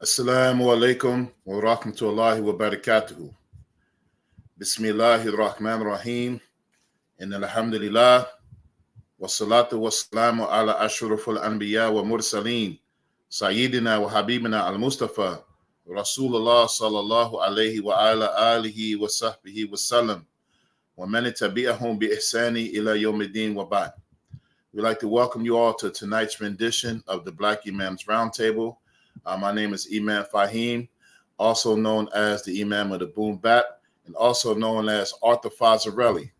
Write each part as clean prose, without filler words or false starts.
Assalamu alaikum wa rahmatullahi wa barakatuhu. Bismillahir Rahmanir Rahim. Inna alhamdulillah wa salatu wa salamu ala ashrafil anbiya wa mursaleen. Sayyidina wa habibina al-Mustafa Rasulullah sallallahu alayhi wa ala alihi wa sahbihi wa sallam. Wa man tabi'ahum bi ihsani ila yawmiddin wa ba'd. We'd like to welcome you all to tonight's rendition of the Black Imams Roundtable. My name is Imam Faheem, also known as the Imam of the Boom Bap, and also known as Arthur Fazzarelli.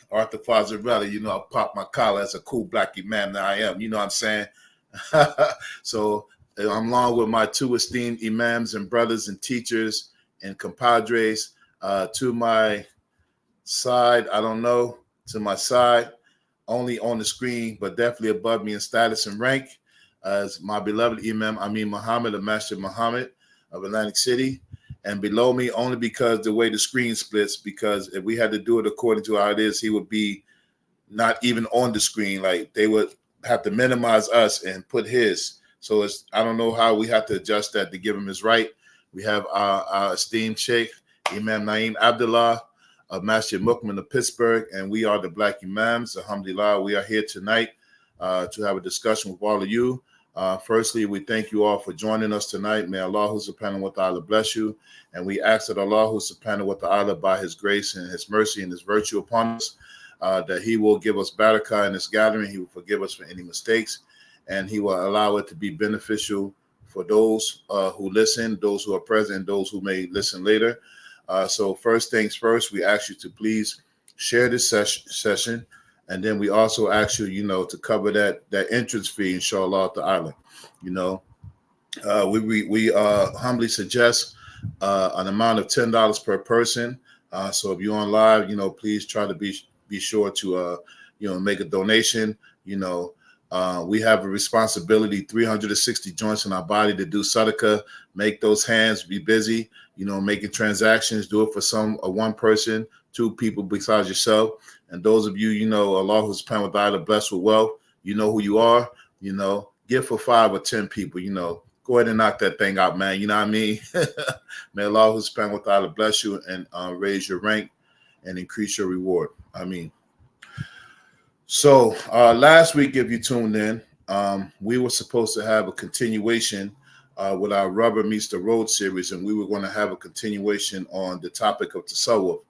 Arthur Fazzarelli, I popped my collar as a cool Black Imam that I am, you know what I'm saying? So I'm along with my two esteemed Imams and brothers and teachers and compadres to my side, to my side, only on the screen, but definitely above me in status and rank, as my beloved Imam Amin Muhammad of Masjid Muhammad of Atlantic City, and below me only because the way the screen splits, because if we had to do it according to how it is, he would be not even on the screen. Like they would have to minimize us and put his. So I don't know how we have to adjust that to give him his right. We have our esteemed Sheikh, Imam Naeem Abdullah, of Masjid of Pittsburgh, and we are the Black Imams. Alhamdulillah, we are here tonight to have a discussion with all of you. Firstly, we thank you all for joining us tonight. May Allah subhanahu wa ta'ala bless you. And we ask that Allah subhanahu wa ta'ala, by his grace and his mercy and his virtue upon us, that he will give us barakah in this gathering. He will forgive us for any mistakes, and he will allow it to be beneficial for those who listen, those who are present, and those who may listen later. So first things first, we ask you to please share this session. And then we also ask you, to cover that entrance fee, inshallah ta'ala. We humbly suggest an amount of $10 per person. So if you're on live, please try to be sure to, make a donation. We have a responsibility, 360 joints in our body, to do sadaqah, make those hands be busy, making transactions, do it for one person, two people besides yourself. And those of you, Allah who's subhanahu wa ta'ala blessed with wealth, you know who you are, give for 5 or 10 people, go ahead and knock that thing out, man. You know what I mean? May Allah who's subhanahu wa ta'ala bless you and raise your rank and increase your reward. I mean. So last week, if you tuned in, we were supposed to have a continuation with our Rubber Meets the Road series, and we were going to have a continuation on the topic of tasawwuf.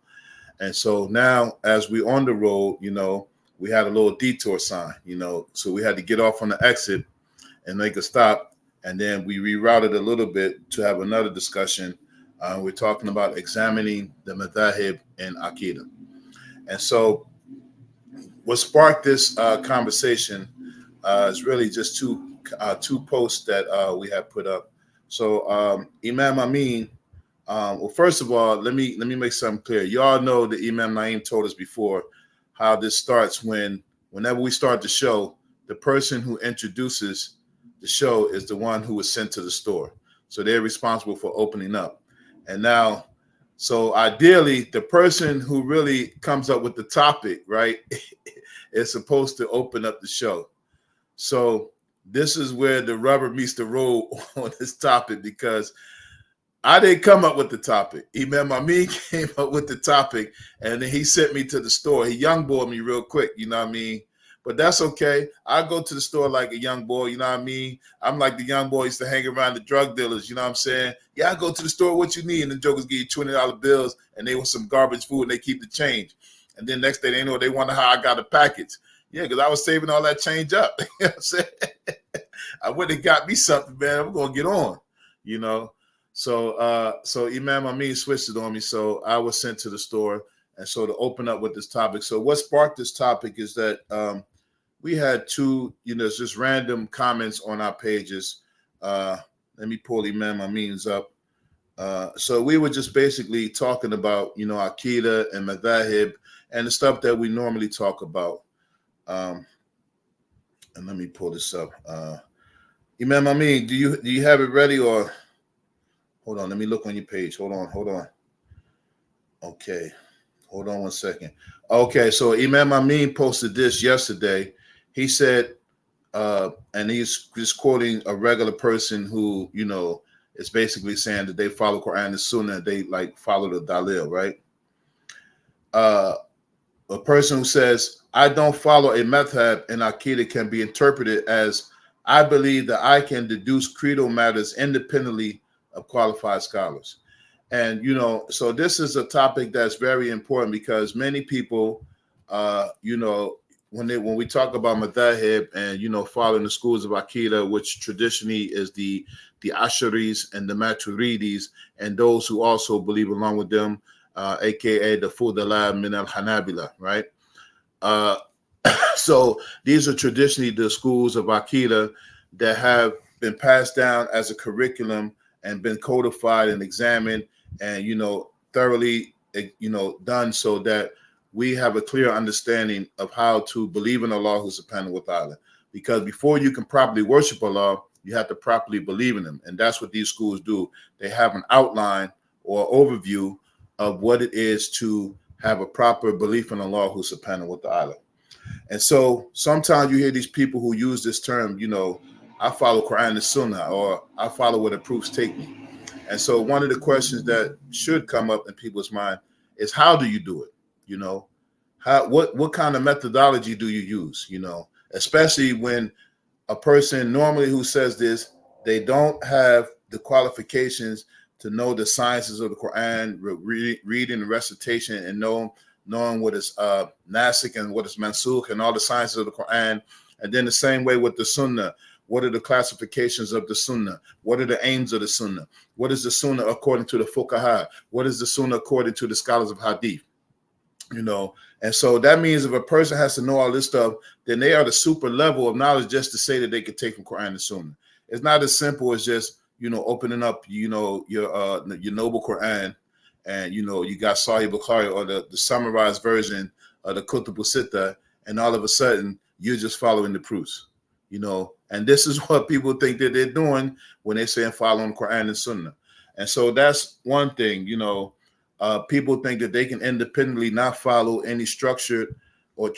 And so now, as we're on the road, we had a little detour sign, so we had to get off on the exit and make a stop, and then we rerouted a little bit to have another discussion. We're talking about examining the Madhaahib and Aqidah. And so what sparked this conversation is really just two posts that we have put up. So Imam Amin, well, first of all, let me make something clear. Y'all know that Imam Naeem told us before how this starts. Whenever we start the show, the person who introduces the show is the one who was sent to the store. So they're responsible for opening up. And now, so ideally, the person who really comes up with the topic, right, is supposed to open up the show. So this is where the rubber meets the road on this topic, because I didn't come up with the topic. Imam Amin came up with the topic, and then he sent me to the store. He youngboyed me real quick, you know what I mean? But that's okay. I go to the store like a young boy, you know what I mean? I'm like the young boy used to hang around the drug dealers, you know what I'm saying? Yeah, I go to the store, what you need? And the jokers give you $20 bills, and they want some garbage food, and they keep the change. And then next day, they wonder how I got a package. Yeah, because I was saving all that change up. You know what I'm saying? I would have got me something, man. I'm going to get on, So Imam Amin switched it on me. So I was sent to the store. And so to open up with this topic. So what sparked this topic is that we had two, just random comments on our pages. Let me pull Imam Amin's up. So we were just basically talking about, Aqidah and Madhaahib and the stuff that we normally talk about. And let me pull this up. Imam Amin, do you have it ready, or hold on? Let me look on your page. Hold on. Okay, hold on 1 second. Okay, so Imam Amin posted this yesterday. He said, and he's just quoting a regular person who, you know, is basically saying that they follow Quran and Sunnah, they like follow the Dalil, right? A person who says, I don't follow a madhab in Aqidah can be interpreted as, I believe that I can deduce creedal matters independently of qualified scholars. And, you know, so this is a topic that's very important because many people, you know, when we talk about Madhaahib and, you know, following the schools of Aqidah, which traditionally is the Asharis and the Maturidis, and those who also believe along with them, aka the Fudala min al-Hanabila, right? So these are traditionally the schools of Aqidah that have been passed down as a curriculum and been codified and examined and, you know, thoroughly, you know, done so that we have a clear understanding of how to believe in Allah subhanahu wa ta'ala. Because before you can properly worship Allah, you have to properly believe in him. And that's what these schools do. They have an outline or overview of what it is to have a proper belief in Allah subhanahu wa ta'ala. And so sometimes you hear these people who use this term, you know, I follow Quran and Sunnah, or I follow where the proofs take me. And so one of the questions that should come up in people's mind is, how do you do it? You know, what kind of methodology do you use? You know, especially when a person normally who says this, they don't have the qualifications to know the sciences of the Quran, reading and recitation, and knowing what is nasik and what is mansukh and all the sciences of the Quran. And then the same way with the Sunnah. What are the classifications of the Sunnah? What are the aims of the Sunnah? What is the Sunnah according to the Fuqaha? What is the Sunnah according to the scholars of Hadith? You know, and so that means if a person has to know all this stuff, then they are the super level of knowledge just to say that they could take from Quran and Sunnah. It's not as simple as just, you know, opening up, you know, your noble Quran, and, you know, you got Sahih Bukhari or the summarized version of the Kutub al-Sitta, and all of a sudden you're just following the proofs, you know. And this is what people think that they're doing when they say following Quran and Sunnah. And so that's one thing, you know. People think that they can independently not follow any structured or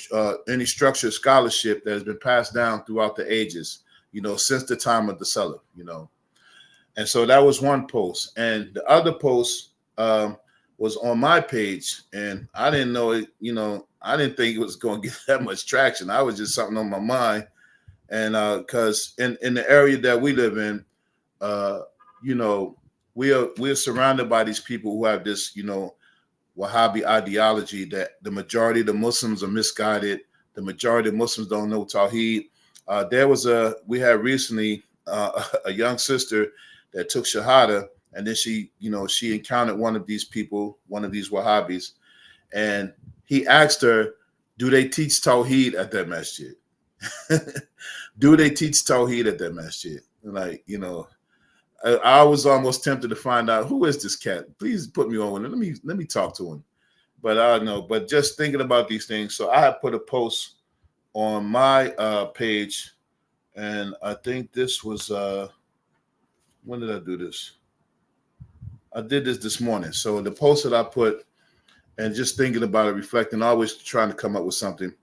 any structured scholarship that has been passed down throughout the ages, you know, since the time of the Salaf, you know. And so that was one post. And the other post was on my page, and I didn't know it, you know, I didn't think it was going to get that much traction. I was just something on my mind. And because in the area that we live in, you know, we're surrounded by these people who have this, you know, Wahhabi ideology that the majority of the Muslims are misguided. The majority of Muslims don't know Tawheed. We had recently a young sister that took Shahada, and then she encountered one of these people, one of these Wahhabis, and he asked her, do they teach Tawheed at that masjid? Do they teach Tawheed at that masjid? Like, you know, I was almost tempted to find out, who is this cat? Please put me on. Let me talk to him. But I don't know. But just thinking about these things. So I had put a post on my page, and I think this was when did I do this? I did this morning. So the post that I put, and just thinking about it, reflecting, always trying to come up with something.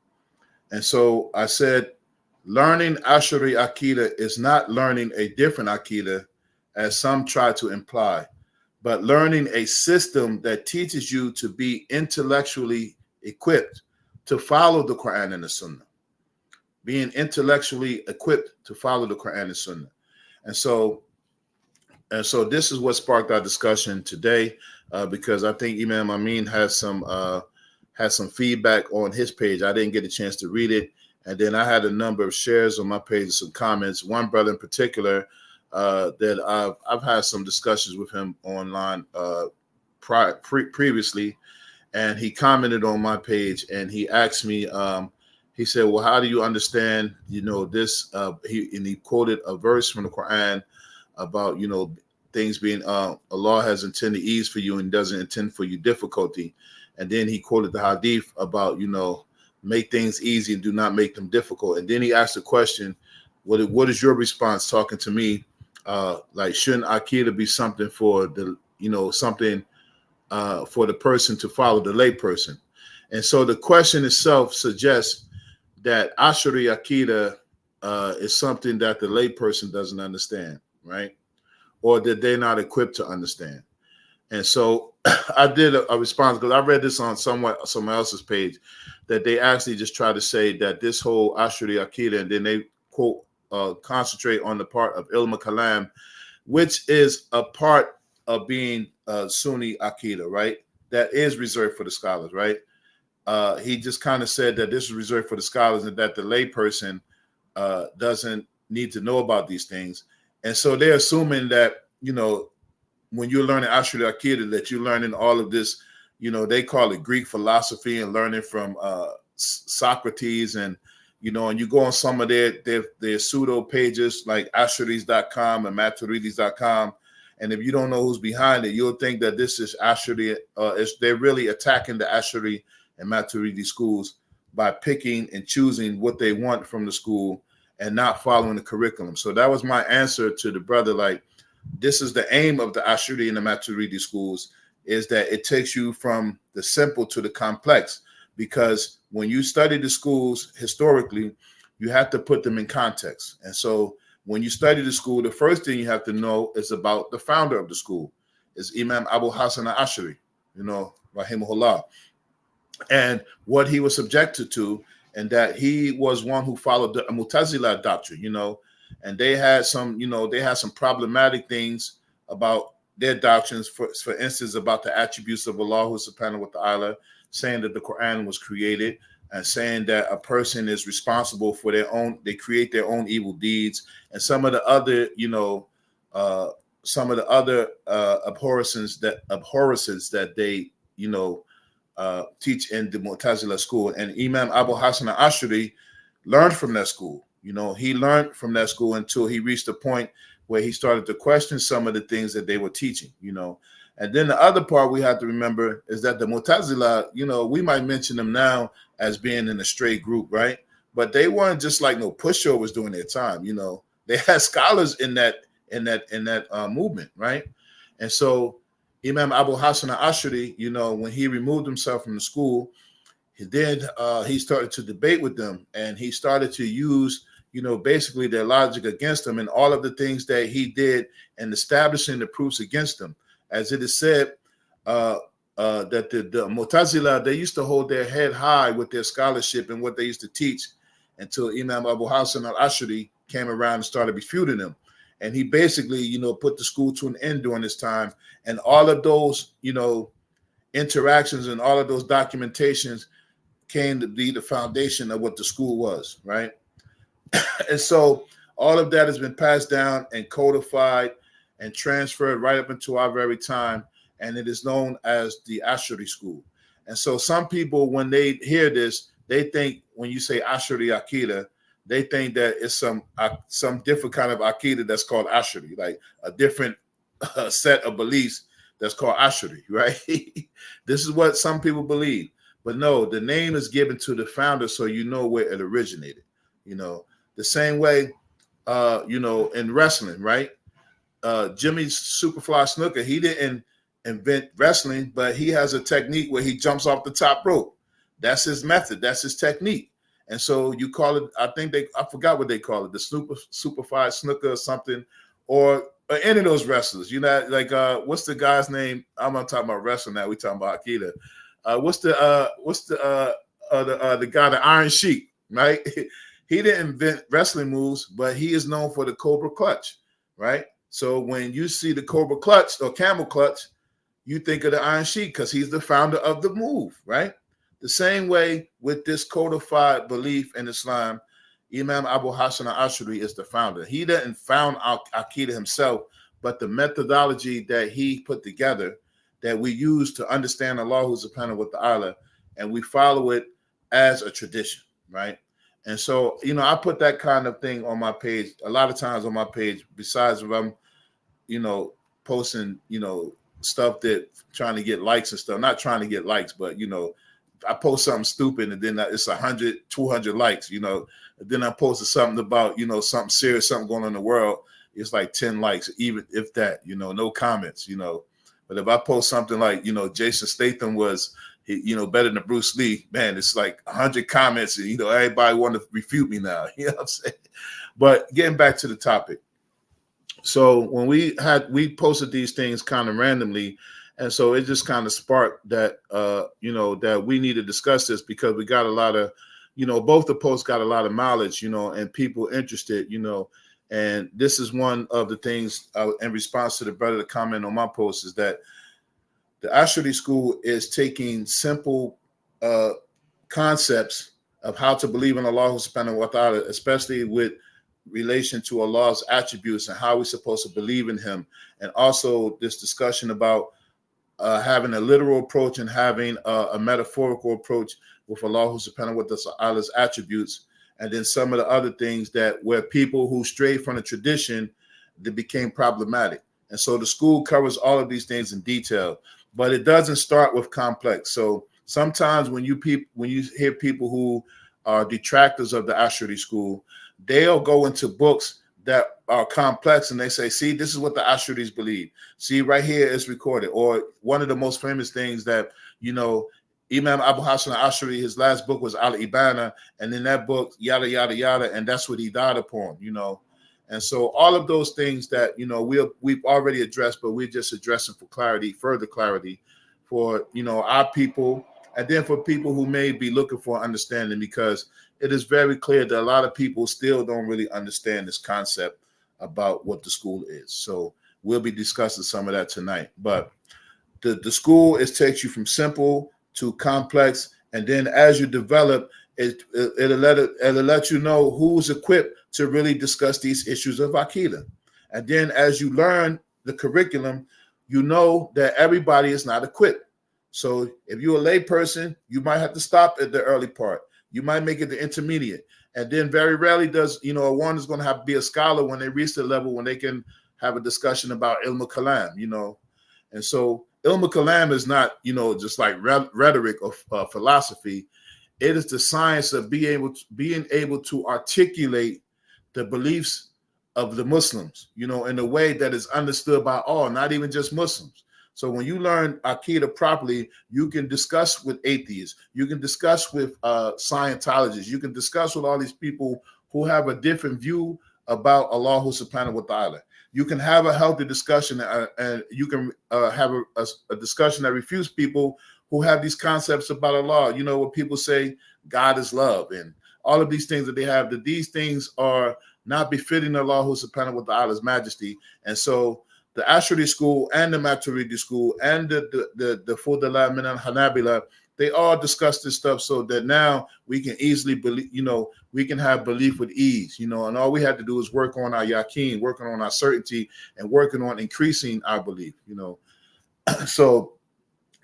And so I said, learning Ashari Aqidah is not learning a different Aqidah, as some try to imply, but learning a system that teaches you to be intellectually equipped to follow the Quran and the Sunnah. Being intellectually equipped to follow the Quran and Sunnah. And so this is what sparked our discussion today, because I think Imam Amin has some feedback on his page. I didn't get a chance to read it. And then I had a number of shares on my page, some comments. One brother in particular, that I've had some discussions with him online previously, and he commented on my page, and he asked me, he said, well, how do you understand, you know, this, he quoted a verse from the Quran about, you know, things being, Allah has intended ease for you and doesn't intend for you difficulty. And then he quoted the hadith about, you know, make things easy and do not make them difficult. And then he asked the question, what is your response talking to me? Like, shouldn't Aqidah be something for the, you know, something for the person to follow, the lay person? And so the question itself suggests that Ashari Aqidah is something that the layperson doesn't understand, right? Or that they're not equipped to understand. And so I did a response because I read this on someone else's page that they actually just try to say that this whole Ashuri Aqidah, and then they quote concentrate on the part of Ilm Kalam, which is a part of being Sunni Aqidah, right? That is reserved for the scholars, right? He just kind of said that this is reserved for the scholars and that the layperson doesn't need to know about these things. And so they're assuming that, when you're learning Ashuri Aqidah, that you're learning all of this, they call it Greek philosophy and learning from Socrates and you go on some of their pseudo pages like ashuris.com and maturidis.com. And if you don't know who's behind it, you'll think that this is Ashuri. They're really attacking the Ashuri and Maturidi schools by picking and choosing what they want from the school and not following the curriculum. So that was my answer to the brother. Like, this is the aim of the Ashuri and the Maturidi schools, is that it takes you from the simple to the complex. Because when you study the schools historically, you have to put them in context. And so when you study the school, the first thing you have to know is about the founder of the school, is Imam Abu Hassan al-Ash'ari, rahimahullah, and what he was subjected to, and that he was one who followed the Mu'tazila doctrine, and they had some problematic things about their doctrines, for instance, about the attributes of Allah subhanahu wa ta'ala, saying that the Quran was created and saying that a person is responsible for they create their own evil deeds, and some of the other, abhorrences that they, teach in the Mu'tazila school. And Imam Abu Hassan al-Ash'ari learned from that school. He learned from that school until he reached a point where he started to question some of the things that they were teaching, And then the other part we have to remember is that the Mu'tazila, we might mention them now as being in a stray group, right? But they weren't just like no pushovers during their time. They had scholars in that movement, right? And so Imam Abu Hassan al-Ash'ari, when he removed himself from the school, he started to debate with them, and he started to use, basically their logic against them and all of the things that he did and establishing the proofs against them. As it is said, that the Mu'tazila, they used to hold their head high with their scholarship and what they used to teach until Imam Abu Hassan al-Ash'ari came around and started refuting them. And he basically, put the school to an end during this time. And all of those, interactions and all of those documentations came to be the foundation of what the school was, right? And so all of that has been passed down and codified and transferred right up into our very time. And it is known as the Ash'ari school. And so some people, when they hear this, they think when you say Ash'ari Aqidah, they think that it's some different kind of Aqidah that's called Ash'ari, like a different set of beliefs that's called Ash'ari, right? This is what some people believe. But no, the name is given to the founder so you know where it originated. The same way, in wrestling, right? Jimmy Superfly Snooker, he didn't invent wrestling, but he has a technique where he jumps off the top rope. That's his method. That's his technique. And so you call it, I forgot what they call it, the Superfly Snooker or something, or any of those wrestlers. Like what's the guy's name? I'm not talking about wrestling now. We're talking about Aqidah. What's the guy, the Iron Sheik, right? He didn't invent wrestling moves, but he is known for the Cobra Clutch, right? So when you see the Cobra Clutch or Camel Clutch, you think of the Iron Sheik because he's the founder of the move, right? The same way with this codified belief in Islam, Imam Abu Hassan al-Ash'ari is the founder. He didn't found Aqidah himself, but the methodology that he put together that we use to understand Allah subhanahu wa ta'ala, and we follow it as a tradition, right? And so, I put that kind of thing on my page a lot of times on my page, besides if I'm, posting, stuff that trying to get likes and stuff, not trying to get likes, but, I post something stupid and then it's 100, 200 likes, and then I posted something about, something serious, something going on in the world. It's like 10 likes, even if that, no comments, But if I post something like, Jason Statham was, better than Bruce Lee. Man, it's like 100 comments, and everybody want to refute me now. You know what I'm saying? But getting back to the topic. So when we posted these things kind of randomly, and so it just kind of sparked that that we need to discuss this, because we got a lot of, both the posts got a lot of mileage, and people interested, and this is one of the things in response to the brother comment on my post, is that the Ashuri school is taking simple concepts of how to believe in Allah subhanahu wa ta'ala, especially with relation to Allah's attributes and how we're supposed to believe in him. And also this discussion about having a literal approach and having a metaphorical approach with Allah subhanahu wa ta'ala's attributes. And then some of the other things that where people who strayed from the tradition, that became problematic. And so the school covers all of these things in detail, but it doesn't start with complex. So sometimes when you hear people who are detractors of the Ashuri school, they'll go into books that are complex and they say, see, this is what the Ashuris believe. See, right here it's recorded. Or one of the most famous things that, Imam Abu Hassan al-Ashuri, his last book was Al-Ibana, and in that book, yada, yada, yada, and that's what he died upon, And so all of those things that, we've already addressed, but we're just addressing for clarity, further clarity for, our people, and then for people who may be looking for understanding, because it is very clear that a lot of people still don't really understand this concept about what the school is. So we'll be discussing some of that tonight. But the school takes you from simple to complex, and then as you develop, it'll let you know who's equipped to really discuss these issues of Aqidah. And then as you learn the curriculum, you know that everybody is not equipped. So if you're a lay person, you might have to stop at the early part. You might make it the intermediate. And then very rarely does, one is going to have to be a scholar when they reach the level when they can have a discussion about ilm kalam, And so ilm kalam is not, just like rhetoric or philosophy. It is the science of being able to articulate the beliefs of the Muslims, in a way that is understood by all, not even just Muslims. So when you learn Aqidah properly, you can discuss with atheists, you can discuss with Scientologists, you can discuss with all these people who have a different view about Allah subhanahu wa ta'ala. You can have a healthy discussion, and you can have a discussion that refutes people who have these concepts about Allah. What people say, God is love, and all of these things that they have, that these things are not befitting Allah subhanahu wa ta'ala's majesty. And so the Ashuri school and the Maturidi school and the Fudala Min al-Hanabila, they all discuss this stuff so that now we can easily believe, we can have belief with ease, and all we have to do is work on our yaqeen, working on our certainty, and working on increasing our belief, So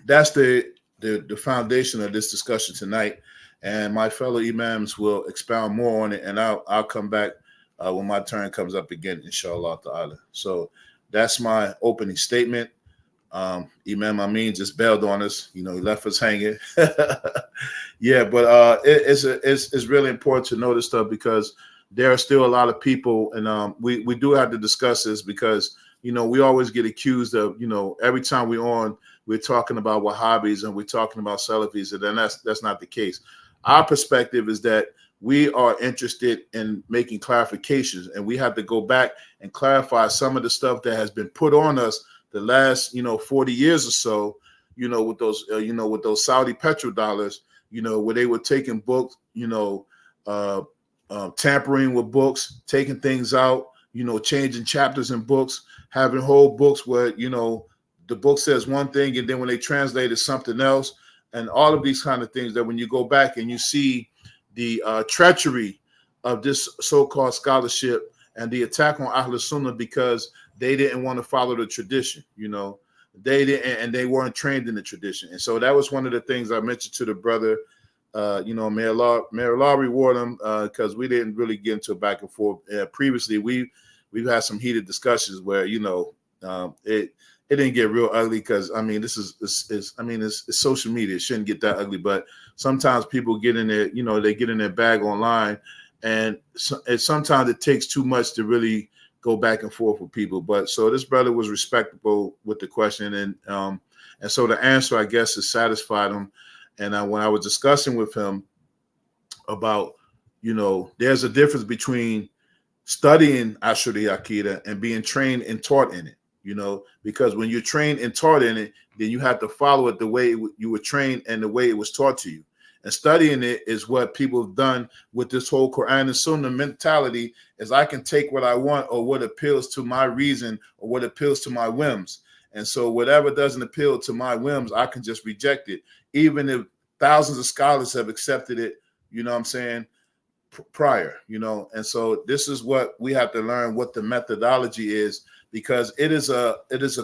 that's the foundation of this discussion tonight. And my fellow imams will expound more on it, and I'll come back when my turn comes up again, inshallah ta'ala. So that's my opening statement. Imam Amin just bailed on us. He left us hanging. Yeah, but it's really important to know this stuff, because there are still a lot of people, and we do have to discuss this, because we always get accused of every time we're talking about Wahhabis and we're talking about Salafis, and then that's not the case. Our perspective is that we are interested in making clarifications, and we have to go back and clarify some of the stuff that has been put on us the last 40 years or so, with those Saudi petrodollars, where they were taking books, tampering with books, taking things out, changing chapters in books, having whole books where the book says one thing, and then when they translate it, something else, and all of these kind of things that when you go back and you see the treachery of this so-called scholarship and the attack on Ahl Sunnah, because they didn't want to follow the tradition, they didn't, and they weren't trained in the tradition. And so that was one of the things I mentioned to the brother, may Allah reward him, because we didn't really get into a back and forth. Previously, we've had some heated discussions where, it didn't get real ugly, because it's social media. It shouldn't get that ugly, but sometimes people get in there, they get in their bag online, and sometimes it takes too much to really go back and forth with people. But so this brother was respectable with the question, and so the answer, I guess, has satisfied him. And when I was discussing with him about, there's a difference between studying Ashuri Aqidah and being trained and taught in it, because when you're trained and taught in it, then you have to follow it the way you were trained and the way it was taught to you. And studying it is what people have done with this whole Quran and Sunnah mentality, is I can take what I want or what appeals to my reason or what appeals to my whims. And so whatever doesn't appeal to my whims, I can just reject it, even if thousands of scholars have accepted it, you know what I'm saying, prior, and so this is what we have to learn, what the methodology is, because it is a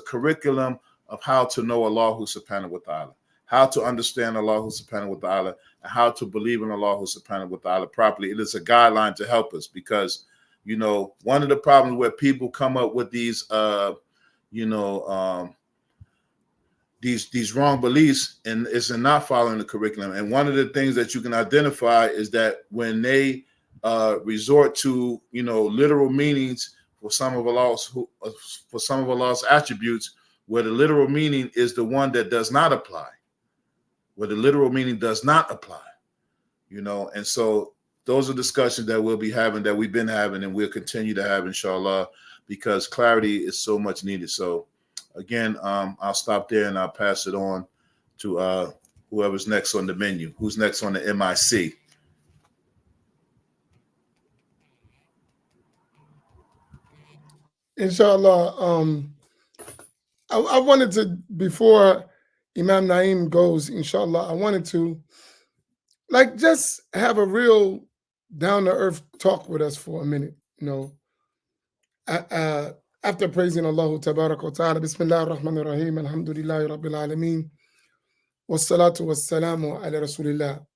curriculum of how to know Allah subhanahu wa ta'ala, how to understand Allah subhanahu wa ta'ala, and how to believe in Allah subhanahu wa ta'ala properly. It is a guideline to help us, because one of the problems where people come up with these these wrong beliefs and is in not following the curriculum. And one of the things that you can identify is that when they resort to literal meanings for some of Allah's attributes, where the literal meaning is the one that does not apply, where the literal meaning does not apply, and so those are discussions that we'll be having, that we've been having, and we'll continue to have, inshallah, because clarity is so much needed. So again, I'll stop there and I'll pass it on to whoever's next on the menu. Who's next on the MIC? Inshallah. I wanted to, before Imam Naeem goes, inshallah, I wanted to just have a real down-to-earth talk with us for a minute. After praising Allah tabarak wa ta'ala, Bismillah ar-Rahman ar-Rahim, Alhamdulillahi Rabbil Alameen, wassalatu wassalamu ala Rasulillah.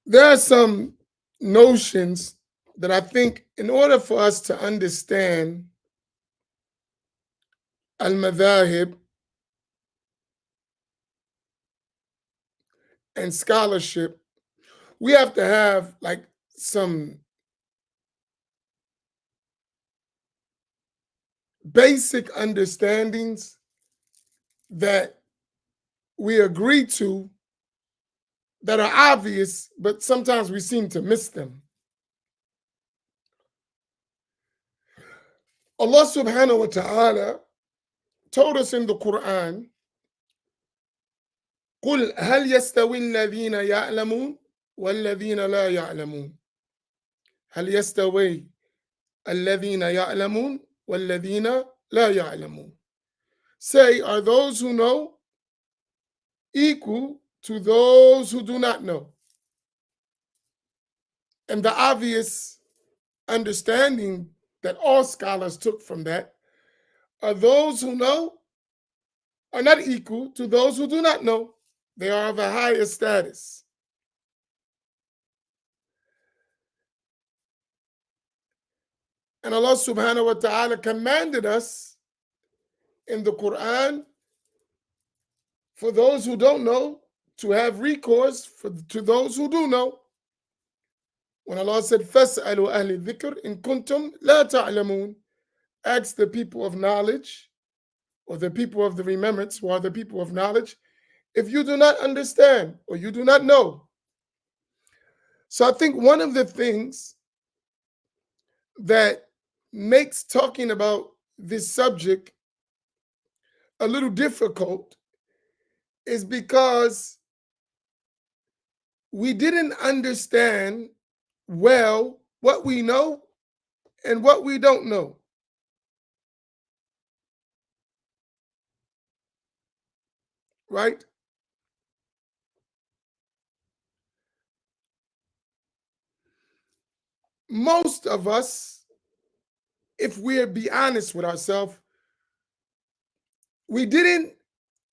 There are some notions that I think, in order for us to understand al-Madhaahib and scholarship, we have to have some basic understandings that we agree to, that are obvious, but sometimes we seem to miss them. Allah subhanahu wa ta'ala told us in the Quran, قُلْ هَلْ يَسْتَوِي الَّذِينَ يَعْلَمُونَ وَالَّذِينَ لَا يَعْلَمُونَ هَلْ يَسْتَوِي الَّذِينَ يَعْلَمُونَ وَالَّذِينَ لَا يَعْلَمُونَ. Say, are those who know equal to those who do not know? And the obvious understanding that all scholars took from that are those who know are not equal to those who do not know. They are of a higher status. And Allah subhanahu wa ta'ala commanded us in the Quran, for those who don't know, to have recourse to those who do know. When Allah said, فَاسْأَلُوا أَهْلِ الذِّكْرِ إِن كُنْتُمْ لَا تَعْلَمُونَ, ask the people of knowledge, or the people of the remembrance, who are the people of knowledge, if you do not understand or you do not know. So I think one of the things that makes talking about this subject a little difficult is because we didn't understand well what we know and what we don't know. Right? Most of us, if we're be honest with ourselves, we didn't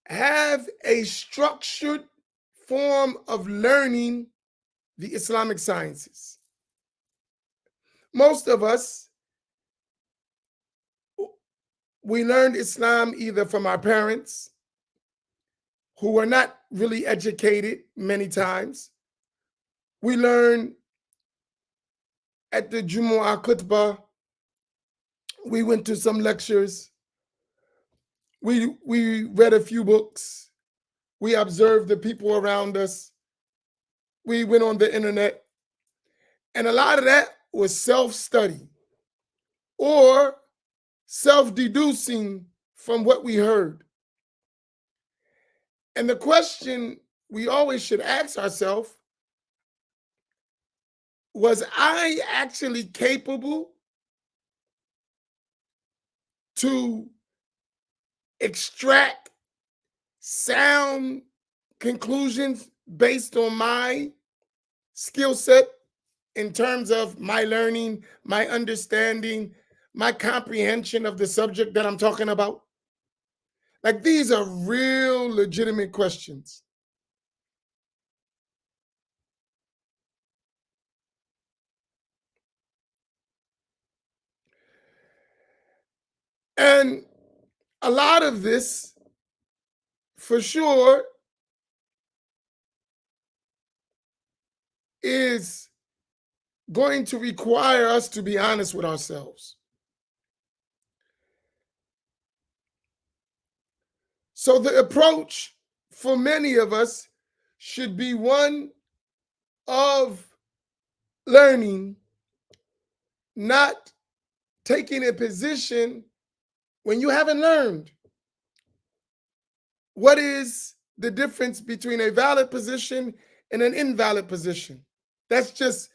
have a structured form of learning the Islamic sciences. Most of us, we learned Islam either from our parents, who were not really educated many times. We learned at the Jumu'ah Khutbah. We went to some lectures. We read a few books. We observed the people around us. We went on the internet. And a lot of that was self-study or self-deducing from what we heard. And the question we always should ask ourselves, was I actually capable to extract sound conclusions based on my skill set in terms of my learning, my understanding, my comprehension of the subject that I'm talking about? Like, these are real legitimate questions. And a lot of this, for sure, is going to require us to be honest with ourselves. So the approach for many of us should be one of learning, not taking a position when you haven't learned. What is the difference between a valid position and an invalid position? That's just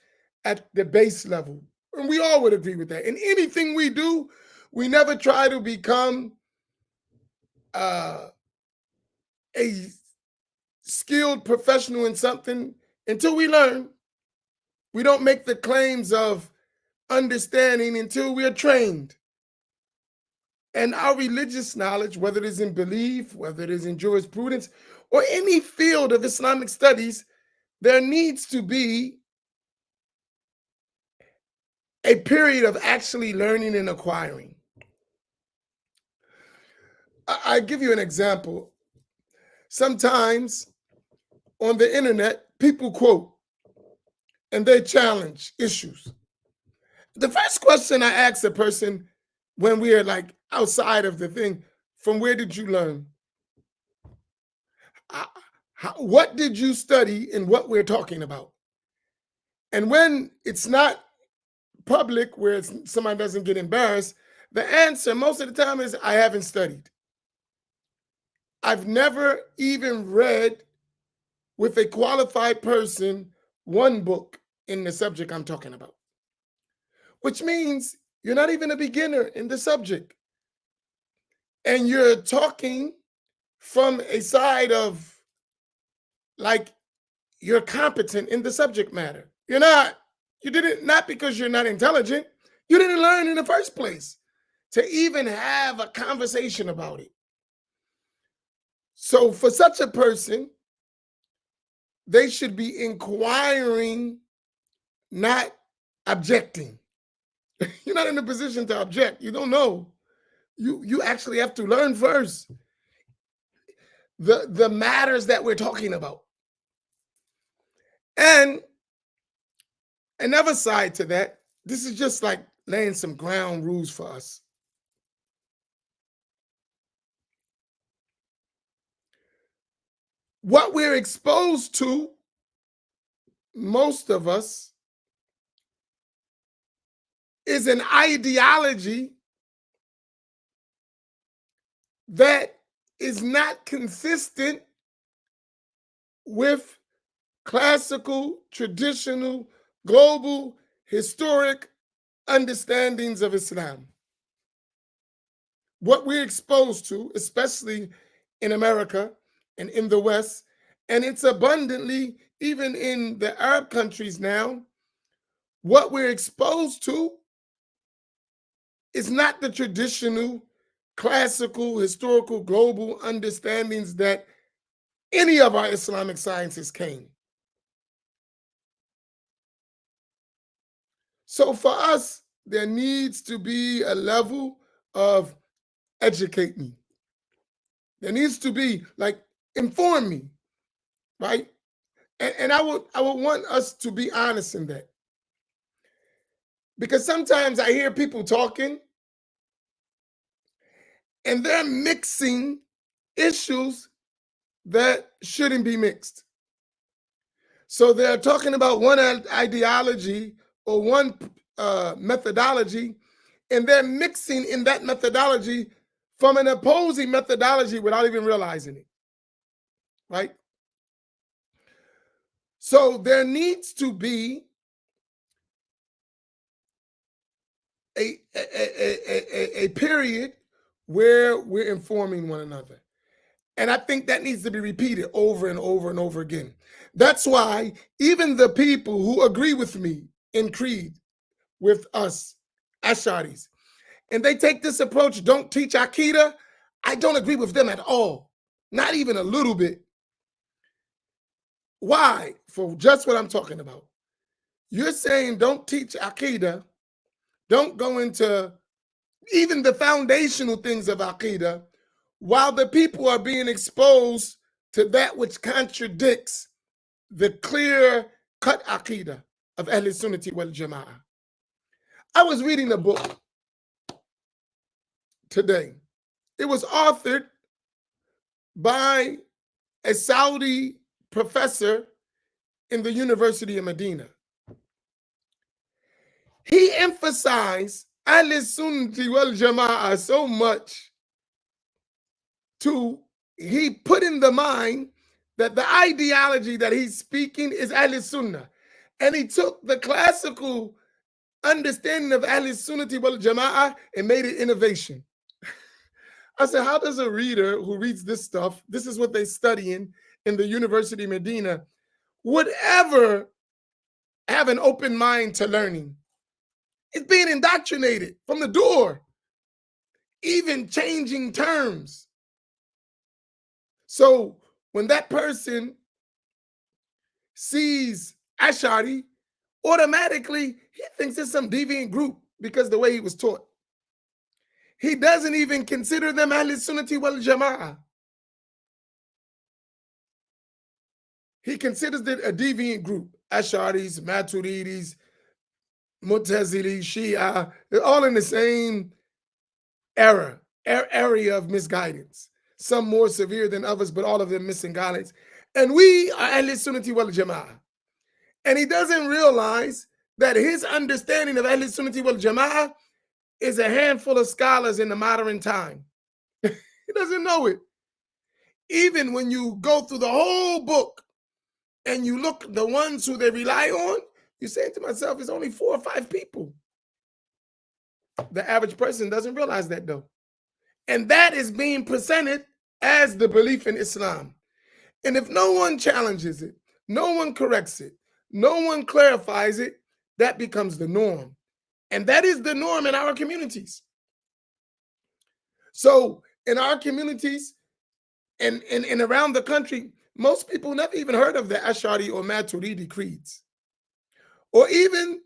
at the base level. And we all would agree with that. In anything we do, we never try to become a skilled professional in something until we learn. We don't make the claims of understanding until we are trained. And our religious knowledge, whether it is in belief, whether it is in jurisprudence, or any field of Islamic studies, there needs to be a period of actually learning and acquiring. I give you an example. Sometimes on the internet, people quote and they challenge issues. The first question I ask a person when we are like outside of the thing, from where did you learn? What did you study in what we're talking about? And when it's not public, where somebody doesn't get embarrassed, the answer most of the time is, I haven't studied. I've never even read with a qualified person one book in the subject I'm talking about, which means you're not even a beginner in the subject. And you're talking from a side of like you're competent in the subject matter. You're not. You didn't, not because you're not intelligent. You didn't learn in the first place to even have a conversation about it. So for such a person, they should be inquiring, not objecting. You're not in a position to object. You don't know. You actually have to learn first the matters that we're talking about. And another side to that, this is just like laying some ground rules for us. What we're exposed to, most of us, is an ideology that is not consistent with classical, traditional, global, historic understandings of Islam. What we're exposed to, especially in America and in the West, and it's abundantly even in the Arab countries now, what we're exposed to is not the traditional, classical, historical, global understandings that any of our Islamic sciences came. So for us, there needs to be a level of educate me. There needs to be like inform me, right? And I would want us to be honest in that. Because sometimes I hear people talking and they're mixing issues that shouldn't be mixed. So they're talking about one ideology or one methodology, and they're mixing in that methodology from an opposing methodology without even realizing it, right? So there needs to be a period where we're informing one another. And I think that needs to be repeated over and over and over again. That's why even the people who agree with me in creed, with us, Asharis, and they take this approach, don't teach Aqidah, I don't agree with them at all. Not even a little bit. Why? For just what I'm talking about. You're saying don't teach Aqidah, don't go into even the foundational things of Aqidah, while the people are being exposed to that which contradicts the clear-cut Aqidah of Ahl Sunnati wal Jama'ah. I was reading a book today. It was authored by a Saudi professor in the University of Medina. He emphasized Ahl Sunnati wal Jama'ah so much he put in the mind that the ideology that he's speaking is Ahl Sunnah. And he took the classical understanding of Ahl Sunnati wal Jama'ah and made it innovation. I said, how does a reader who reads this stuff, this is what they're studying in the University of Medina, would ever have an open mind to learning? It's being indoctrinated from the door, even changing terms. So when that person sees Ash'ari, automatically he thinks it's some deviant group because the way he was taught. He doesn't even consider them Ahl Sunnati wal Jama'ah. He considers it a deviant group. Ash'aris, Maturidis, Mu'tazili, Shia, they're all in the same area of misguidance. Some more severe than others, but all of them missing guidance. And we are Ahl Sunnati wal Jama'ah. And he doesn't realize that his understanding of Ahl Sunnati wal Jama'ah is a handful of scholars in the modern time. He doesn't know it. Even when you go through the whole book and you look the ones who they rely on, you say to myself, it's only 4 or 5 people. The average person doesn't realize that though. And that is being presented as the belief in Islam. And if no one challenges it, no one corrects it, no one clarifies it, that becomes the norm. And that is the norm in our communities. So in our communities and around the country, most people never even heard of the Ash'ari or Maturidi creeds, or even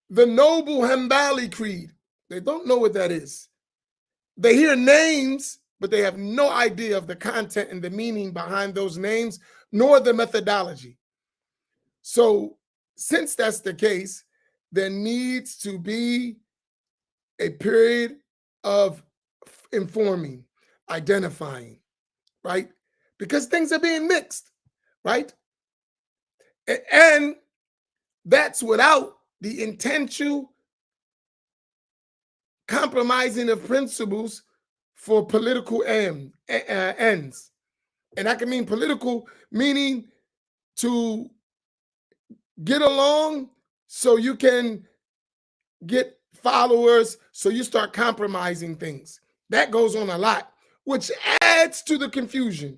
the Noble Hanbali creed. They don't know what that is. They hear names, but they have no idea of the content and the meaning behind those names, nor the methodology. So since that's the case, there needs to be a period of informing, identifying, right? Because things are being mixed, right? And that's without the intentional compromising of principles for political ends. And I can mean political, meaning to get along so you can get followers, so you start compromising things. That goes on a lot, which adds to the confusion,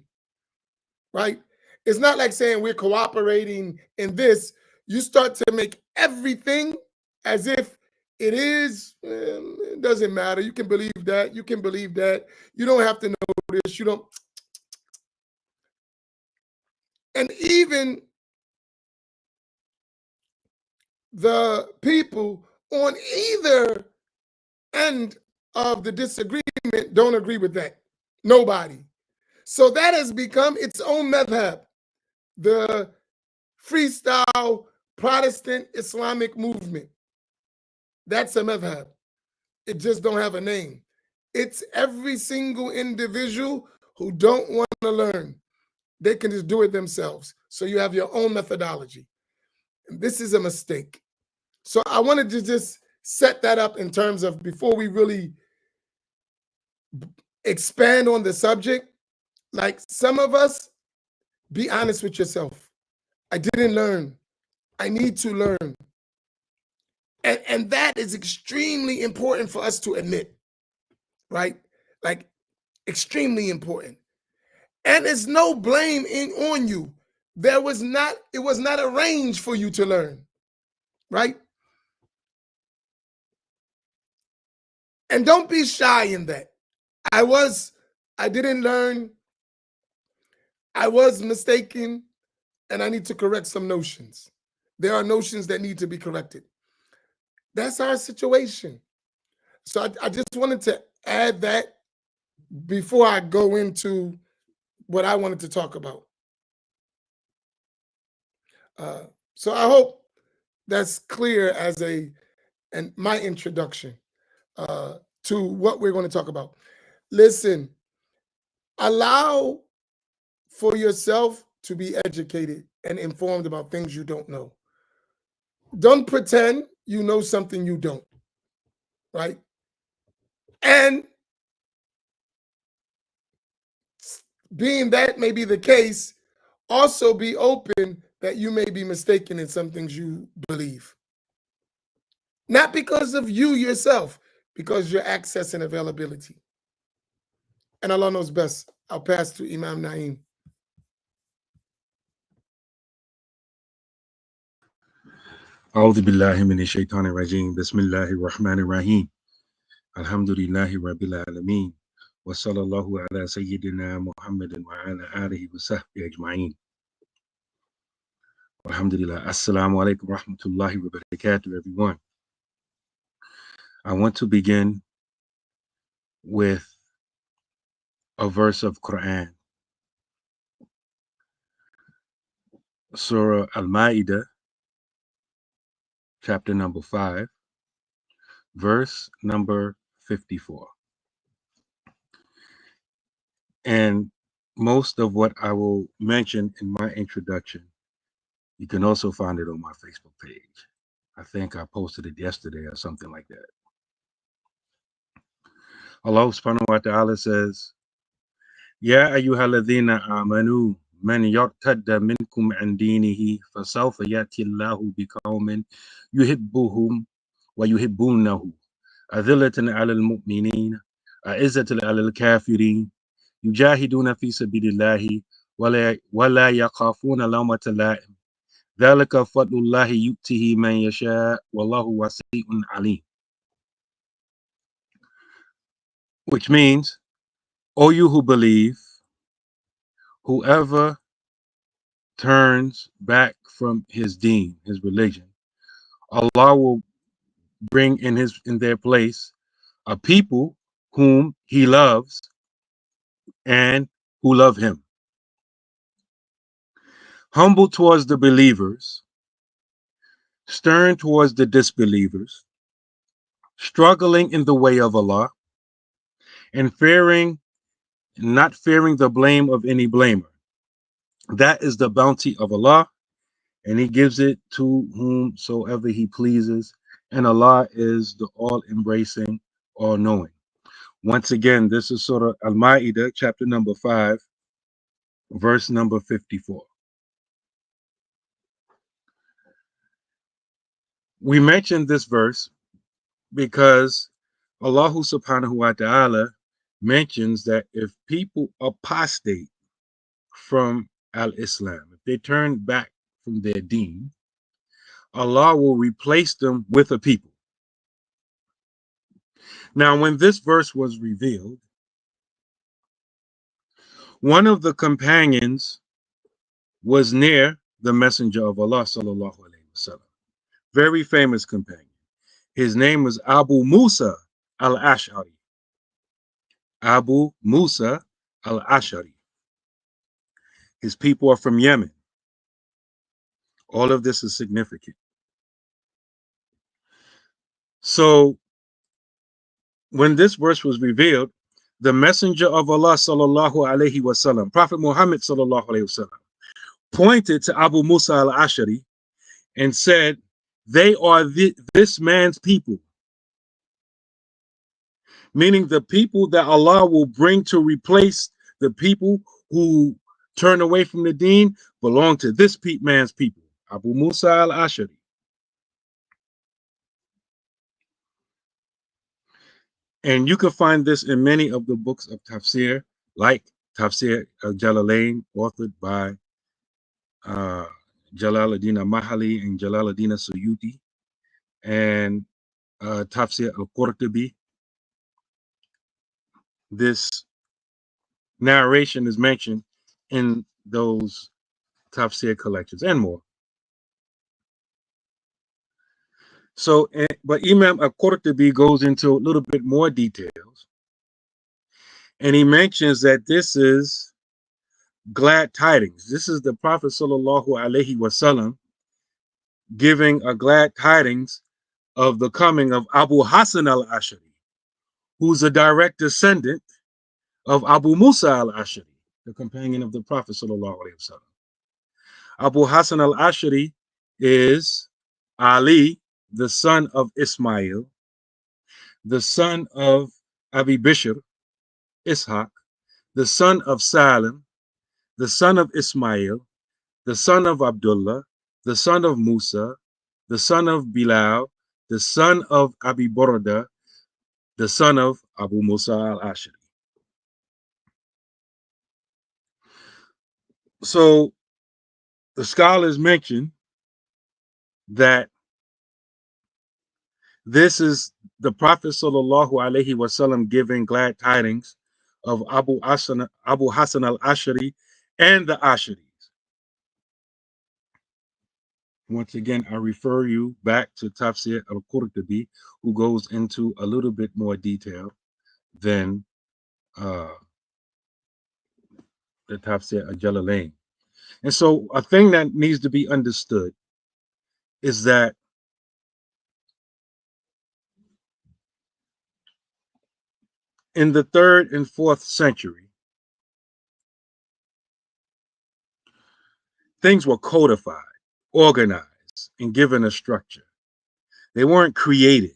right? It's not like saying we're cooperating in this. You start to make everything as if it is, it doesn't matter. You can believe that. You can believe that. You don't have to know this. You don't. And even the people on either end of the disagreement don't agree with that. Nobody. So that has become its own madhab, the freestyle Protestant Islamic movement. That's a madhab. It just don't have a name. It's every single individual who don't want to learn, they can just do it themselves. So you have your own methodology. And this is a mistake. So I wanted to just set that up in terms of, before we really expand on the subject, like some of us, be honest with yourself. I didn't learn. I need to learn. And that is extremely important for us to admit, right? Like, extremely important. And it's no blame on you. It was not arranged for you to learn, right? And don't be shy in that. I didn't learn. I was mistaken, and I need to correct some notions. There are notions that need to be corrected. That's our situation. So I just wanted to add that before I go into what I wanted to talk about. So I hope that's clear as my introduction to what we're going to talk about. Listen, allow for yourself to be educated and informed about things you don't know. Don't pretend you know something you don't, right? And being that may be the case, also be open that you may be mistaken in some things you believe. Not because of you yourself, because your access and availability. And Allah knows best. I'll pass to Imam Naeem. أعوذ بالله من الشيطان الرجيم بسم الله الرحمن الرحيم الحمد لله رب العالمين وصلى الله على سيدنا محمد وعلى آله وصحبه أجمعين Alhamdulillah. Assalamu alaikum rahmatullahi wa barakatuh, everyone. I want to begin with a verse of Quran, Surah Al-Ma'idah, chapter number 5, verse number 54. And most of what I will mention in my introduction, you can also find it on my Facebook page. I think I posted it yesterday or something like that. Allah subhanahu wa ta'ala says, Ya ayyuhalladhina amanu man yartadda minkum an dinihi fasawfa yati Allahu biqaumin yuhibbuhum wa yuhibbunahu adillatan 'alal mu'minin a'izzatan 'alal kafirin yujahiduna fi sabilillahi wa la yakhafuna lawmata la'im dhalika fadlullahi yu'tihi man yasha wallahu wasi'un 'alim. Which means, O you who believe, whoever turns back from his deen, his religion, Allah will bring in their place a people whom he loves and who love him. Humble towards the believers, stern towards the disbelievers, struggling in the way of Allah, and not fearing the blame of any blamer. That is the bounty of Allah, and he gives it to whomsoever he pleases, and Allah is the all-embracing, all-knowing. Once again, this is Surah Al-Ma'idah, chapter number 5, verse number 54. We mentioned this verse because Allah subhanahu wa ta'ala mentions that if people apostate from al-Islam, if they turn back from their deen, Allah will replace them with a people. Now, when this verse was revealed, one of the companions was near the Messenger of Allah, sallallahu alaihi wasallam, very famous companion. His name was Abu Musa al-Ash'ari. Abu Musa al-Ash'ari. His people are from Yemen. All of this is significant. So when this verse was revealed, the Messenger of Allah sallallahu alaihi wasallam, Prophet Muhammad sallallahu alaihi wasallam, pointed to Abu Musa al-Ashari and said, they are this man's people, meaning the people that Allah will bring to replace the people who turn away from the deen belong to this man's people, Abu Musa al-Ashari. And you can find this in many of the books of tafsir, like Tafsir al-Jalalain, authored by Jalaluddin al-Mahali and Jalaluddin al-Suyuti, and Tafsir al-Qurtubi. This narration is mentioned in those tafsir collections and more. So, but Imam al-Qurtubi goes into a little bit more details, and he mentions that this is glad tidings. This is the Prophet sallallahu alaihi wasallam giving a glad tidings of the coming of Abu Hassan al-Ashari, who's a direct descendant of Abu Musa al-Ashari, the companion of the Prophet sallallahu alaihi wasallam. Abu Hassan al-Ashari is Ali, the son of Ismail, the son of Abi Bishr, Ishaq, the son of Salim, the son of Ismail, the son of Abdullah, the son of Musa, the son of Bilal, the son of Abi Burda, the son of Abu Musa al-Ashari. So the scholars mention that this is the Prophet sallallahu alaihi wasallam giving glad tidings of Abu Hassan al-Ashari and the Asharis. Once again, I refer you back to Tafsir al-Qurtubi, who goes into a little bit more detail than the Tafsir al-Jalalain. And so a thing that needs to be understood is that in the 3rd and 4th century, things were codified, organized, and given a structure. They weren't created.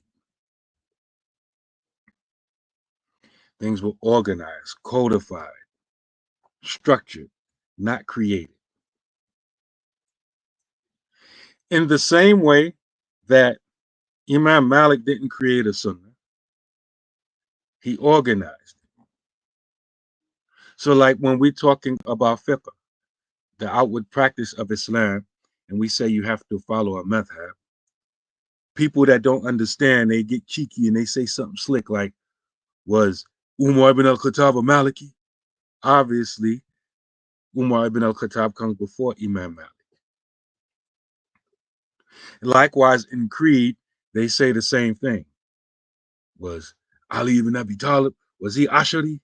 Things were organized, codified, structured, not created. In the same way that Imam Malik didn't create a sunnah, he organized it. So like when we're talking about fiqh, the outward practice of Islam, and we say you have to follow a madhab, people that don't understand, they get cheeky and they say something slick like, was Umar ibn al-Khattab a Maliki? Obviously, Umar ibn al-Khattab comes before Imam Malik. Likewise, in Creed, they say the same thing. Was Ali ibn Abi Talib, was he Ashari?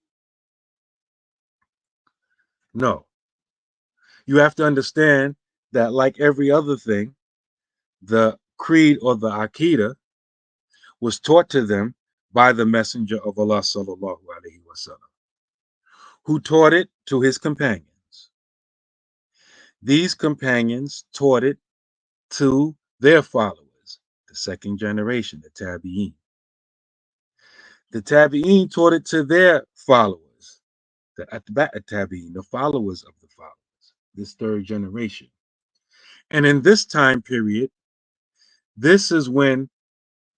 No. You have to understand that like every other thing, the creed or the Aqidah was taught to them by the Messenger of Allah sallallahu alaihi wasallam, who taught it to his companions. These companions taught it to their followers, the 2nd generation, the Tabi'een. The Tabi'een taught it to their followers, the Atba' Tabi'een, the followers of the followers, this 3rd generation. And in this time period, this is when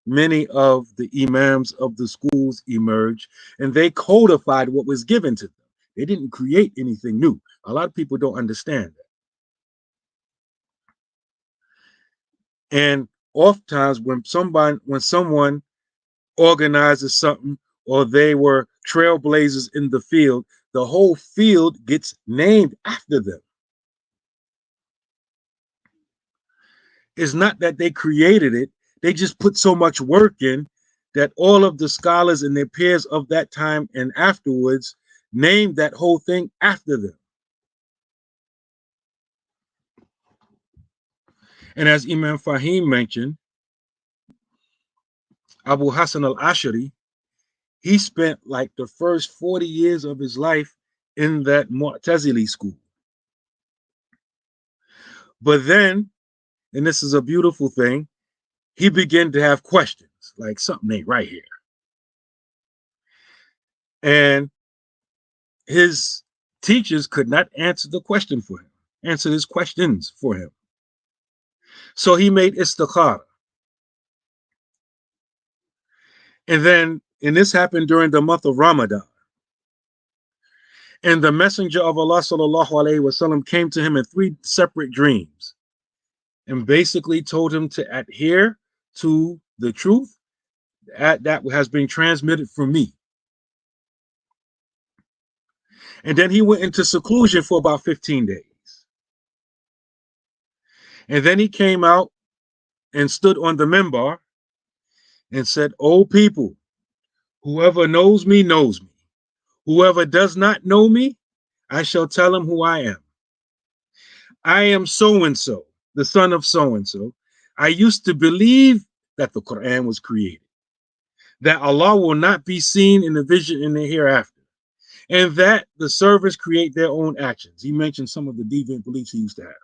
many of the imams of the schools emerged, and they codified what was given to them. They didn't create anything new. A lot of people don't understand that. And oftentimes when someone organizes something, or they were trailblazers in the field, the whole field gets named after them. It's not that they created it, they just put so much work in that all of the scholars and their peers of that time and afterwards named that whole thing after them. And as Imam Faheem mentioned, Abu Hassan al-Ashari, he spent like the first 40 years of his life in that Mu'tazili school. But then, and this is a beautiful thing, he began to have questions, like something ain't right here. And his teachers could not answer the question for him, answer his questions for him. So he made istikhara. And this happened during the month of Ramadan. And the messenger of Allah sallallahu alaihi wasallam came to him in 3 separate dreams and basically told him to adhere to the truth that has been transmitted from me. And then he went into seclusion for about 15 days. And then he came out and stood on the minbar and said, "O people, whoever knows me knows me. Whoever does not know me, I shall tell him who I am. I am so-and-so, the son of so-and-so. I used to believe that the Quran was created, that Allah will not be seen in the vision in the hereafter, and that the servants create their own actions." He mentioned some of the deviant beliefs he used to have.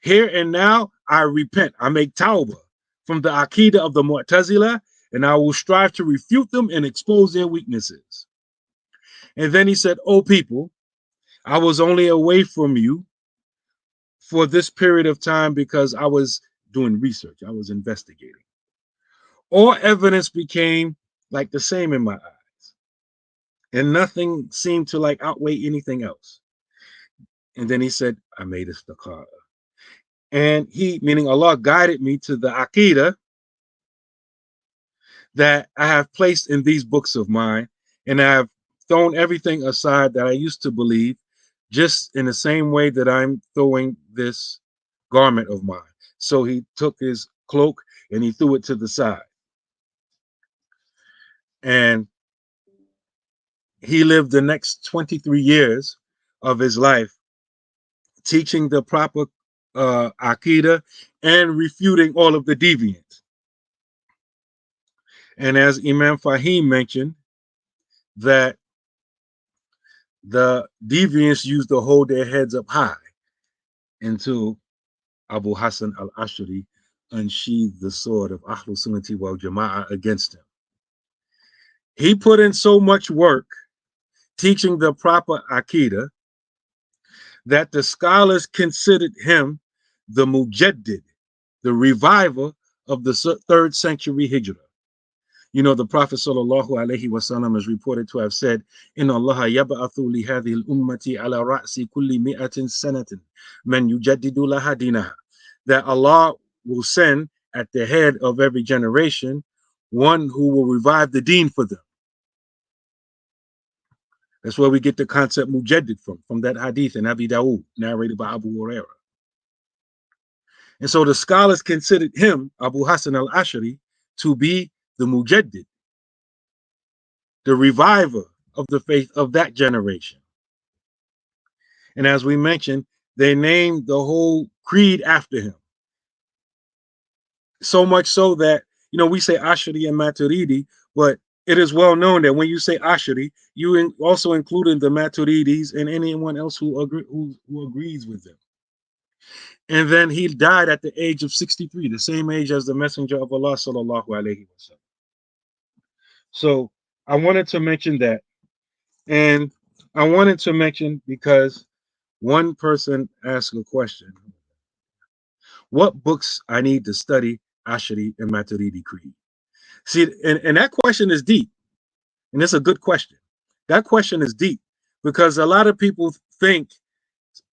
"Here and now, I repent. I make tawbah from the Aqidah of the Mu'tazila, and I will strive to refute them and expose their weaknesses." And then he said, "O people, I was only away from you for this period of time because I was doing research. I was investigating. All evidence became like the same in my eyes, and nothing seemed to like outweigh anything else." And then he said, "I made istikhara. And he, meaning Allah, guided me to the Aqidah that I have placed in these books of mine, and I have thrown everything aside that I used to believe, just in the same way that I'm throwing this garment of mine." So he took his cloak and he threw it to the side. And he lived the next 23 years of his life teaching the proper Aqidah and refuting all of the deviants. And as Imam Faheem mentioned, that the deviants used to hold their heads up high until Abu Hassan al-Ash'ari unsheathed the sword of Ahlul Sunnati wal Jama'ah against him. He put in so much work teaching the proper Aqidah that the scholars considered him the Mujaddid, the reviver of the 3rd century Hijrah. You know, the Prophet sallallahu alaihi wasallam is reported to have said, "Inna Allah yab'athu li hadhihi al-ummati ala ra'si kulli mi'atin sanatin man yujaddidu laha dinaha." That Allah will send at the head of every generation one who will revive the deen for them. That's where we get the concept mujaddid from that hadith in Abi Dawood, narrated by Abu Hurairah. And so the scholars considered him, Abu Hassan al-Ash'ari, to be the mujaddid, the reviver of the faith of that generation. And as we mentioned, they named the whole creed after him. So much so that, you know, we say Ash'ari and Maturidi, but it is well known that when you say Ash'ari, you also include the Maturidis and anyone else who agrees with them. And then he died at the age of 63, the same age as the Messenger of Allah sallallahu alaihi wasallam. So I wanted to mention that, and I wanted to mention because one person asked a question: what books I need to study Ash'ari and Maturidi creed? See, and that question is deep, and it's a good question. That question is deep because a lot of people think,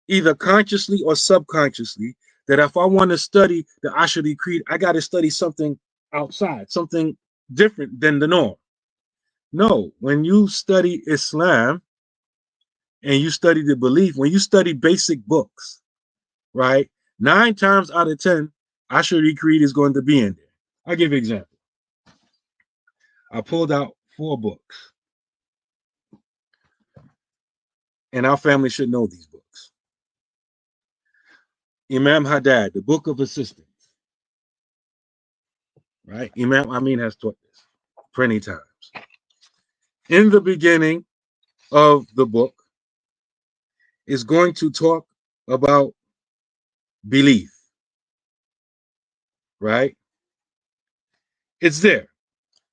either consciously or subconsciously, that if I want to study the Ash'ari creed, I got to study something outside, something different than the norm. No, when you study Islam and you study the belief, when you study basic books, right, 9 times out of 10, Ash'ari creed is going to be in there. I'll give you an example. I pulled out 4 books, and our family should know these books. Imam Haddad, the Book of Assistance, right? Imam Amin has taught this plenty times. in the beginning of the book is going to talk about belief, right? It's there.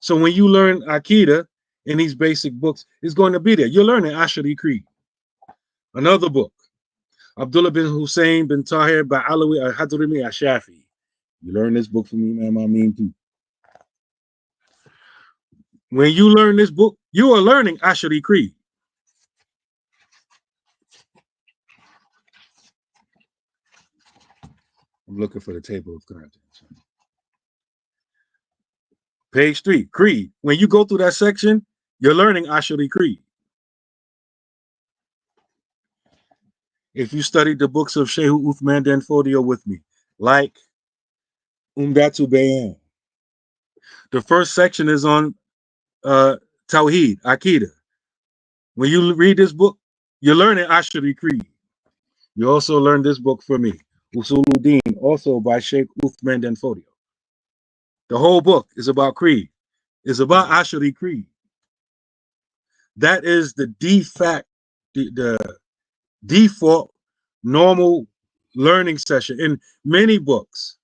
So when you learn Aqidah in these basic books, it's going to be there. You're learning Ashari Creed, another book. Abdullah bin Hussein bin Tahir by Alawi al-Hadrami al-Shafi. You learn this book from Imam Amin too. When you learn this book, you are learning Ashari Creed. I'm looking for the table of contents. Page 3, Creed. When you go through that section, you're learning Ashari Creed. If you studied the books of Shehu Uthman Dan Fodio with me, like Umdatu Bayan, the first section is on Tawheed, Aqidah. When you read this book, you're learning Ashari Creed. You also learn this book for me, Usuluddin, also by Sheikh Uthman Dan Fodio. The whole book is about Creed. It's about Ashari Creed. That is the default normal learning session in many books.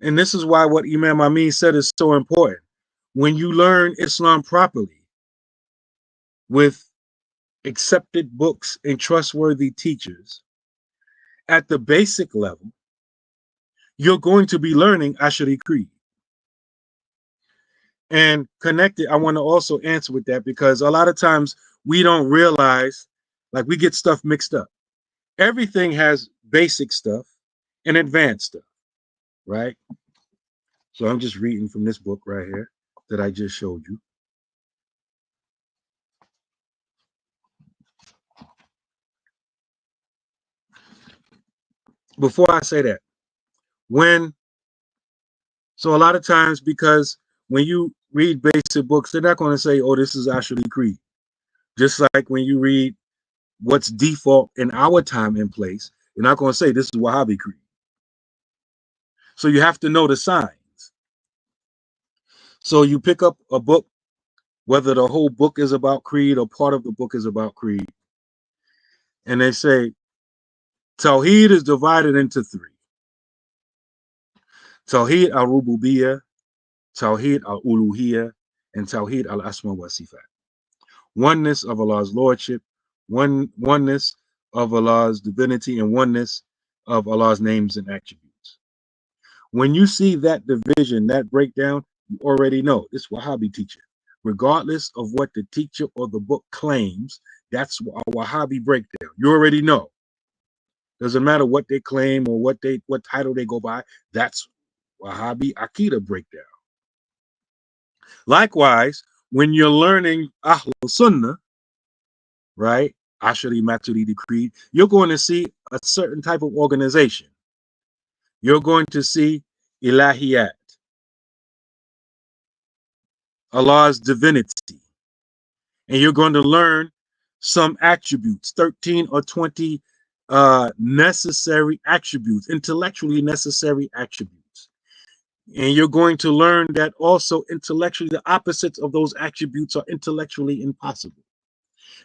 And this is why what Imam Amin said is so important. When you learn Islam properly with accepted books and trustworthy teachers at the basic level, you're going to be learning Ashari Creed. And connected, I want to also answer with that because a lot of times we don't realize, like we get stuff mixed up. Everything has basic stuff and advanced stuff, right? So I'm just reading from this book right here that I just showed you. Before I say that, so a lot of times, because when you read basic books, they're not going to say, oh, this is actually Creed. Just like when you read what's default in our time and place, you're not going to say this is Wahhabi Creed. So you have to know the signs. So you pick up a book, whether the whole book is about Creed or part of the book is about Creed, and they say Tawheed is divided into 3. Tawheed al-Rububiyyah, Tawheed al-Uluhiyyah, and Tawheed al-Asma wa Sifat. Oneness of Allah's lordship, oneness of Allah's divinity, and oneness of Allah's names and attributes. When you see that division, that breakdown, you already know this Wahhabi teacher. Regardless of what the teacher or the book claims, that's a Wahhabi breakdown. You already know. Doesn't matter what they claim or what title they go by. That's Wahhabi Aqidah breakdown. Likewise, when you're learning Ahlul Sunnah, right, Ashari Maturidi Creed, you're going to see a certain type of organization. You're going to see Ilahiyat, Allah's divinity, and you're going to learn some attributes, 13 or 20 necessary attributes, intellectually necessary attributes. And you're going to learn that also intellectually the opposites of those attributes are intellectually impossible.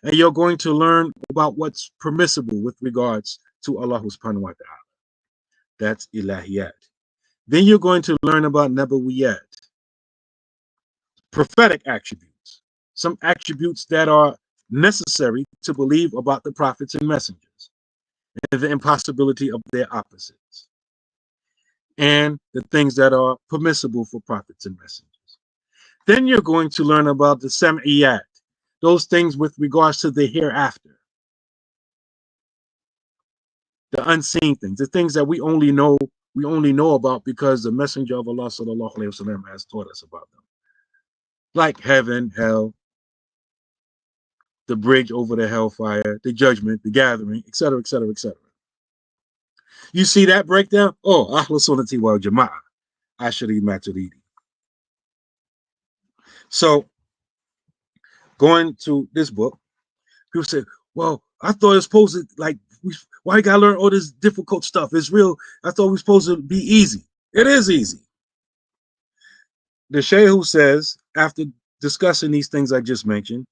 And you're going to learn about what's permissible with regards to Allah subhanahu wa ta'ala. That's ilahiyat. Then you're going to learn about nabawiyat, prophetic attributes, some attributes that are necessary to believe about the prophets and messengers, and the impossibility of their opposites, and the things that are permissible for prophets and messengers. Then you're going to learn about the sam'iyat, those things with regards to the hereafter, the unseen things, the things that we only know about because the Messenger of Allah sallallahu alaihi wasallam has taught us about them, like heaven, hell, the bridge over the hellfire, the judgment, the gathering, etc., etc., etc. You see that breakdown? Oh, Ahlul Sunnati wal Jama'ah, Ashari Maturidi. So, going to this book, people say, well, I thought it's supposed to, like, why you gotta learn all this difficult stuff? It's real. I thought we're supposed to be easy. It is easy. The Sheikh who says, after discussing these things I just mentioned,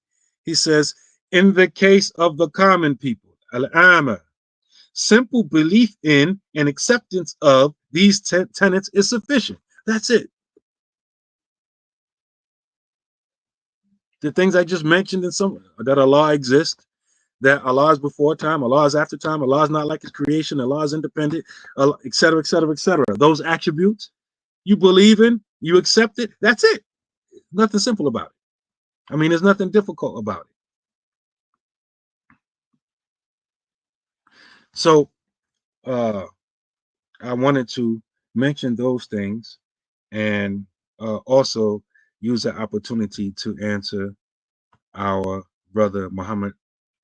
he says, in the case of the common people, al-amma, simple belief in and acceptance of these tenets is sufficient. That's it. The things I just mentioned in some that Allah exists, that Allah is before time, Allah is after time, Allah is not like his creation, Allah is independent, etc., etc., etc. Those attributes you believe in, you accept it. That's it. Nothing simple about it. I mean, there's nothing difficult about it. So I wanted to mention those things and also use the opportunity to answer our brother Muhammad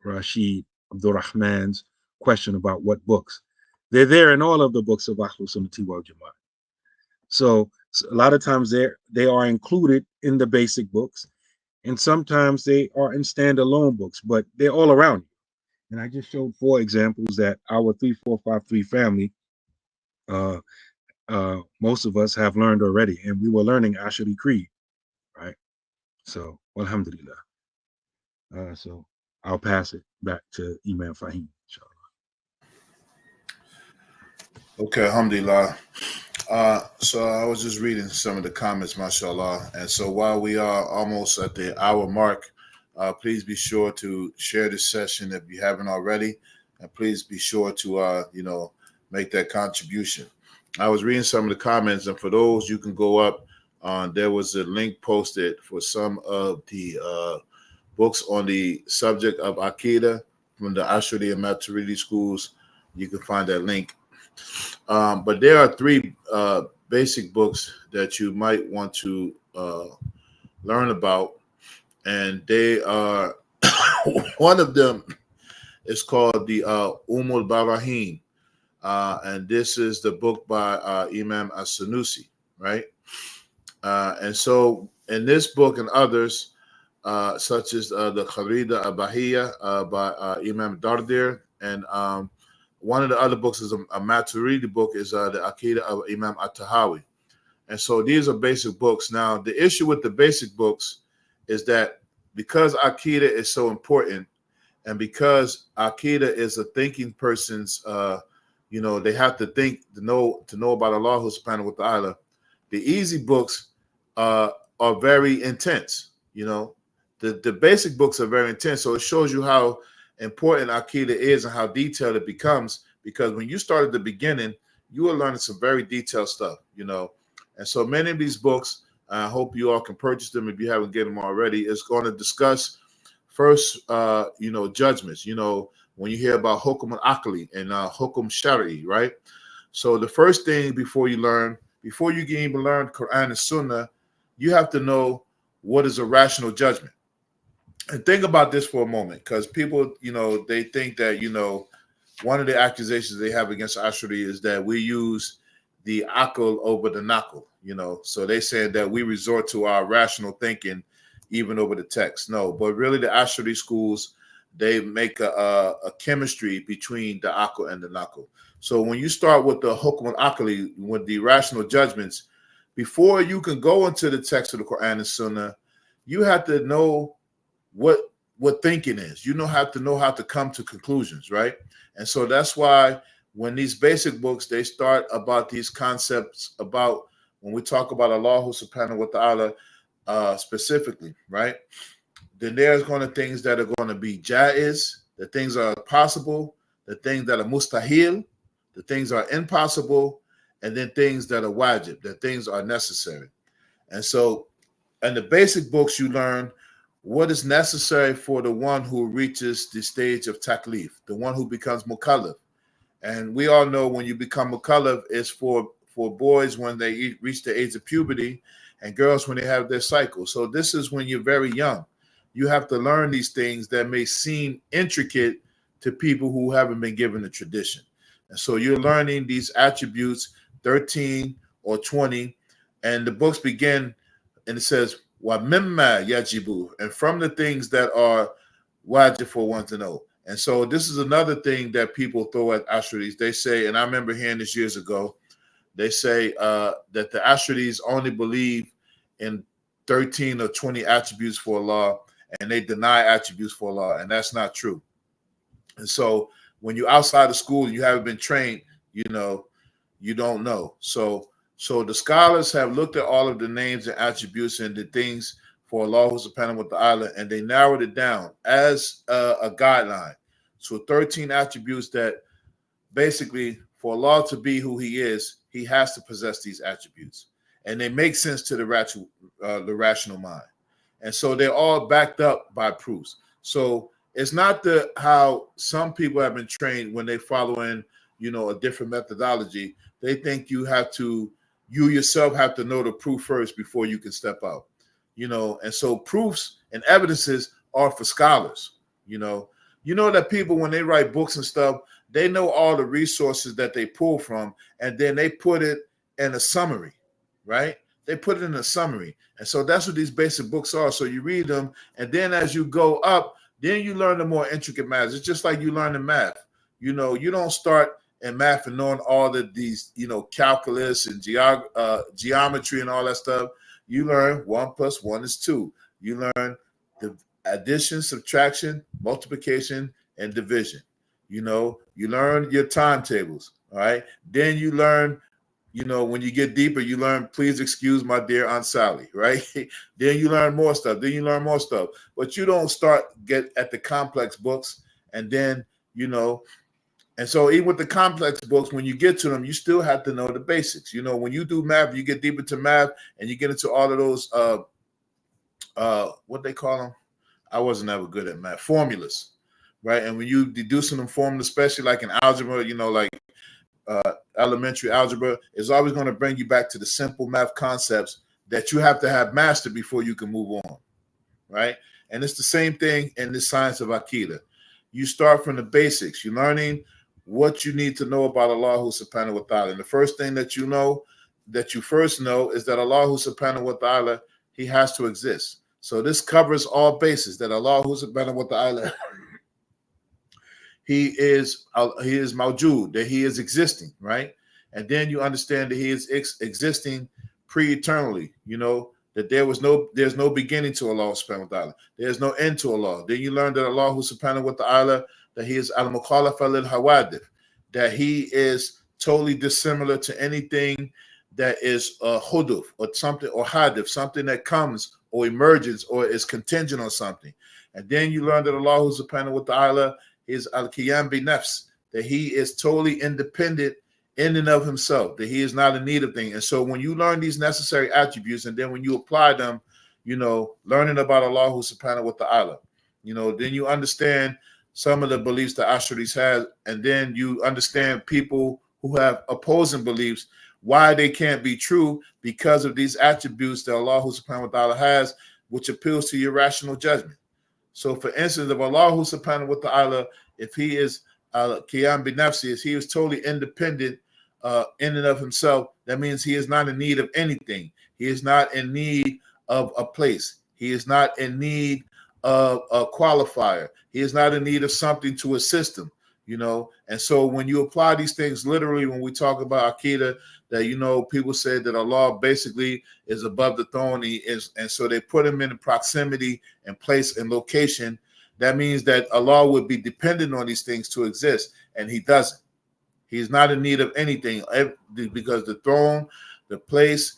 Rashid Abdurrahman's question about what books. They're there in all of the books of Ahlus Sunnati wal Jama'ah. So a lot of times they are included in the basic books, and sometimes they are in standalone books, but they're all around you. And I just showed 4 examples that our 3453 family, most of us have learned already, and we were learning Ashari Creed, right? So, alhamdulillah. So I'll pass it back to Imam Faheem. Okay, alhamdulillah. So I was just reading some of the comments, mashallah. And so while we are almost at the hour mark, please be sure to share this session if you haven't already. And please be sure to, make that contribution. I was reading some of the comments, and for those, you can go up. There was a link posted for some of the books on the subject of Aqidah from the Ashari and Maturidi schools. You can find that link. But there are 3 basic books that you might want to learn about, and they are one of them is called the Barahim, and this is the book by Imam as-Sanusi, right? And so in this book and others, such as the Kharida Abahiyya by Imam Dardir, and one of the other books is a Maturidi book, is the Aqidah of Imam At-Tahawi. And so these are basic books. Now, the issue with the basic books is that because Aqidah is so important, and because Aqidah is a thinking person's, they have to think to know about Allah subhanahu wa ta'ala. The easy books are very intense. The basic books are very intense. So it shows you how important Aqidah is and how detailed it becomes, because when you start at the beginning, you are learning some very detailed stuff, And so many of these books, I hope you all can purchase them if you haven't get them already, is going to discuss first, judgments. When you hear about Hukum al-Aqli and Hukum Shari'i, right? So the first thing before you can even learn Quran and Sunnah, you have to know what is a rational judgment. And think about this for a moment, because people, they think that, one of the accusations they have against Ashari is that we use the akal over the nakal, So they said that we resort to our rational thinking even over the text. No, but really the Ashari schools, they make a chemistry between the akal and the nakal. So when you start with the hukm al-akali, with the rational judgments, before you can go into the text of the Quran and Sunnah, you have to know what thinking is. Have to know how to come to conclusions, right? And so that's why when these basic books, they start about these concepts about when we talk about Allah subhanahu wa ta'ala specifically, right? Then there's going to things that are going to be jaiz, the things are possible, the things that are mustahil, the things are impossible, and then things that are wajib, the things are necessary. And so in the basic books, you learn what is necessary for the one who reaches the stage of taklif, the one who becomes mukallaf. And we all know when you become mukallaf, it's for boys when they reach the age of puberty, and girls when they have their cycle. So this is when you're very young. You have to learn these things that may seem intricate to people who haven't been given the tradition. And so you're learning these attributes, 13 or 20, and the books begin, and it says, Wa mimma yajibu, and from the things that are wajib for one to know. And so this is another thing that people throw at Ashraris. They say, and I remember hearing this years ago, they say that the Ashraris only believe in 13 or 20 attributes for Allah, and they deny attributes for Allah, and that's not true. And so when you're outside of school and you haven't been trained, you don't know. So the scholars have looked at all of the names and attributes and the things for Allah subhanahu wa ta'ala, and they narrowed it down as a guideline. So 13 attributes that basically for Allah to be who he is, he has to possess these attributes. And they make sense to the rational mind. And so they're all backed up by proofs. So it's not how some people have been trained when they follow in, a different methodology. They think you yourself have to know the proof first before you can step out. And so proofs and evidences are for scholars. That people, when they write books and stuff, they know all the resources that they pull from, and then they put it in a summary, right? They put it in a summary. And so that's what these basic books are. So you read them, and then as you go up, then you learn the more intricate maths. It's just like you learn the math. You don't start in math and knowing all of these, calculus and geometry and all that stuff. You learn 1 + 1 is 2. You learn the addition, subtraction, multiplication, and division. You learn your timetables. All right. Then you learn, when you get deeper, you learn, please excuse my dear Aunt Sally, right? Then you learn more stuff. But you don't get at the complex books. And then, and so even with the complex books, when you get to them, you still have to know the basics. When you do math, you get deeper to math and you get into all of those, what they call them? I wasn't ever good at math. Formulas, right? And when you deducing them formulas, especially like in algebra, elementary algebra, is always going to bring you back to the simple math concepts that you have to have mastered before you can move on, right? And it's the same thing in the science of Aqidah. You start from the basics. You're learning what you need to know about Allah subhanahu wa ta'ala. And the first thing that you first know is that Allah subhanahu wa ta'ala, he has to exist. So this covers all bases, that Allah subhanahu wa ta'ala, he is mawjood, that he is existing, right? And then you understand that he is existing pre-eternally, that there's no beginning to Allah subhanahu wa ta'ala. There's no end to Allah. Then you learn that Allah subhanahu wa ta'ala, that he is al-mukhalafa lil-hawadith, that he is totally dissimilar to anything that is huduf or something, or hadith, something that comes or emerges or is contingent on something. And then you learn that Allah subhanahu wa ta'ala is al-qiyam bi nafs, that he is totally independent in and of himself, that he is not in need of things. And so when you learn these necessary attributes, and then when you apply them, learning about Allah subhanahu wa ta'ala, then you understand some of the beliefs that Ash'aris have, and then you understand people who have opposing beliefs, why they can't be true, because of these attributes that Allah subhanahu wa ta'ala has, which appeals to your rational judgment. So for instance, if Allah subhanahu wa ta'ala, if he is qiyam bi nafsi, if he is totally independent in and of himself, that means he is not in need of anything. He is not in need of a place. He is not in need of a qualifier. He is not in need of something to assist him, And so when you apply these things literally, when we talk about Aqidah, that, people say that Allah basically is above the throne. And so they put him in proximity and place and location. That means that Allah would be dependent on these things to exist, and he doesn't. He's not in need of anything, because the throne, the place,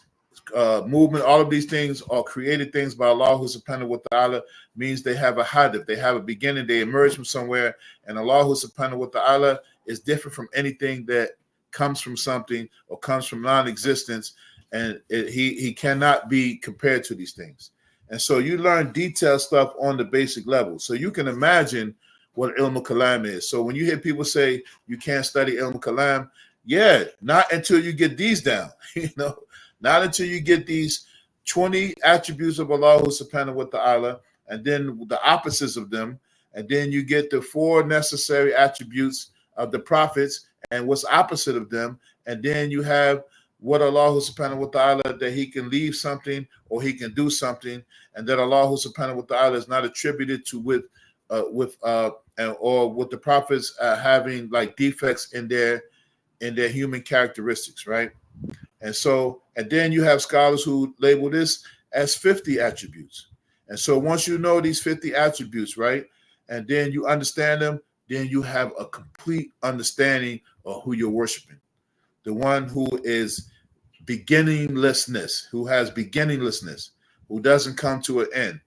movement, all of these things are created things by Allah subhanahu wa ta'ala, means they have a hadith, they have a beginning, they emerge from somewhere, and Allah subhanahu wa ta'ala is different from anything that comes from something or comes from non-existence, and he cannot be compared to these things. And so you learn detailed stuff on the basic level. So you can imagine what ilm al-kalam is. So when you hear people say you can't study ilm al-kalam, yeah, not until you get these down, not until you get these 20 attributes of Allah subhanahu wa ta'ala, and then the opposites of them, and then you get the 4 necessary attributes of the prophets and what's opposite of them, and then you have what Allah subhanahu wa ta'ala, that he can leave something or he can do something, and that Allah subhanahu wa ta'ala is not attributed to with the prophets having like defects in their human characteristics, right? And then you have scholars who label this as 50 attributes. And so once you know these 50 attributes, right, and then you understand them, then you have a complete understanding of who you're worshiping. The one who is beginninglessness, who has beginninglessness, who doesn't come to an end.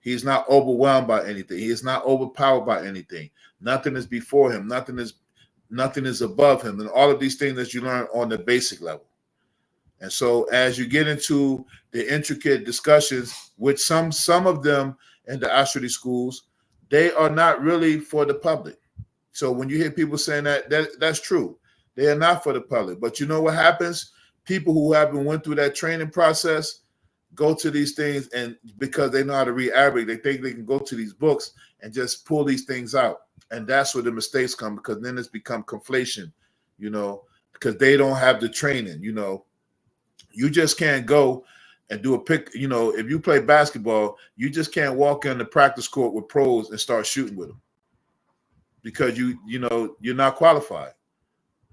He's not overwhelmed by anything. He is not overpowered by anything. Nothing is before him. Nothing is above him. And all of these things that you learn on the basic level. And so as you get into the intricate discussions, which some of them in the Ashari schools, they are not really for the public. So when you hear people saying that's true. They are not for the public. But you know what happens? People who went through that training process go to these things, and because they know how to read Arabic, they think they can go to these books and just pull these things out. And that's where the mistakes come, because then it's become conflation, because they don't have the training. You just can't go and do a pick. If you play basketball, you just can't walk in the practice court with pros and start shooting with them, because you're not qualified.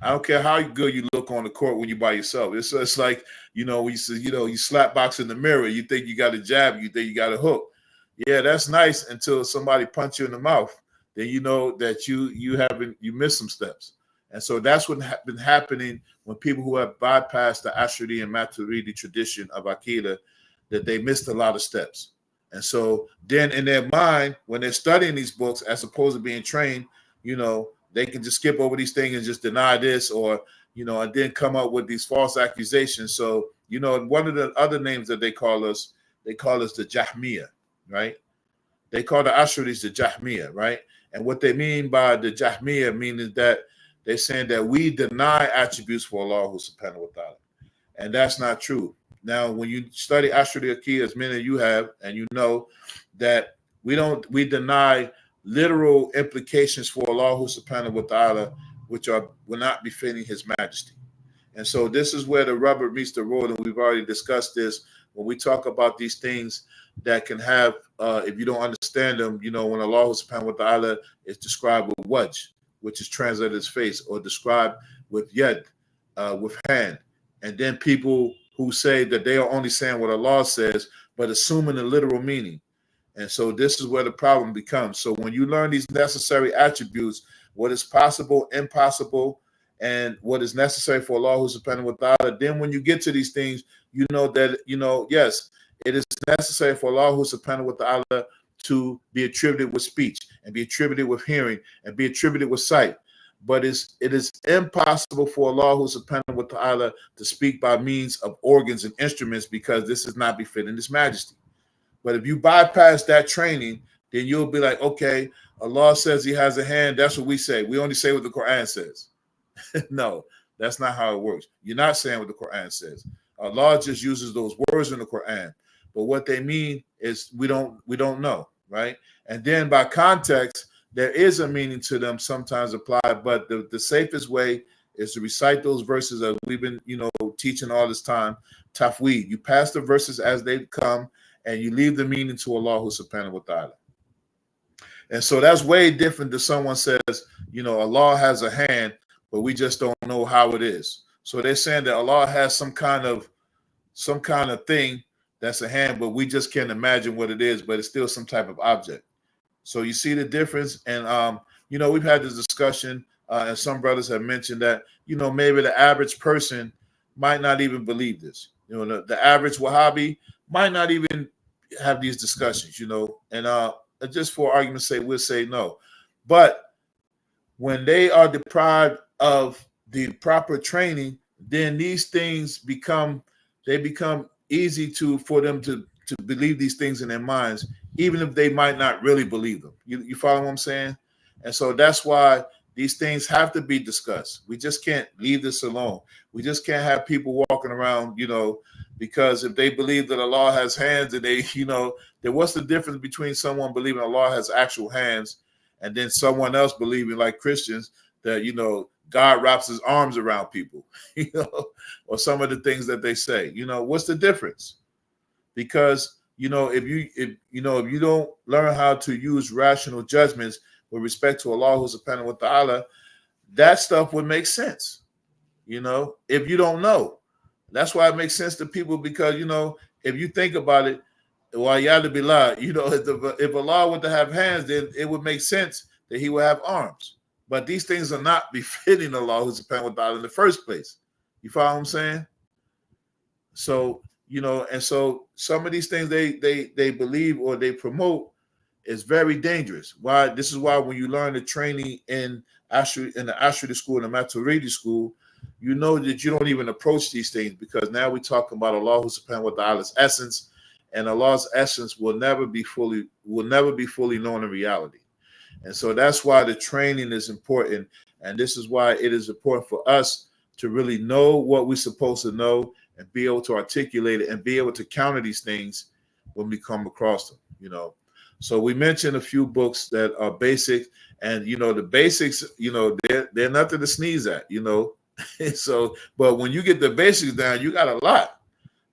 I don't care how good you look on the court when you're by yourself. It's like, when you slap box in the mirror, you think you got a jab, you think you got a hook. Yeah, that's nice until somebody punch you in the mouth. Then you know that you missed some steps. And so that's what been happening when people who have bypassed the Ashari and Maturidi tradition of Aqidah, that they missed a lot of steps. And so then in their mind, when they're studying these books, as opposed to being trained, they can just skip over these things and just deny this, or, and then come up with these false accusations. So, one of the other names that they call us the Jahmiyyah, right? They call the Asharis the Jahmiyyah, right? And what they mean by the Jahmiyyah means that they're saying that we deny attributes for Allah subhanahu wa ta'ala. And that's not true. Now, when you study Ashari Aqidah, as many of you have, and you know that we deny literal implications for Allah subhanahu wa ta'ala, which will not befitting his majesty. And so this is where the rubber meets the road, and we've already discussed this when we talk about these things that can have, if you don't understand them, when Allah subhanahu wa ta'ala is described with wajh, which is translated as face, or described with yad, with hand. And then people who say that they are only saying what Allah says, but assuming the literal meaning. And so this is where the problem becomes. So when you learn these necessary attributes, what is possible, impossible, and what is necessary for Allah subhanahu wa ta'ala, then when you get to these things, you know that, yes, it is necessary for Allah subhanahu wa ta'ala to be attributed with speech, and be attributed with hearing, and be attributed with sight. But it is impossible for Allah subhanahu wa ta'ala to speak by means of organs and instruments, because this is not befitting his majesty. But if you bypass that training, then you'll be like, okay, Allah says he has a hand. That's what we say. We only say what the Quran says. No, that's not how it works. You're not saying what the Quran says. Allah just uses those words in the Quran. But what they mean is we don't know, right? And then by context, there is a meaning to them sometimes applied. But the safest way is to recite those verses that we've been, teaching all this time. Tafweed. You pass the verses as they come, and you leave the meaning to Allah subhanahu wa ta'ala. And so that's way different than someone says, Allah has a hand, but we just don't know how it is. So they're saying that Allah has some kind of thing that's a hand, but we just can't imagine what it is, but it's still some type of object. So you see the difference. And, we've had this discussion, and some brothers have mentioned that, maybe the average person might not even believe this. The average Wahhabi might not even have these discussions, and just for argument's sake, we'll say no. But when they are deprived of the proper training, then these things become easy for them to believe these things in their minds, even if they might not really believe them. You follow what I'm saying? And so that's why these things have to be discussed. We just can't leave this alone. We just can't have people walking around, because if they believe that Allah has hands, and then what's the difference between someone believing Allah has actual hands and then someone else believing, like Christians, that, God wraps his arms around people, or some of the things that they say, what's the difference? Because, if you don't learn how to use rational judgments with respect to Allah subhanahu wa ta'ala, that stuff would make sense, if you don't know. That's why it makes sense to people because, you know, if you think about it, while Yada Billah, you know, if Allah were to have hands, then it would make sense that he would have arms. But these things are not befitting Allah subhanahu wa ta'ala in the first place. You follow what I'm saying? So, you know, and so some of these things they believe or they promote is very dangerous. Why? This is why when you learn the training in the Ashri school and the Maturidi school, you know that you don't even approach these things because now we're talking about Allah subhanahu wa ta'ala's essence, and Allah's essence will never be fully known in reality. And so that's why the training is important. And this is why it is important for us to really know what we're supposed to know and be able to articulate it and be able to counter these things when we come across them, you know. So we mentioned a few books that are basic, and you know, the basics, you know, they're nothing to sneeze at, you know. So, but when you get the basics down, you got a lot.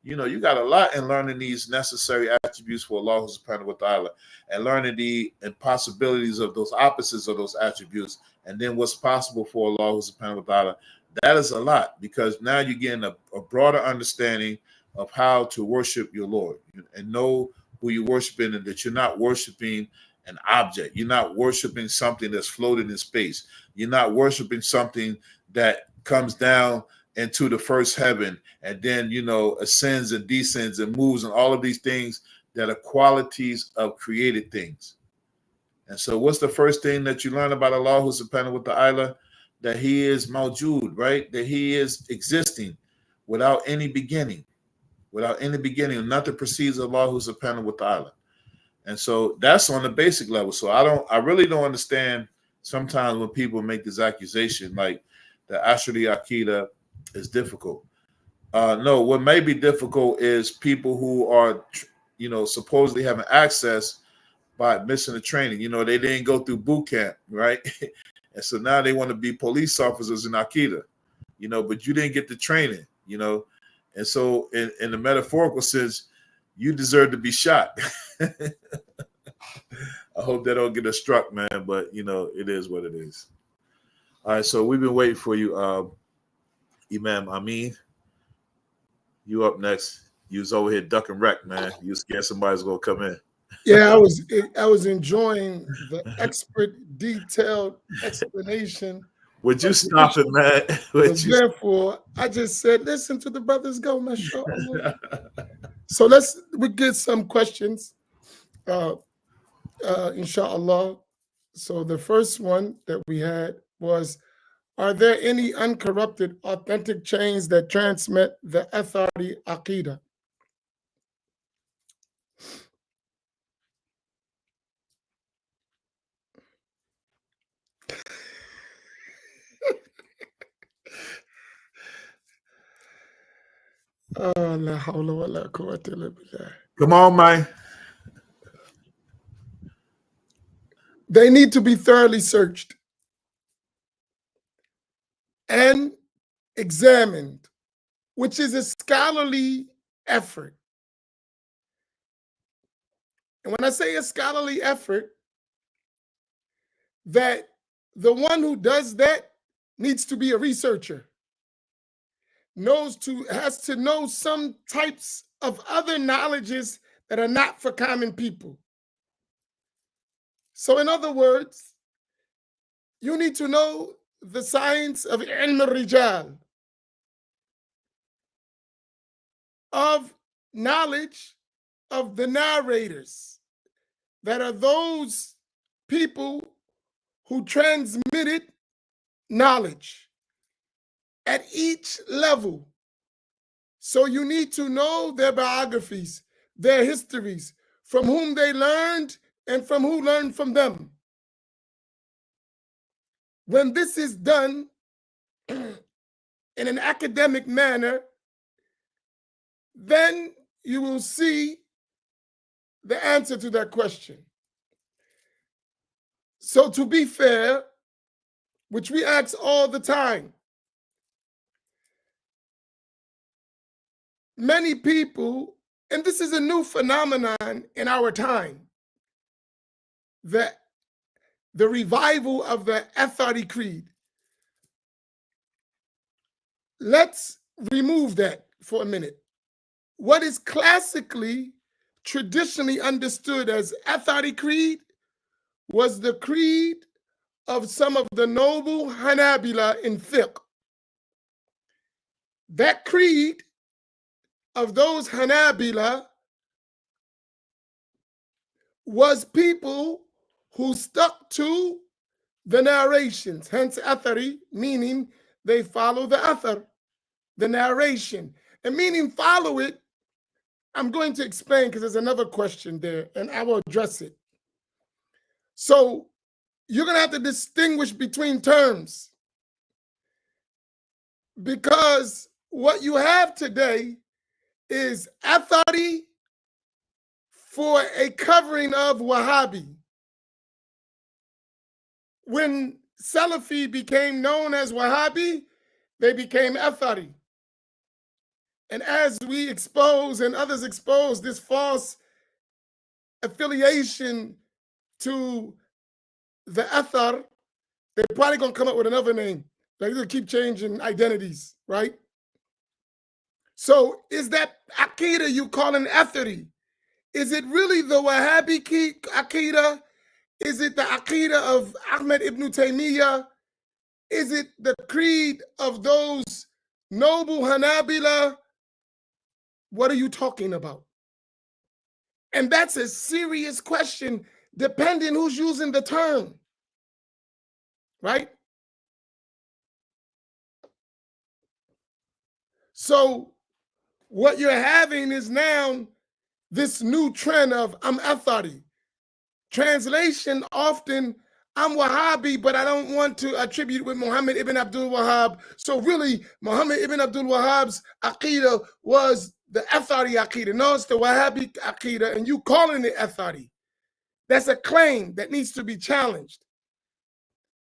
You know, you got a lot in learning these necessary attributes for Allah subhanahu wa ta'ala and learning the impossibilities of those opposites of those attributes, and then what's possible for Allah subhanahu wa ta'ala. That is a lot because now you're getting a broader understanding of how to worship your Lord and know who you're worshiping, and that you're not worshiping an object. You're not worshiping something that's floating in space. You're not worshiping something that comes down into the first heaven and then, you know, ascends and descends and moves and all of these things that are qualities of created things. And so what's the first thing that you learn about Allah subhanahu wa ta'ala? That he is mawjood, right? That he is existing without any beginning. Without any beginning, nothing precedes Allah subhanahu wa ta'ala. And so that's on the basic level. So I really don't understand sometimes when people make this accusation like the Ashri Aqidah is difficult. No, what may be difficult is people who are, you know, supposedly having access by missing the training. You know, they didn't go through boot camp, right? And so now they want to be police officers in Aqidah, you know, but you didn't get the training, you know. And so in the metaphorical sense, you deserve to be shot. I hope they don't get us struck, man, but, you know, it is what it is. All right, so we've been waiting for you, Imam Amin. You up next. You was over here ducking wreck, man. You scared somebody's going to come in. Yeah, I was enjoying the expert, detailed explanation. Would you stop it, man? Therefore, I just said, listen to the brothers go, mashallah. So we get some questions, inshallah. So the first one that we had was, are there any uncorrupted, authentic chains that transmit the Athari Aqidah? Come on, man. They need to be thoroughly searched and examined, which is a scholarly effort. And when I say a scholarly effort, that the one who does that needs to be a researcher, has to know some types of other knowledges that are not for common people. So in other words, you need to know the science of ilm al-rijal, of knowledge of the narrators, that are those people who transmitted knowledge at each level. So you need to know their biographies, their histories, from whom they learned and from who learned from them. When this is done in an academic manner, then you will see the answer to that question. So to be fair, which we ask all the time, many people, and this is a new phenomenon in our time, that the revival of the Athari Creed. Let's remove that for a minute. What is classically, traditionally understood as Athari creed was the creed of some of the noble Hanabila in fiqh. That creed of those Hanabila was people who stuck to the narrations, hence Athari, meaning they follow the Athar, the narration. And meaning follow it, I'm going to explain because there's another question there and I will address it. So you're going to have to distinguish between terms, because what you have today is Athari for a covering of Wahhabi. When Salafi became known as Wahhabi, they became Athari. And as we expose and others expose this false affiliation to the Athar, they're probably going to come up with another name. They're going to keep changing identities, right? So is that Aqidah you call an Athari? Is it really the Wahhabi Aqidah? Is it the Aqidah of Ahmed ibn Taymiyyah? Is it the creed of those noble Hanabila? What are you talking about? And that's a serious question, depending who's using the term, right? So what you're having is now this new trend of I'm Athari. Translation often, I'm Wahhabi, but I don't want to attribute with Muhammad ibn Abdul Wahhab. So really, Muhammad ibn Abdul Wahhab's Aqidah was the Athari Aqidah. No, it's the Wahhabi Aqidah, and you calling it Athari. That's a claim that needs to be challenged.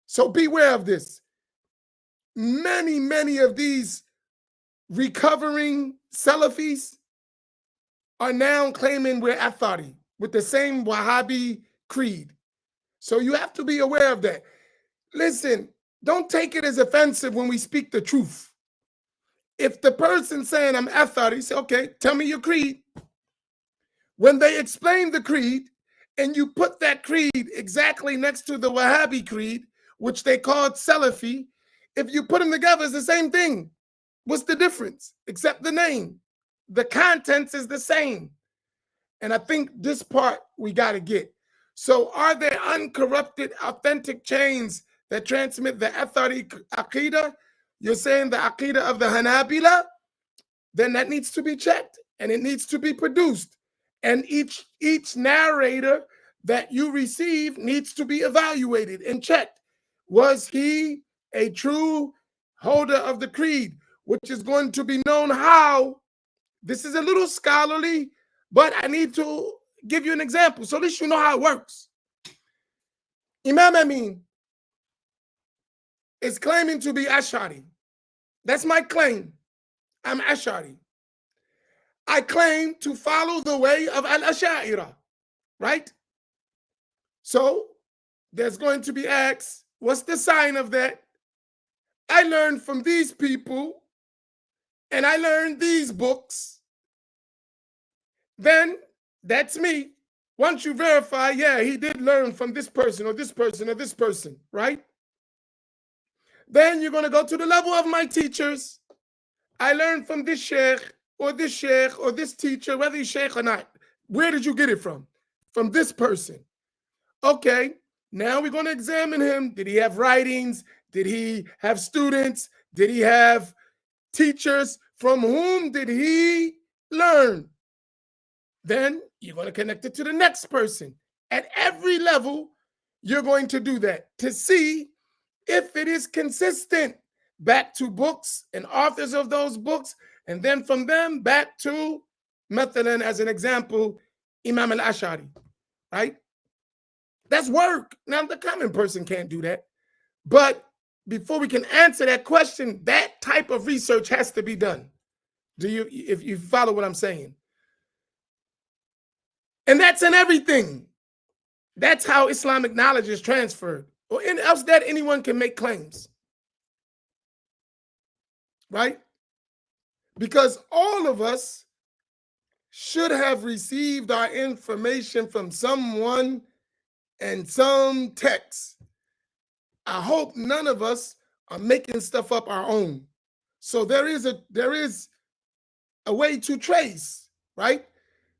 So beware of this. Many of these recovering Salafis are now claiming we're Athari with the same Wahhabi creed. So you have to be aware of that. Listen, don't take it as offensive when we speak the truth. If the person saying I'm Athari, say, okay, tell me your creed. When they explain the creed and you put that creed exactly next to the Wahhabi creed, which they called Salafi, if you put them together, it's the same thing. What's the difference? Except the name. The contents is the same. And I think this part we got to get. So are there uncorrupted, authentic chains that transmit the Athari Aqidah? You're saying the Aqidah of the Hanabila? Then that needs to be checked and it needs to be produced. And each narrator that you receive needs to be evaluated and checked. Was he a true holder of the creed, which is going to be known how? This is a little scholarly, but I need to give you an example so at least you know how it works. Imam Amin is claiming to be Ash'ari. That's my claim. I'm Ash'ari. I claim to follow the way of Al-Ash'a'ira, right? So there's going to be asked, what's the sign of that? I learned from these people and I learned these books. Then that's me. Once you verify, yeah, he did learn from this person or this person or this person, right? Then you're going to go to the level of my teachers. I learned from this sheikh or this teacher, whether he's sheikh or not. Where did you get it from? From this person. Okay, now we're going to examine him. Did he have writings? Did he have students? Did he have teachers? From whom did he learn? Then you're going to connect it to the next person. At every level, you're going to do that to see if it is consistent back to books and authors of those books, and then from them back to, Mathalan, as an example, Imam al-Ash'ari, right? That's work. Now, the common person can't do that. But before we can answer that question, that type of research has to be done. If you follow what I'm saying? And that's in everything. That's how Islamic knowledge is transferred. Or else that anyone can make claims. Right? because all of us should have received our information from someone and some text. I hope none of us are making stuff up our own. So there is a way to trace, right?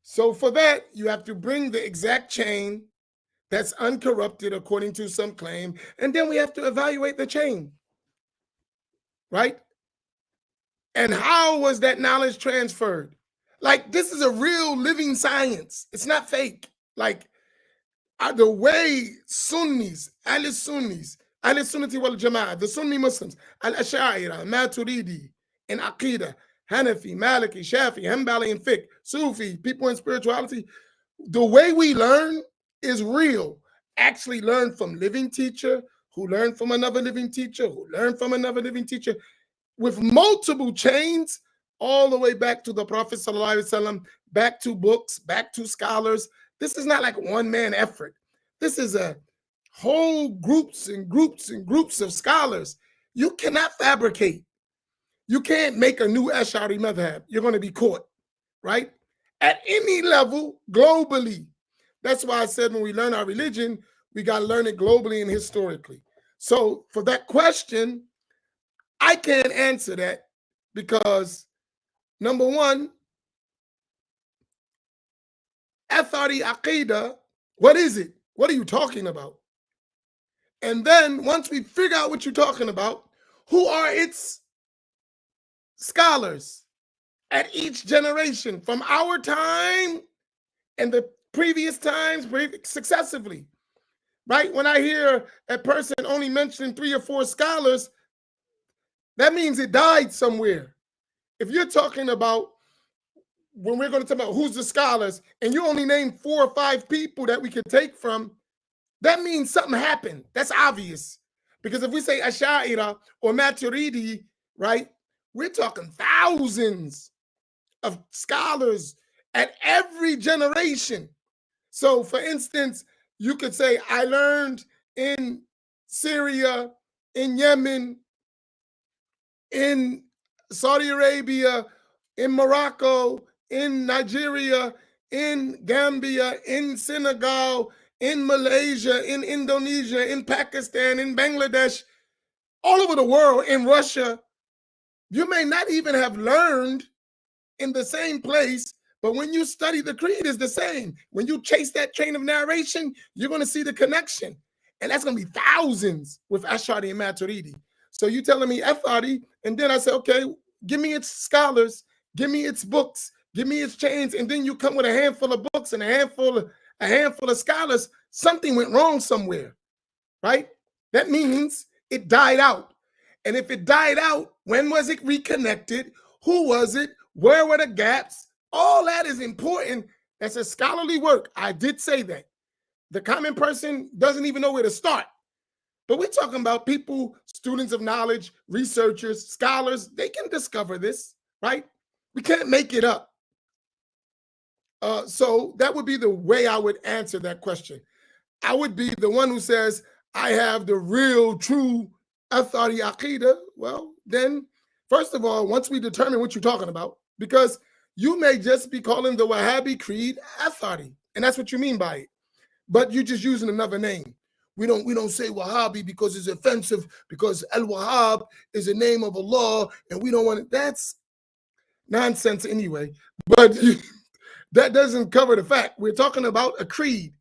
So for that, you have to bring the exact chain that's uncorrupted according to some claim, and then we have to evaluate the chain, right? And how was that knowledge transferred? Like, this is a real living science. It's not fake. Like, the way Sunnis, Sunnati wal Jama'ah, the Sunni Muslims, Al-Ash'ariyah, Maturidi, and Aqidah, Hanafi, Maliki, Shafi, Hanbali, and Fiqh, Sufi, people in spirituality, the way we learn is real. Actually learn from living teacher, who learned from another living teacher, who learned from another living teacher, with multiple chains, all the way back to the Prophet ﷺ, back to books, back to scholars. This is not like one-man effort. This is a whole groups and groups and groups of scholars. You cannot fabricate. You can't make a new Ash'ari madhab. You're going to be caught, right? At any level, globally. That's why I said when we learn our religion, we got to learn it globally and historically. So for that question, I can't answer that because, number one, Athari Aqidah, what is it? What are you talking about? And then once we figure out what you're talking about, who are its scholars at each generation from our time and the previous times successively, right? When I hear a person only mentioning 3 or 4 scholars, that means it died somewhere. If you're talking about, when we're going to talk about who's the scholars, and you only name 4 or 5 people that we can take from, that means something happened. That's obvious. Because if we say Ash'ariyah or Maturidi, right, we're talking thousands of scholars at every generation. So for instance, you could say, I learned in Syria, in Yemen, in Saudi Arabia, in Morocco, in Nigeria, in Gambia, in Senegal, in Malaysia, in Indonesia, in Pakistan, in Bangladesh, all over the world, in Russia. You may not even have learned in the same place, but when you study the creed, it's the same. When you chase that train of narration, you're going to see the connection. And that's going to be thousands with Ash'ari and Maturidi. So you telling me Athari, and then I say, okay, give me its scholars, give me its books, give me its chains, and then you come with a handful of books and a handful of scholars. Something went wrong somewhere, right? That means it died out. And if it died out, when was it reconnected? Who was it? Where were the gaps? All that is important. That's a scholarly work. I did say that. The common person doesn't even know where to start. But we're talking about people, students of knowledge, researchers, scholars. They can discover this, right? We can't make it up. So that would be the way I would answer that question. I would be the one who says, I have the real, true Athari Aqidah. Well, then, first of all, once we determine what you're talking about, because you may just be calling the Wahhabi creed Athari, and that's what you mean by it. But you're just using another name. We don't say Wahhabi because it's offensive, because Al-Wahhab is a name of Allah, and we don't want it. That's nonsense anyway. But that doesn't cover the fact. We're talking about a creed.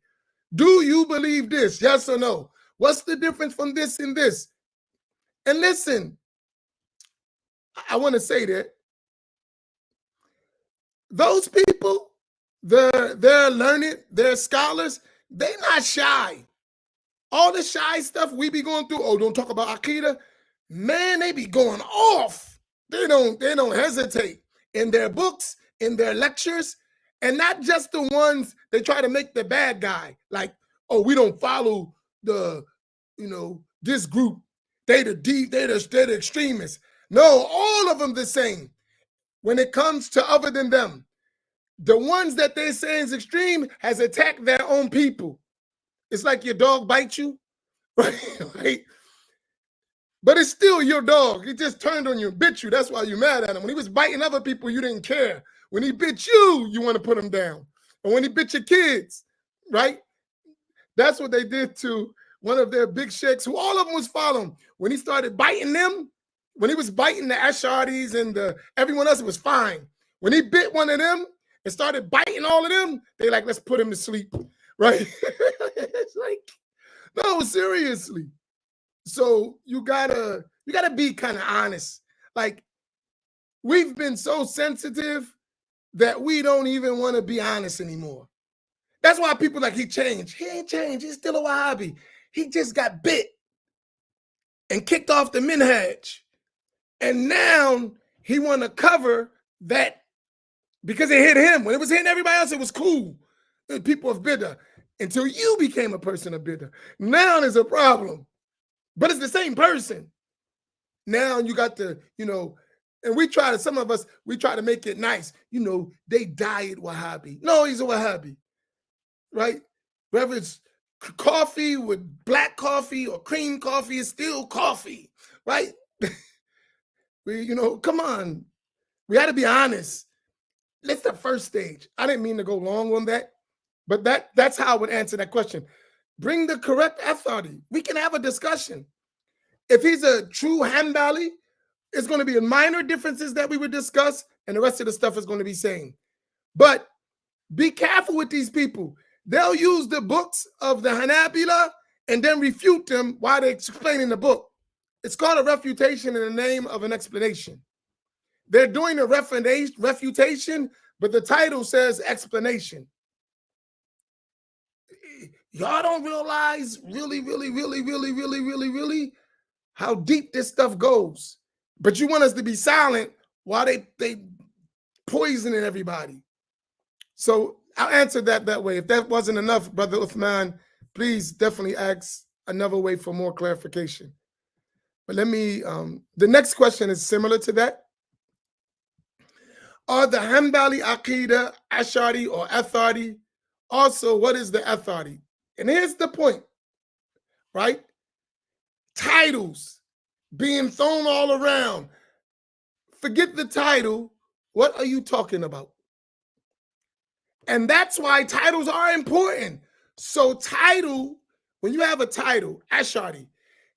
Do you believe this? Yes or no? What's the difference from this and this? And listen, I want to say that those people, they're learned, they're scholars, they're not shy. All the shy stuff we be going through, oh, don't talk about Aqidah, man, they be going off. They don't hesitate in their books, in their lectures, and not just the ones they try to make the bad guy, like, oh, we don't follow the, this group. They're the extremists. No, all of them the same. When it comes to other than them, the ones that they say is extreme has attacked their own people. It's like your dog bites you, right? But it's still your dog. He just turned on you and bit you. That's why you're mad at him. When he was biting other people, you didn't care. When he bit you, you want to put him down. And when he bit your kids, right? That's what they did to one of their big sheikhs, who all of them was following. When he started biting them, when he was biting the Asharis and everyone else, it was fine. When he bit one of them and started biting all of them, they like, let's put him to sleep, right? It's like, no, seriously. So you gotta be kind of honest. Like, we've been so sensitive that we don't even want to be honest anymore. That's why people like, he changed. He ain't changed. He's still a Wahhabi. He just got bit and kicked off the minhaj. And now he want to cover that because it hit him. When it was hitting everybody else, it was cool. People of Bid'ah. Until you became a person of Bid'ah. Now there's a problem. But it's the same person. Now you got to, and some of us, we try to make it nice. They diet Wahhabi. No, he's a Wahhabi, right? Whether it's coffee with black coffee or cream coffee, it's still coffee, right? Come on. We got to be honest. That's the first stage. I didn't mean to go long on that, but that's how I would answer that question. Bring the correct authority. We can have a discussion. If he's a true Hanbali, it's going to be minor differences that we would discuss, and the rest of the stuff is going to be same. But be careful with these people. They'll use the books of the Hanabila and then refute them while they're explaining the book. It's called a refutation in the name of an explanation. They're doing a refutation, but the title says explanation. Y'all don't realize really how deep this stuff goes. But you want us to be silent while they poisoning everybody. So I'll answer that way. If that wasn't enough, Brother Uthman, please definitely ask another way for more clarification. But let me, the next question is similar to that. Are the Hanbali Aqidah, Ash'ari, or Athari? Also, what is the Athari? And here's the point, right? Titles being thrown all around. Forget the title. What are you talking about? And that's why titles are important. So title, when you have a title, Ash'ari,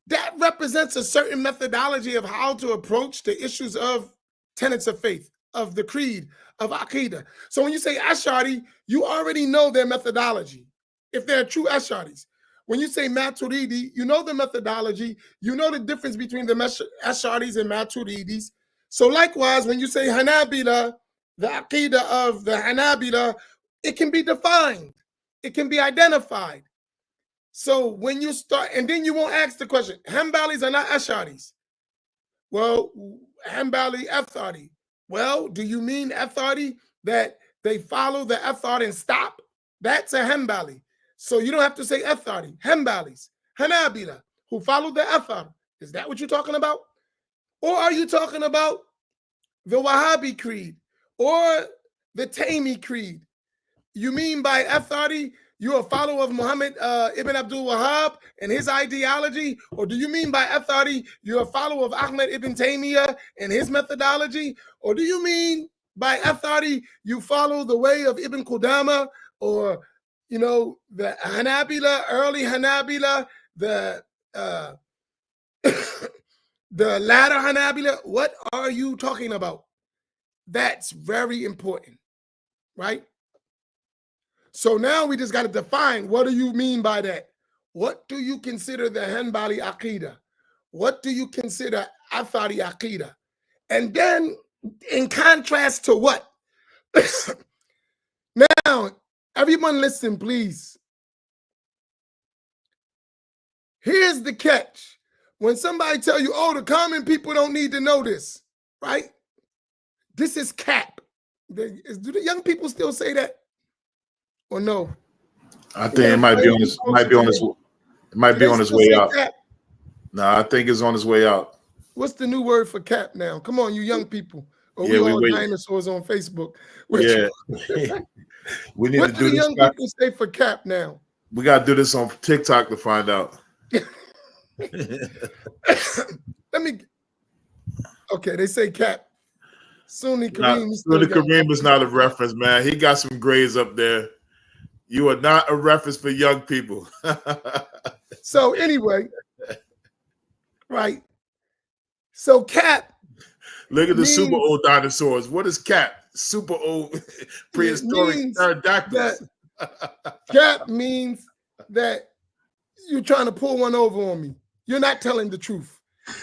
that represents a certain methodology of how to approach the issues of tenets of faith, of the creed, of Aqidah. So when you say Ash'ari, you already know their methodology, if they're true Ash'aris. When you say Maturidi, you know the methodology, you know the difference between the Ash'aris and Maturidis. So likewise, when you say Hanabila, the Aqidah of the Hanabila, it can be defined, it can be identified. So when you start, and then you won't ask the question, Hanbalis are not Ash'aris. Well, Hanbali Athari. Well, do you mean Athari that they follow the Athar and stop? That's a Hanbali. So you don't have to say Athari. Hanbalis, Hanabila, who follow the Athar. Is that what you're talking about? Or are you talking about the Wahhabi creed or the Taymi creed? You mean by Athari, you're a follower of Muhammad ibn Abdul Wahhab and his ideology? Or do you mean by Athari, you're a follower of Ahmed ibn Taymiyyah and his methodology? Or do you mean by Athari, you follow the way of Ibn Qudama, or, the Hanabila, early Hanabila, the latter Hanabila? What are you talking about? That's very important, right? So now we just got to define, what do you mean by that? What do you consider the Hanbali Aqidah? What do you consider Athari Aqidah? And then in contrast to what? Now, everyone listen, please. Here's the catch. When somebody tell you, oh, the common people don't need to know this, right? This is cap. Do the young people still say that? Or no? I think it might be on his way out. No, I think it's on his way out. What's the new word for cap now? Come on, you young people. Or we all dinosaurs on Facebook. Yeah. We need what to do the this. Young people say for cap now? We got to do this on TikTok to find out. Okay, they say Cap. Sunni Kareem. Sunni Kareem is not a reference, man. He got some grades up there. You are not a reference for young people. So anyway, right. So Cap. Look at the super old dinosaurs. What is Cap? Super old prehistoric pterodactyls. Cap means that you're trying to pull one over on me. You're not telling the truth.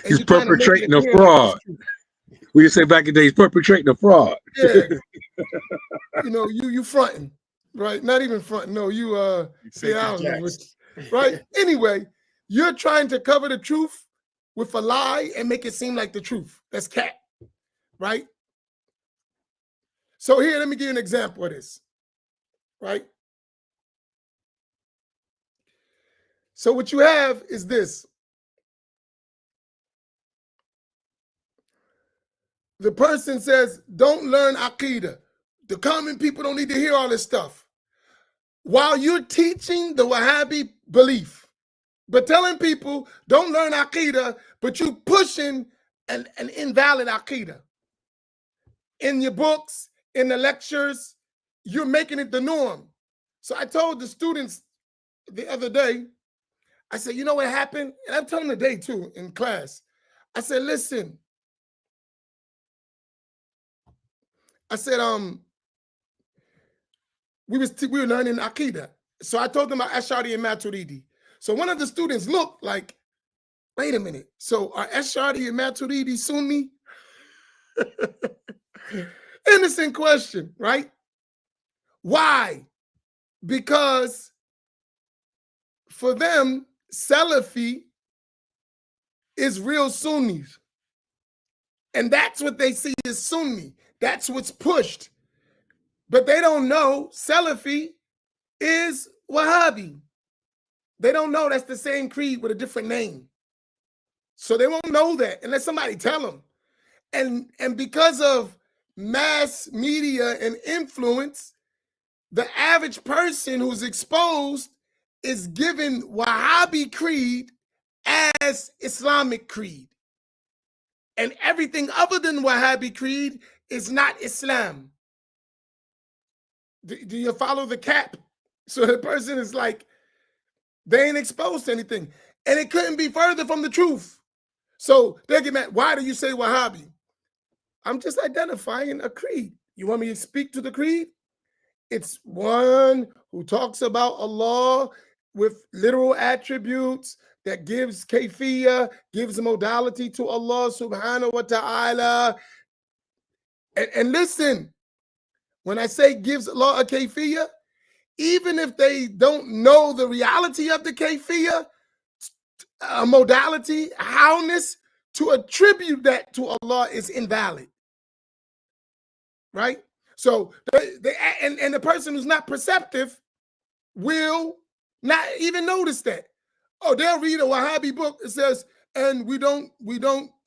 He's perpetrating a fraud. We say back in the day, he's perpetrating a fraud. Yeah. You fronting, right? Not even fronting. No, you say I don't know, right? Anyway, you're trying to cover the truth with a lie and make it seem like the truth. That's Cap, right? So here, let me give you an example of this, right? So what you have is this. The person says, don't learn Aqidah. The common people don't need to hear all this stuff. While you're teaching the Wahhabi belief, but telling people, don't learn Aqidah, but you pushing an invalid Aqidah. In your books, in the lectures, you're making it the norm. So I told the students the other day, I said, you know what happened? And I'm telling them today too in class. I said, listen. I said, we were learning Aqidah. So I told them about Ash'ari and Maturidi. So one of the students looked like, wait a minute. So are Ash'ari and Maturidi Sunni? Innocent question, right? Why? Because for them, Salafi is real Sunnis. And that's what they see as Sunni. That's what's pushed. But they don't know Salafi is Wahhabi. They don't know that's the same creed with a different name. So they won't know that unless somebody tell them. And because of mass media and influence, the average person who's exposed is given Wahhabi creed as Islamic creed. And everything other than Wahhabi creed is not Islam. Do you follow the Cap? So the person is like, they ain't exposed to anything. And it couldn't be further from the truth. So they get mad. Why do you say Wahhabi? I'm just identifying a creed. You want me to speak to the creed? It's one who talks about Allah with literal attributes that gives kayfiyah, gives modality to Allah subhanahu wa ta'ala. And listen, when I say gives Allah a kayfiyah, even if they don't know the reality of the kayfiyah, a modality, howness, to attribute that to Allah is invalid. Right? So and the person who's not perceptive will not even notice that. Oh, they'll read a Wahhabi book. It says, and we don't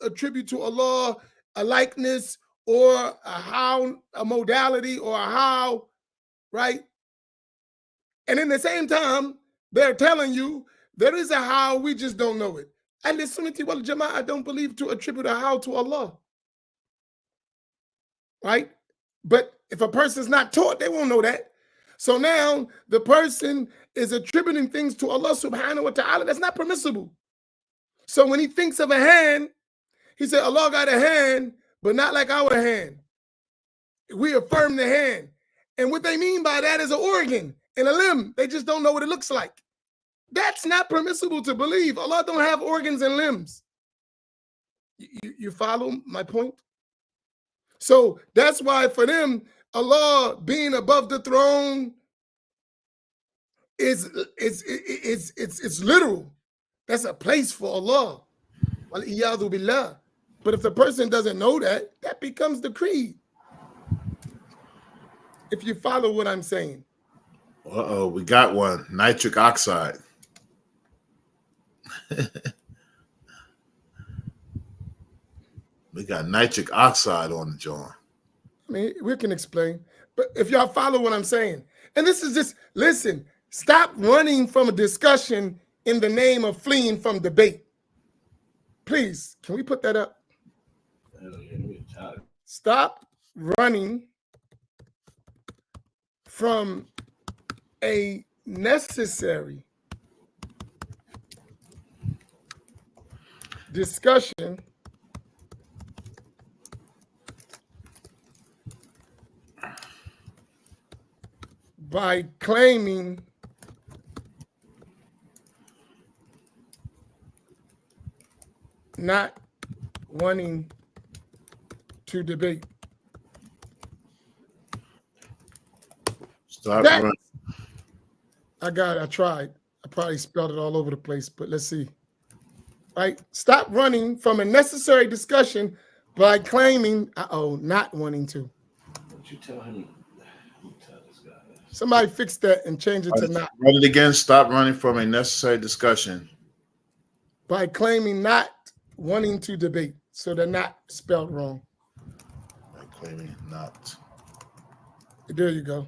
attribute to Allah a likeness or a modality or a how, right? And in the same time, they're telling you there is a how, we just don't know it. And the Sunnati wal Jama'ah don't believe to attribute a how to Allah. Right? But if a person's not taught, they won't know that. So now the person is attributing things to Allah subhanahu wa ta'ala that's not permissible. So when he thinks of a hand, he said, Allah got a hand, but not like our hand. We affirm the hand. And what they mean by that is an organ and a limb. They just don't know what it looks like. That's not permissible to believe. Allah don't have organs and limbs. You follow my point? So that's why for them, Allah being above the throne is literal. That's a place for Allah. But if the person doesn't know that, that becomes the creed. If you follow what I'm saying. Uh-oh, we got one. Nitric oxide. We got nitric oxide on the joint. I mean, we can explain. But if y'all follow what I'm saying, and this is just, listen, stop running from a discussion in the name of fleeing from debate. Please, can we put that up? Stop running from a necessary discussion by claiming not wanting to debate. Stop running. I tried. I probably spelled it all over the place, but let's see. Right? Stop running from a necessary discussion by claiming, not wanting to. What you tell him? Tell this guy. Somebody fix that and change it to not. Run it again. Stop running from a necessary discussion. By claiming not wanting to debate. So they're not spelled wrong. By claiming not. There you go.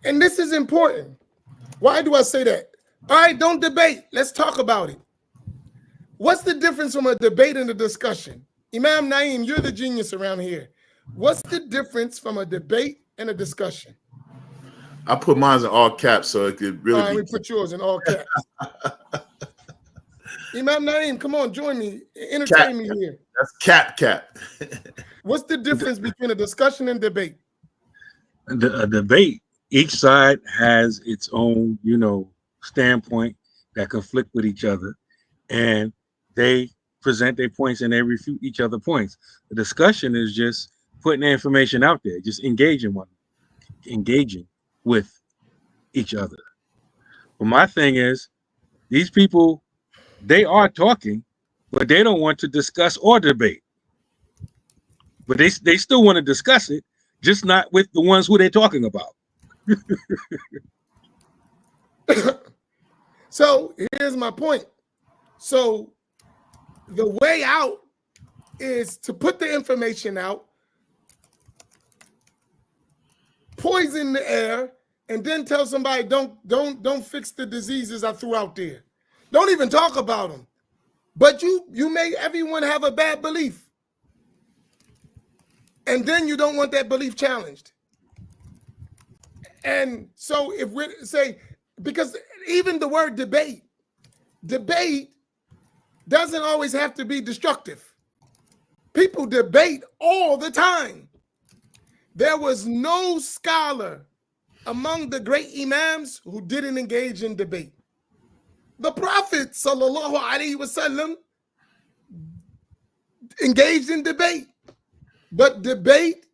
And this is important. Why do I say that? All right, don't debate. Let's talk about it. What's the difference from a debate and a discussion? Imam Naeem, you're the genius around here. What's the difference from a debate and a discussion? I put mine in all caps so it could really All right, let me put yours in all caps. Imam Naeem, come on, join me. Entertain me here. That's cap. What's the difference between a discussion and debate? A debate, each side has its own, standpoint that conflict with each other, and they present their points and they refute each other's points. The discussion is just putting the information out there, just engaging with each other. But my thing is, these people, they are talking, but they don't want to discuss or debate. But they still want to discuss it, just not with the ones who they're talking about. So here's my point. So the way out is to put the information out, poison the air, and then tell somebody don't fix the diseases I threw out there. Don't even talk about them. But you make everyone have a bad belief. And then you don't want that belief challenged. And so if we say, because even the word debate doesn't always have to be destructive. People debate all the time. There was no scholar among the great imams who didn't engage in debate. The Prophet sallallahu alaihi wasallam engaged in debate, but debate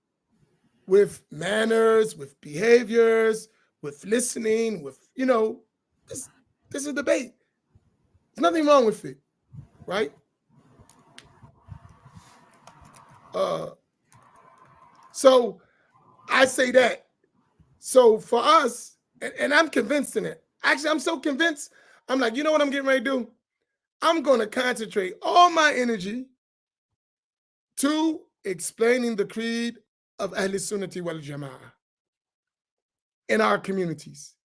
with manners, with behaviors, with listening, with, this is a debate. There's nothing wrong with it, right? So I say that. So for us, and I'm convinced in it. Actually, I'm so convinced. I'm like, you know what I'm getting ready to do? I'm going to concentrate all my energy to explaining the creed of Ahl Sunnati wal Jama'ah in our communities.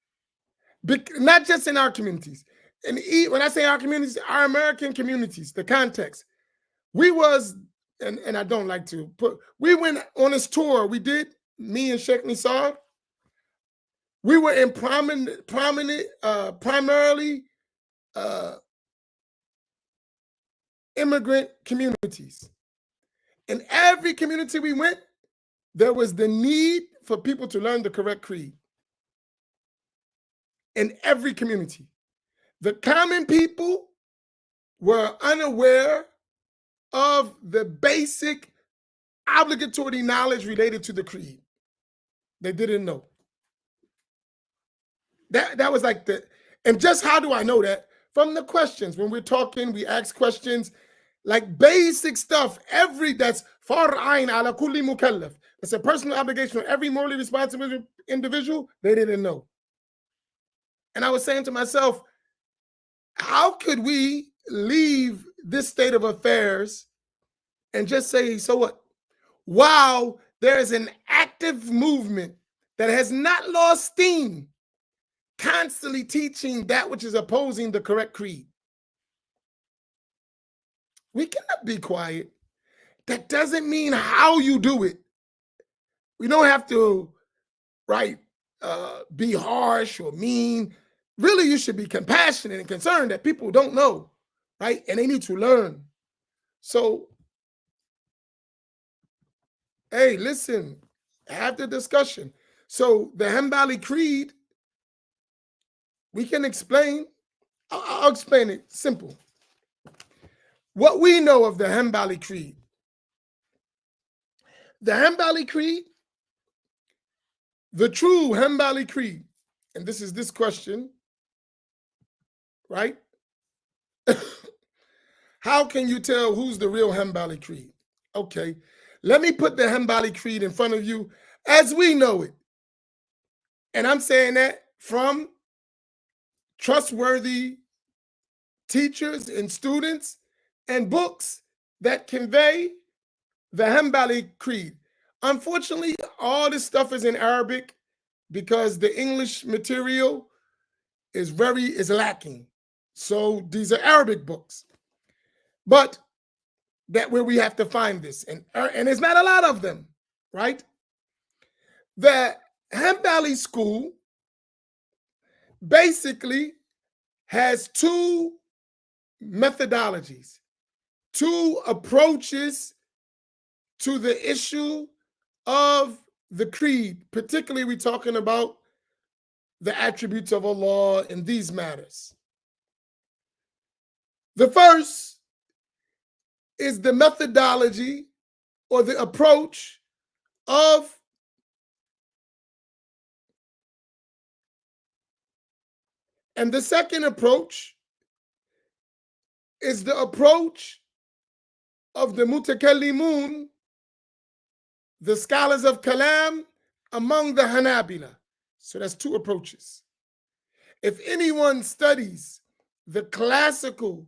Not just in our communities. And when I say our communities, our American communities, the context. We was, and I don't like to put, we went on this tour. We did, me and Sheikh Nisar. We were in primarily immigrant communities. In every community we went, there was the need for people to learn the correct creed. In every community. The common people were unaware of the basic obligatory knowledge related to the creed. They didn't know. That was like and just how do I know that? From the questions. When we're talking, we ask questions like basic stuff. That's far'ain ala kulli mukallaf. It's a personal obligation on every morally responsible individual. They didn't know. And I was saying to myself, how could we leave this state of affairs and just say, so what? Wow, there is an active movement that has not lost steam, constantly teaching that which is opposing the correct creed. We cannot be quiet. That doesn't mean how you do it. We don't have to, right, be harsh or mean. Really, you should be compassionate and concerned that people don't know, right? And they need to learn. So, hey, listen, have the discussion. So the Hanbali Creed, we can explain. I'll explain it simple. What we know of the Hanbali Creed. The Hanbali Creed, the true Hanbali Creed, and this is this question, right? How can you tell who's the real Hanbali Creed? Okay, let me put the Hanbali Creed in front of you as we know it. And I'm saying that from trustworthy teachers and students and books that convey the Hanbali Creed. Unfortunately, all this stuff is in Arabic because the English material is lacking. So these are Arabic books. But that's where we have to find this. And there's not a lot of them, right? The Hanbali school basically has two methodologies, two approaches to the issue of the creed. Particularly, we're talking about the attributes of Allah in these matters. The first is the methodology or the approach of and the second approach is the approach of the mutakallimun, the scholars of Kalam among the Hanabila. So that's two approaches. If anyone studies the classical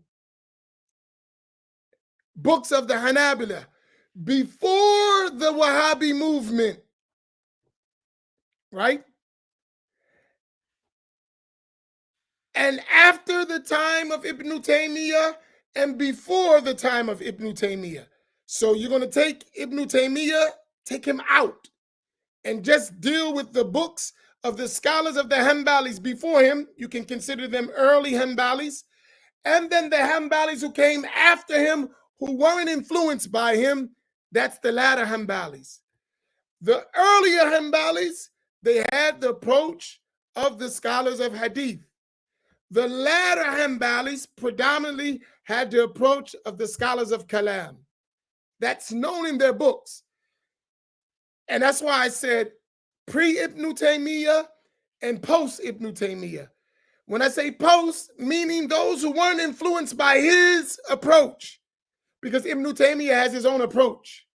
books of the Hanabila before the Wahhabi movement, right? And after the time of Ibn Taymiyyah and before the time of Ibn Taymiyyah. So you're going to take Ibn Taymiyyah, take him out, and just deal with the books of the scholars of the Hanbalis before him. You can consider them early Hanbalis. And then the Hanbalis who came after him, who weren't influenced by him, that's the latter Hanbalis. The earlier Hanbalis, they had the approach of the scholars of Hadith. The latter Hanbalis predominantly had the approach of the scholars of Kalam. That's known in their books. And that's why I said pre-Ibn Taymiyyah and post-Ibn Taymiyyah. When I say post, meaning those who weren't influenced by his approach, because Ibn Taymiyyah has his own approach.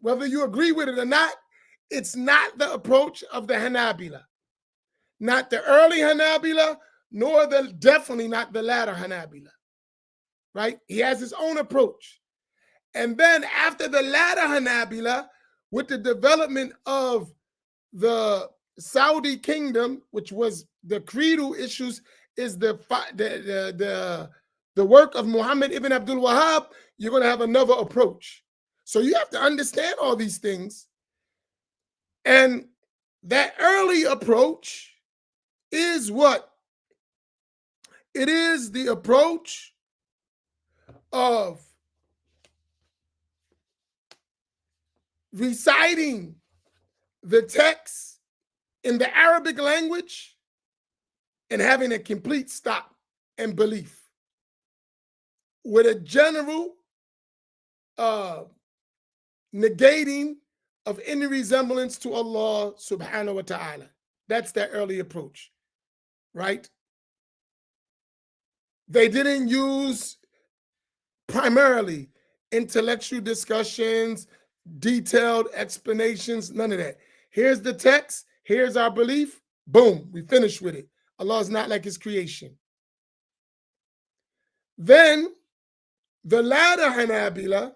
Whether you agree with it or not, it's not the approach of the Hanabila. Not the early Hanabila, nor definitely not the latter Hanabila, right? He has his own approach. And then after the latter Hanabila, with the development of the Saudi kingdom, which was the creedal issues, is the work of Muhammad ibn Abdul Wahhab, you're going to have another approach. So you have to understand all these things. And that early approach is what? It is the approach of reciting the text in the Arabic language and having a complete stop and belief with a general negating of any resemblance to Allah subhanahu wa ta'ala. That's their early approach, right? They didn't use primarily intellectual discussions, detailed explanations, none of that. Here's the text, here's our belief, boom, we finish with it. Allah is not like his creation. Then the latter Hanabila,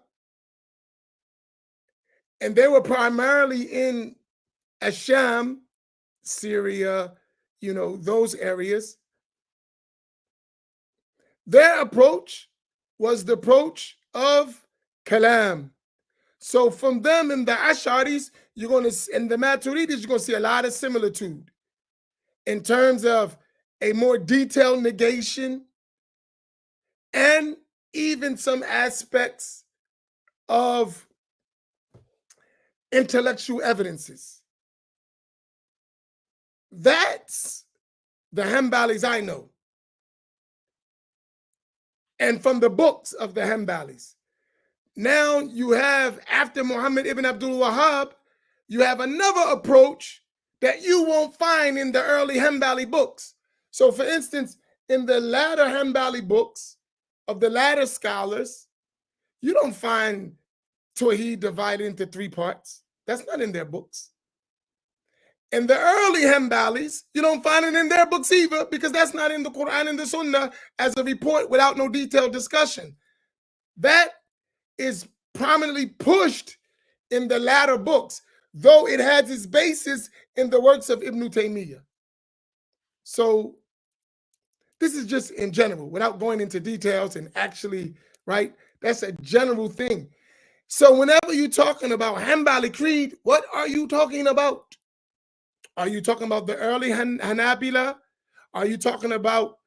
and they were primarily in Asham, Syria, those areas. Their approach was the approach of kalam. So from them and the Ash'aris, you're going to, and the Maturidis, you're going to see a lot of similitude in terms of a more detailed negation and even some aspects of intellectual evidences. That's the Hanbalis I know. And from the books of the Hanbalis. Now you have, after Muhammad ibn Abdul Wahhab, you have another approach that you won't find in the early Hanbali books. So for instance, in the latter Hanbali books of the latter scholars, you don't find Tawheed divided into 3 parts. That's not in their books. In the early Hanbalis, you don't find it in their books either, because that's not in the Quran and the Sunnah as a report without no detailed discussion. That is prominently pushed in the latter books, though it has its basis in the works of Ibn Taymiyyah. So this is just in general, without going into details and actually, right? That's a general thing. So whenever you're talking about Hanbali creed, what are you talking about? Are you talking about the early Hanabila? Are you talking about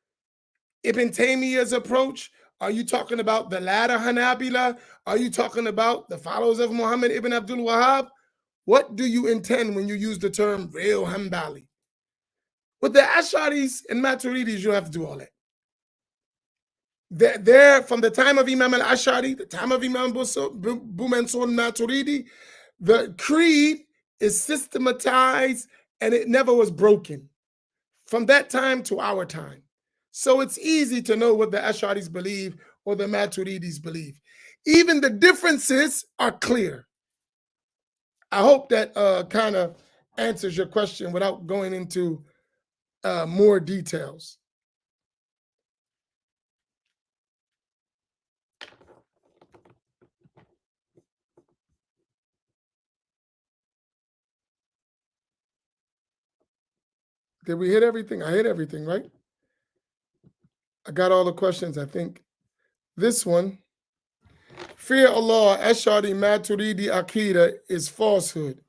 Ibn Taymiyyah's approach? Are you talking about the latter Hanabila? Are you talking about the followers of Muhammad ibn Abdul Wahhab? What do you intend when you use the term real Hanbali? With the Ash'aris and Maturidis, you don't have to do all that. They're from the time of Imam al-Ash'ari, the time of Imam Abu Mansur Maturidi, the creed is systematized and it never was broken from that time to our time. So it's easy to know what the Ash'aris believe or the Maturidis believe. Even the differences are clear. I hope that kind of answers your question without going into more details. Did we hit everything? I hit everything, right? I got all the questions, I think. This one, fear Allah, Ash'ari, Maturidi, Aqidah is falsehood.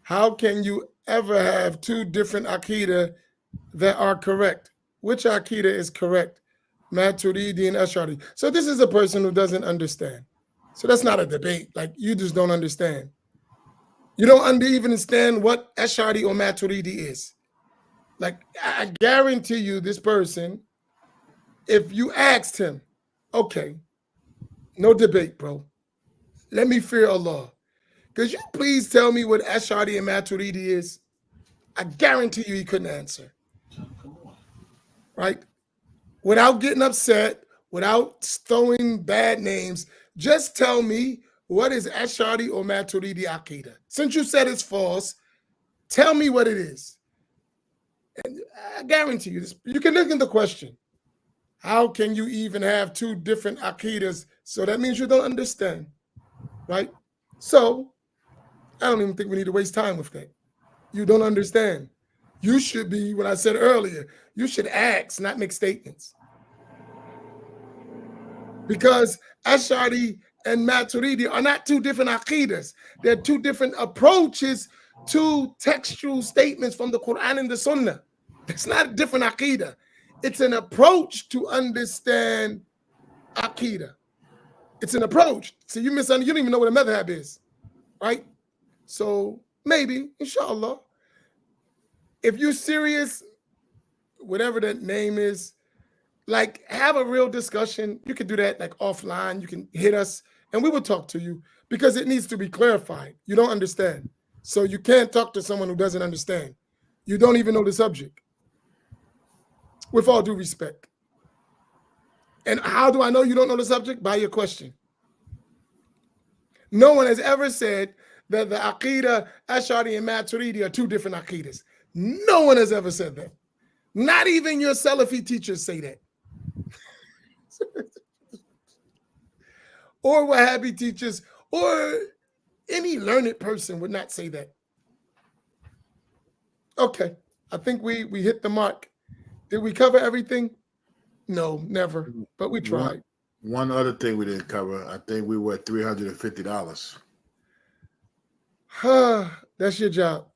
How can you ever have 2 different Aqidah that are correct? Which Aqidah is correct? Maturidi and Ash'ari. So this is a person who doesn't understand. So that's not a debate. Like, you just don't understand. You don't even understand what Ash'ari or Maturidi is. Like, I guarantee you this person, if you asked him, okay, no debate, bro. Let me fear Allah. Could you please tell me what Ash'ari and Maturidi is? I guarantee you he couldn't answer. Come on. Right? Without getting upset, without throwing bad names, just tell me what is Ash'ari or Maturidi Aqidah. Since you said it's false, tell me what it is. And I guarantee you this. You can look in the question. How can you even have 2 different Aqidahs? So that means you don't understand, right? So I don't even think we need to waste time with that. You don't understand. You should be, what I said earlier, you should ask, not make statements. Because Ash'ari and Maturidi are not 2 different Aqidahs. They're 2 different approaches to textual statements from the Quran and the Sunnah. It's not a different Aqidah. It's an approach to understand Aqidah. It's an approach. So you misunderstand. You don't even know what a Madhaahib is, right? So maybe, inshallah, if you're serious, whatever that name is, like, have a real discussion. You can do that like offline. You can hit us and we will talk to you, because it needs to be clarified. You don't understand. So you can't talk to someone who doesn't understand. You don't even know the subject. With all due respect. And how do I know you don't know the subject? By your question. No one has ever said that the Aqidah, Ash'ari and Maturidi are 2 different Aqidahs. No one has ever said that. Not even your Salafi teachers say that. Or Wahhabi teachers, or any learned person would not say that. Okay, I think we hit the mark. Did we cover everything? No, never, but we tried. One other thing we didn't cover, I think we were at $350. That's your job.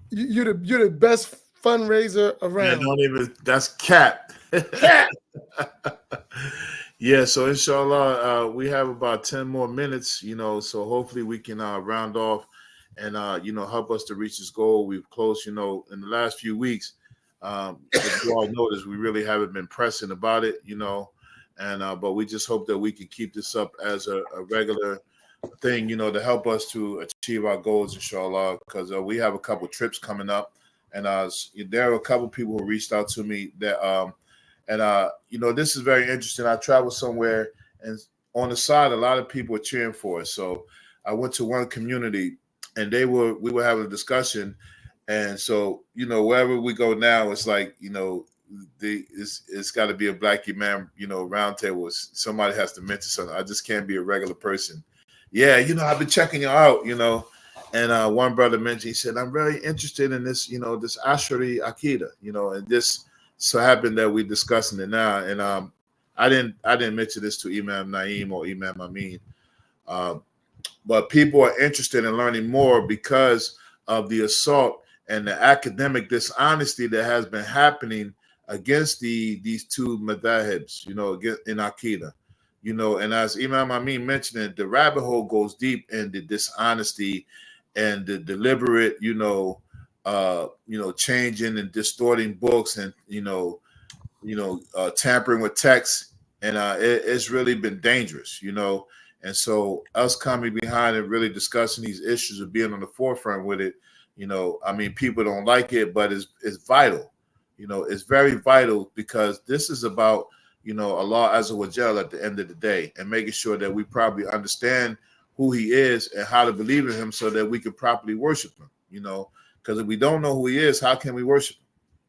You're the best fundraiser Yeah, around. don't even. That's cap. Cat. Yeah, so inshallah, we have about 10 more minutes, so hopefully we can round off and help us to reach this goal. We've closed, in the last few weeks. If you all noticed, we really haven't been pressing about it, and but we just hope that we can keep this up as a regular thing, to help us to achieve our goals, inshallah, because we have a couple trips coming up, and there are a couple people who reached out to me that this is very interesting. I traveled somewhere, and on the side, a lot of people were cheering for us. So I went to one community, and we were having a discussion, and so wherever we go now, it's like it's got to be a black imam, roundtable. Somebody has to mention something. I just can't be a regular person. Yeah, I've been checking you out, and one brother mentioned, he said, I'm very interested in this, this Ashari Aqidah, and this so happened that we're discussing it now. And I didn't mention this to Imam Naeem or Imam Amin, but people are interested in learning more because of the assault and the academic dishonesty that has been happening against these two madhahibs, in Aqidah. And as Imam Amin mentioned it, the rabbit hole goes deep in the dishonesty and the deliberate, changing and distorting books and, tampering with text. And it's really been dangerous, And so us coming behind and really discussing these issues of being on the forefront with it, people don't like it, but it's vital. It's very vital because this is about, Allah Azza wa Jal at the end of the day, and making sure that we probably understand who he is and how to believe in him so that we can properly worship him, because if we don't know who he is, how can we worship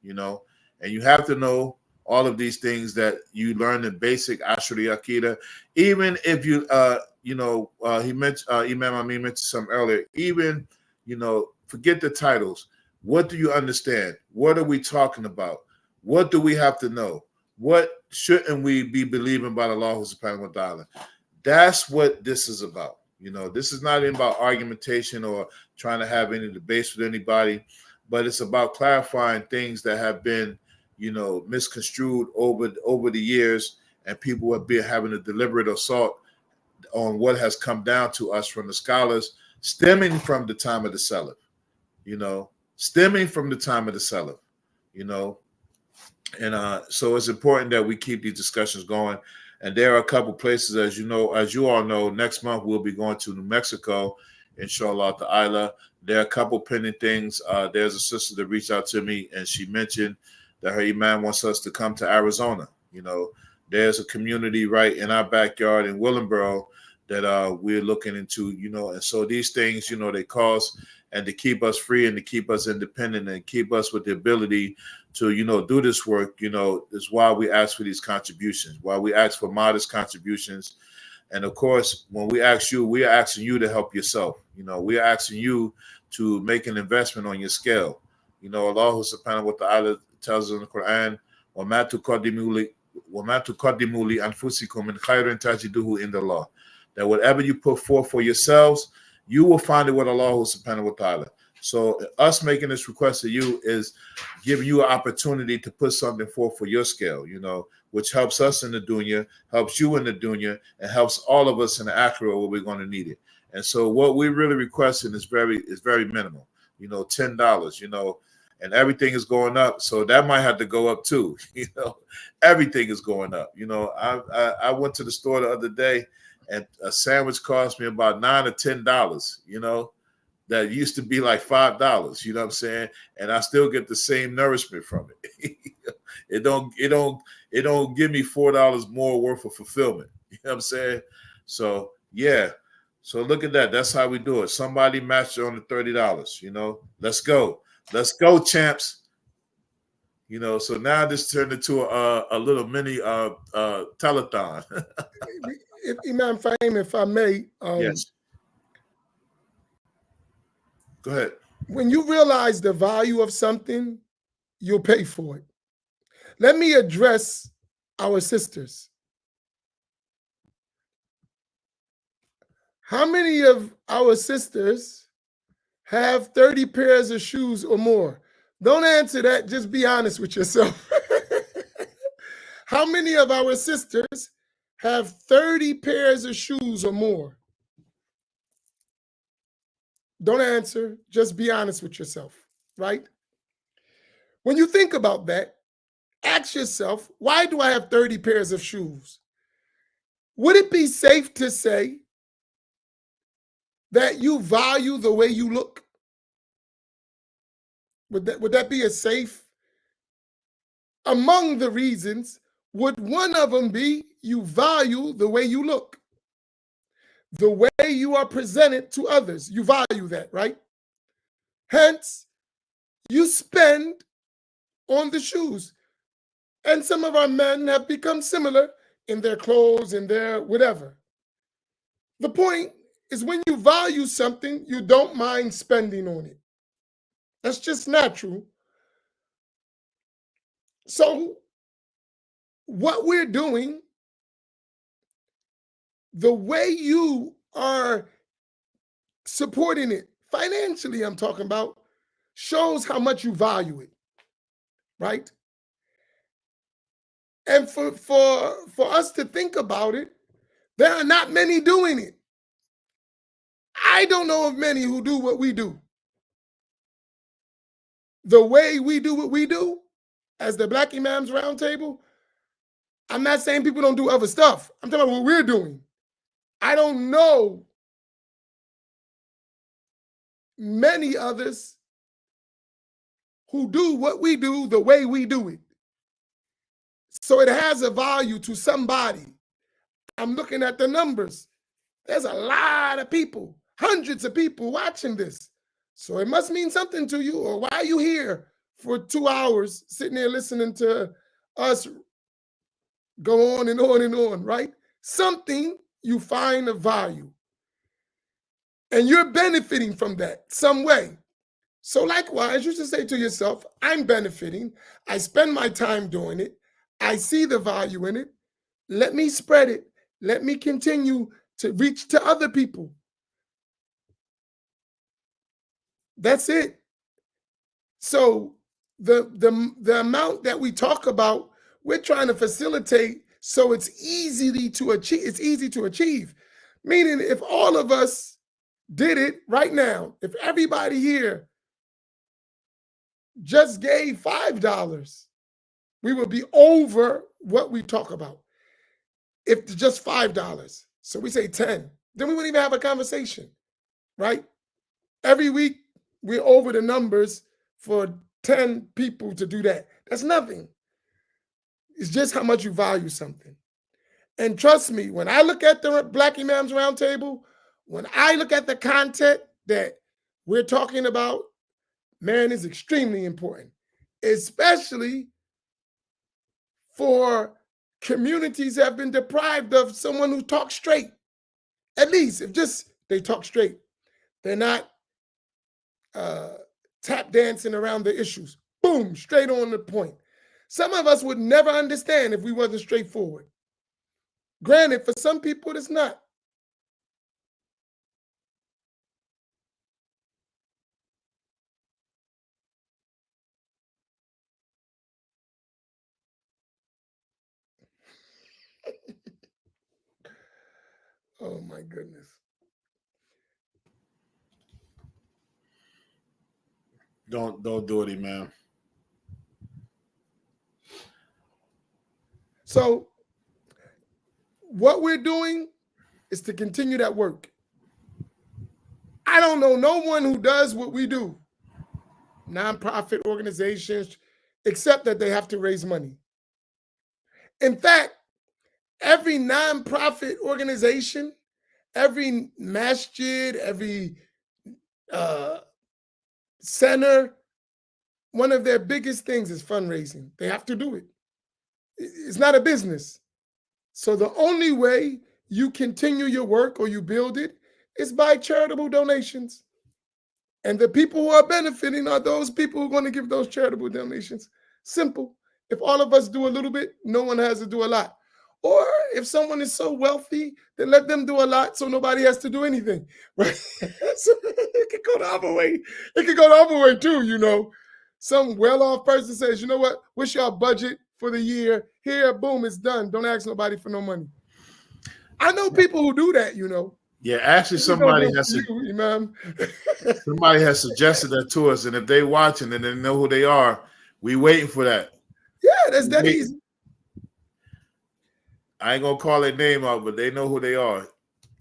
him, And you have to know all of these things that you learn in basic Ashari Aqidah. Even if he mentioned, Imam Amin mentioned some earlier, even, forget the titles. What do you understand? What are we talking about? What do we have to know? What shouldn't we be believing about Allah subhanahu wa ta'ala? That's what this is about. This is not about argumentation or trying to have any debates with anybody, but it's about clarifying things that have been, misconstrued over the years, and people have been having a deliberate assault on what has come down to us from the scholars, stemming from the time of the Salaf, stemming from the time of the Salaf, And so it's important that we keep these discussions going. And there are a couple places, as you all know, next month we'll be going to New Mexico, inshallah ta'ala. There are a couple pending things. There's a sister that reached out to me, and she mentioned that her imam wants us to come to Arizona. There's a community right in our backyard in Willingboro that we're looking into, and so these things, they cause, and to keep us free and to keep us independent and keep us with the ability to, do this work, is why we ask for these contributions, why we ask for modest contributions. And of course, when we ask you, we are asking you to help yourself. We are asking you to make an investment on your scale. Allah subhanahu wa ta'ala tells us in the Quran, وَمَا تُقَدِّمُوا لِأَنفُسِكُم مِّن خَيْرٍ تَجِدُوهُ عِندَ اللَّهِ, that whatever you put forth for yourselves, you will find it with Allah subhanahu wa ta'ala. So us making this request to you is giving you an opportunity to put something forth for your scale, which helps us in the dunya, helps you in the dunya, and helps all of us in the akhirah where we're going to need it. And so what we're really requesting is very minimal, $10, and everything is going up. So that might have to go up too. Everything is going up. I went to the store the other day, and a sandwich cost me about $9 or $10, that used to be like $5, you know what I'm saying? And I still get the same nourishment from it. It don't give me $4 more worth of fulfillment. You know what I'm saying? So yeah. So look at that. That's how we do it. Somebody matched it on the $30, Let's go. Let's go, champs. So now this turned into a little mini telethon. Imam Faheem, if I may, Yes. Go ahead. When you realize the value of something, you'll pay for it. Let me address our sisters. How many of our sisters have 30 pairs of shoes or more? Don't answer that. Just be honest with yourself. How many of our sisters have 30 pairs of shoes or more? Don't answer. Just be honest with yourself, right? When you think about that, ask yourself, why do I have 30 pairs of shoes? Would it be safe to say that you value the way you look? Would that be a safe? Among the reasons, would one of them be you value the way you look? The way you are presented to others, you value that, right? Hence, you spend on the shoes. And some of our men have become similar in their clothes, in their whatever. The point is, when you value something, you don't mind spending on it. That's just natural. So what we're doing, the way you are supporting it, financially I'm talking about, shows how much you value it, right? And for us to think about it, there are not many doing it. I don't know of many who do what we do. The way we do what we do, as the Black Imams Roundtable, I'm not saying people don't do other stuff. I'm talking about what we're doing. I don't know many others who do what we do the way we do it. So it has a value to somebody. I'm looking at the numbers. There's a lot of people, hundreds of people watching this. So it must mean something to you, or why are you here for 2 hours sitting there listening to us go on and on and on, right? Something you find of value. And you're benefiting from that some way. So likewise, you should say to yourself, I'm benefiting. I spend my time doing it. I see the value in it. Let me spread it. Let me continue to reach to other people. That's it. So the amount that we talk about, we're trying to facilitate so it's easy to achieve. It's easy to achieve. Meaning, if all of us did it right now, if everybody here just gave $5, we would be over what we talk about. If just $5, so we say 10, then we wouldn't even have a conversation, right? Every week we're over the numbers for 10 people to do that. That's nothing. It's just how much you value something. And trust me, when I look at the Black Imams Roundtable, when I look at the content that we're talking about, man, is extremely important, especially for communities that have been deprived of someone who talks straight. At least if just they talk straight. They're not tap dancing around the issues. Boom, straight on the point. Some of us would never understand if we wasn't straightforward. Granted, for some people, it's not. Oh my goodness. Don't do it, man. So what we're doing is to continue that work. I don't know no one who does what we do, nonprofit organizations, except that they have to raise money. In fact, every nonprofit organization, every masjid, every center, one of their biggest things is fundraising. They have to do it. It's not a business. So the only way you continue your work or you build it is by charitable donations. And the people who are benefiting are those people who are going to give those charitable donations. Simple. If all of us do a little bit, no one has to do a lot. Or if someone is so wealthy, then let them do a lot so nobody has to do anything, right? So it could go the other way. It could go the other way too, you know. Some well-off person says, you know what, what's your budget for the year? Here, boom, it's done. Don't ask nobody for no money. I know people who do that, you know. Yeah, actually, somebody has suggested that to us, and if they watching and they know who they are, we waiting for that. Yeah, that's that easy. I ain't gonna call their name out, but they know who they are.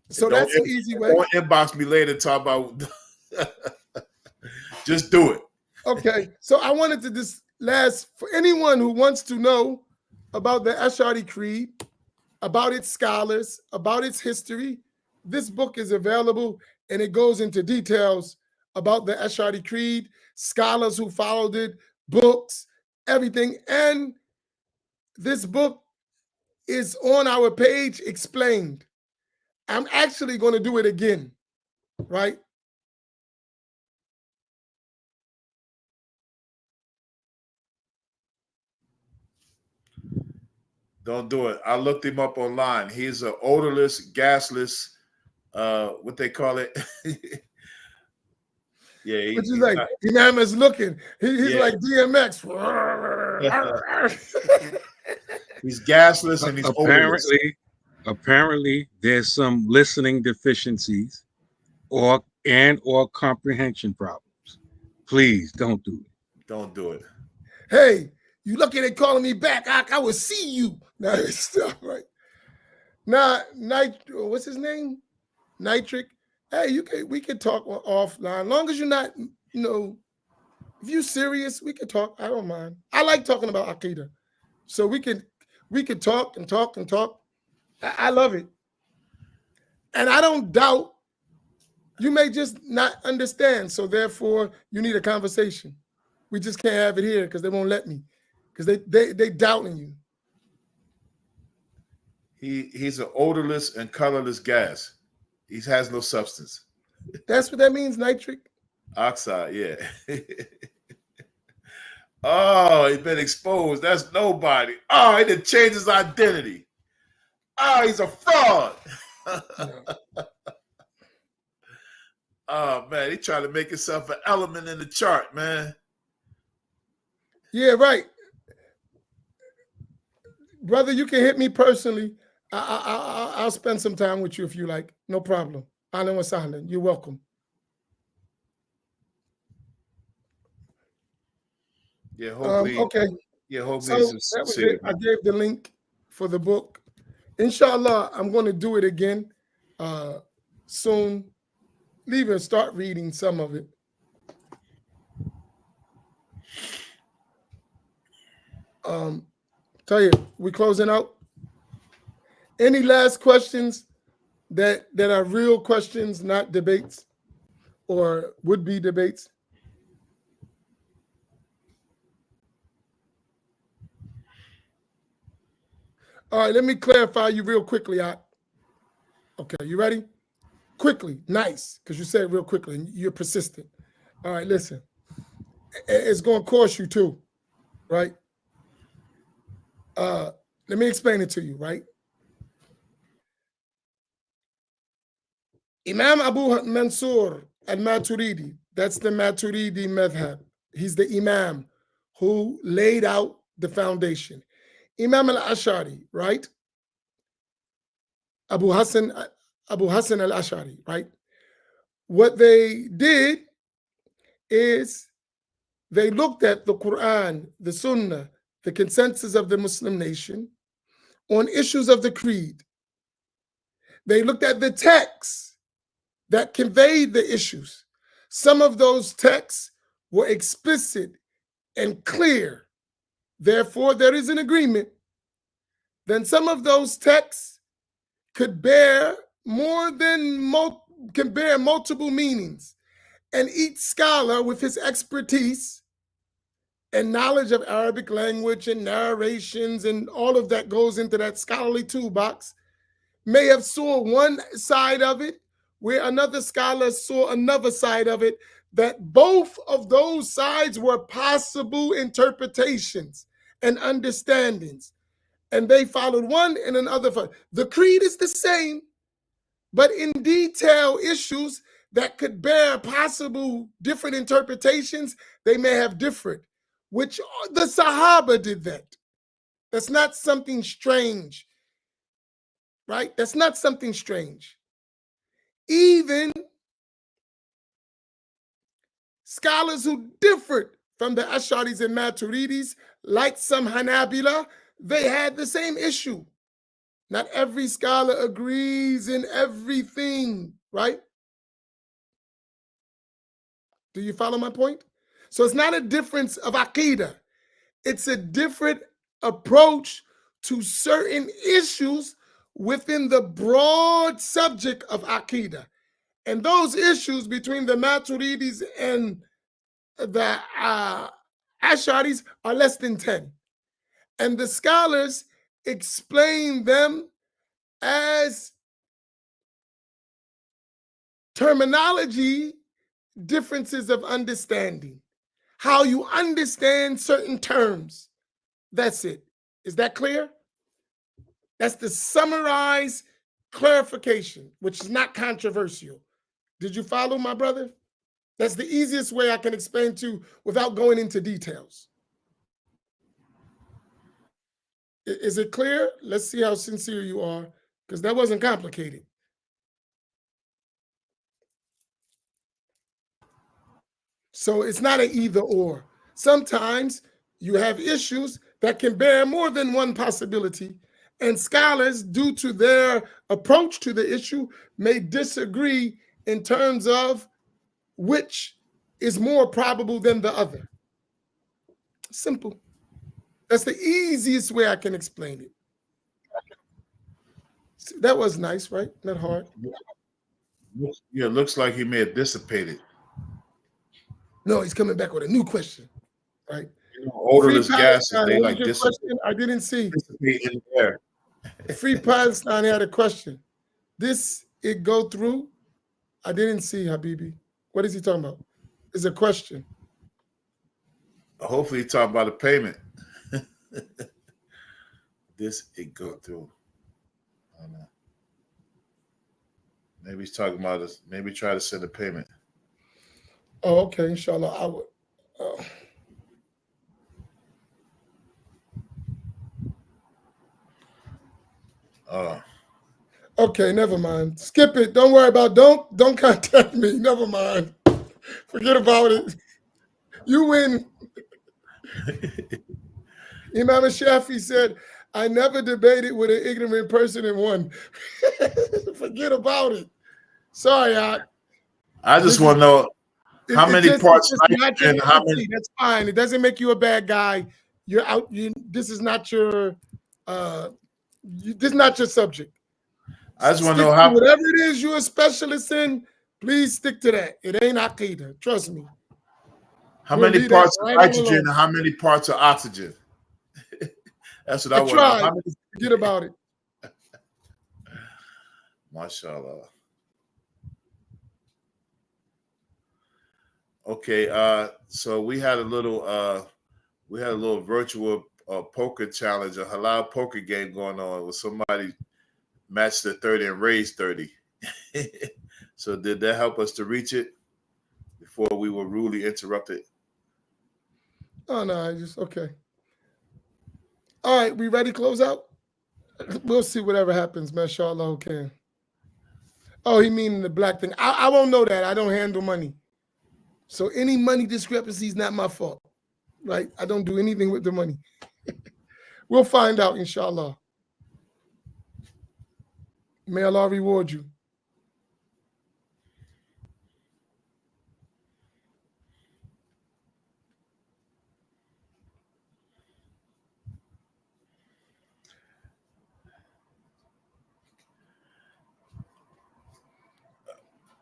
So that's an easy way. Don't inbox me later. Talk about. Just do it. Okay, so I wanted to just for anyone who wants to know about the Ash'ari Creed, about its scholars, about its history, this book is available and it goes into details about the Ash'ari Creed, scholars who followed it, books, everything. And this book is on our page explained. I'm actually going to do it again, right? Don't do it. I looked him up online. He's an odorless, gasless, what they call it. Yeah. Which is like, Imam is looking. He's like DMX. He's gasless and he's odorless. Apparently, there's some listening deficiencies or comprehension problems. Please don't do it. Don't do it. Hey, you lucky they calling me back. I will see you. Now it's stuff right. Now, what's his name? Nitric. Hey, we can talk offline. Long as you're not, you know, if you're serious, we can talk. I don't mind. I like talking about Aqidah. So we can talk and talk and talk. I love it. And I don't doubt you may just not understand. So therefore, you need a conversation. We just can't have it here because they won't let me. Because they doubting you. He's an odorless and colorless gas. He has no substance. That's what that means, nitric? Oxide, yeah. Oh, he's been exposed. That's nobody. Oh, he didn't change his identity. Oh, he's a fraud. Oh, man, he trying to make himself an element in the chart, man. Yeah, right. Brother, you can hit me personally. I'll spend some time with you if you like. No problem. Ahlan wa sahlan. You're welcome. Yeah, hopefully. Okay. Yeah, hopefully. So that was it. I gave the link for the book. Inshallah, I'm going to do it again soon. Leave and start reading some of it. Tell you, we closing out. Any last questions that are real questions, not debates or would be debates? All right, let me clarify you real quickly. Okay, you ready? Quickly, nice, because you said it real quickly and you're persistent. All right, listen. It's going to cost you too, right? Let me explain it to you, right? Imam Abu Mansur al-Maturidi, that's the Maturidi Madhaahib. He's the Imam who laid out the foundation. Imam al-Ash'ari, right? Abu Hassan al-Ash'ari, right? What they did is they looked at the Quran, the Sunnah, the consensus of the Muslim nation on issues of the creed. They looked at the texts that conveyed the issues. Some of those texts were explicit and clear. Therefore, there is an agreement. Then some of those texts could bear multiple meanings. And each scholar with his expertise and knowledge of Arabic language and narrations and all of that goes into that scholarly toolbox may have saw one side of it where another scholar saw another side of it, that both of those sides were possible interpretations and understandings. and they followed one and another. The creed is the same, but in detail issues that could bear possible different interpretations, they may have different, which the Sahaba did that. That's not something strange, right? That's not something strange. Even scholars who differed from the Ash'aris and Maturidis, like some Hanabila, they had the same issue. Not every scholar agrees in everything, right? Do you follow my point? So it's not a difference of Aqidah. It's a different approach to certain issues within the broad subject of Aqidah. And those issues between the Maturidis and the Ash'aris are less than 10. And the scholars explain them as terminology differences of understanding, how you understand certain terms. That's it. Is that clear? That's the summarized clarification, which is not controversial. Did you follow, my brother? That's the easiest way I can explain to without going into details. Is it clear? Let's see how sincere you are, because that wasn't complicated. So it's not an either or. Sometimes you have issues that can bear more than one possibility, and scholars, due to their approach to the issue, may disagree in terms of which is more probable than the other. Simple. That's the easiest way I can explain it. That was nice, right? Not hard. Yeah, it looks like he may have dissipated. No, he's coming back with a new question, right? You know, odorless gases, they like dissipate. I didn't see. Dissipate in the air. Free Palestine had a question. This it go through? I didn't see, Habibi. What is he talking about? It's a question. Hopefully, he's talking about a payment. This it go through. I don't know. Maybe he's talking about this. Maybe try to send a payment. Oh, okay. Inshallah, I would. Okay, never mind. Skip it. Don't worry about. Don't contact me. Never mind. Forget about it. You win. Imam Shafi said, "I never debated with an ignorant person and won." Forget about it. Sorry, I just want to know how many parts nitrogen and how many. That's fine. It doesn't make you a bad guy. You're out. This is not your. This is not your subject. I just want to know how. Whatever it is you're a specialist in, please stick to that. It ain't Aqidah. Trust me. How many parts of nitrogen and how many parts of oxygen? That's what I want to know. How many... Forget about it. MashaAllah. Okay, so we had a little virtual poker challenge, a halal poker game going on with somebody matched the 30 and raised 30. So did that help us to reach it before we were rudely interrupted? Oh no, I just okay. All right, we ready to close out? We'll see whatever happens, mashallah. Okay. Oh, he meaning the black thing. I won't know that. I don't handle money. So any money discrepancy is not my fault, right? I don't do anything with the money. We'll find out, inshallah. May Allah reward you.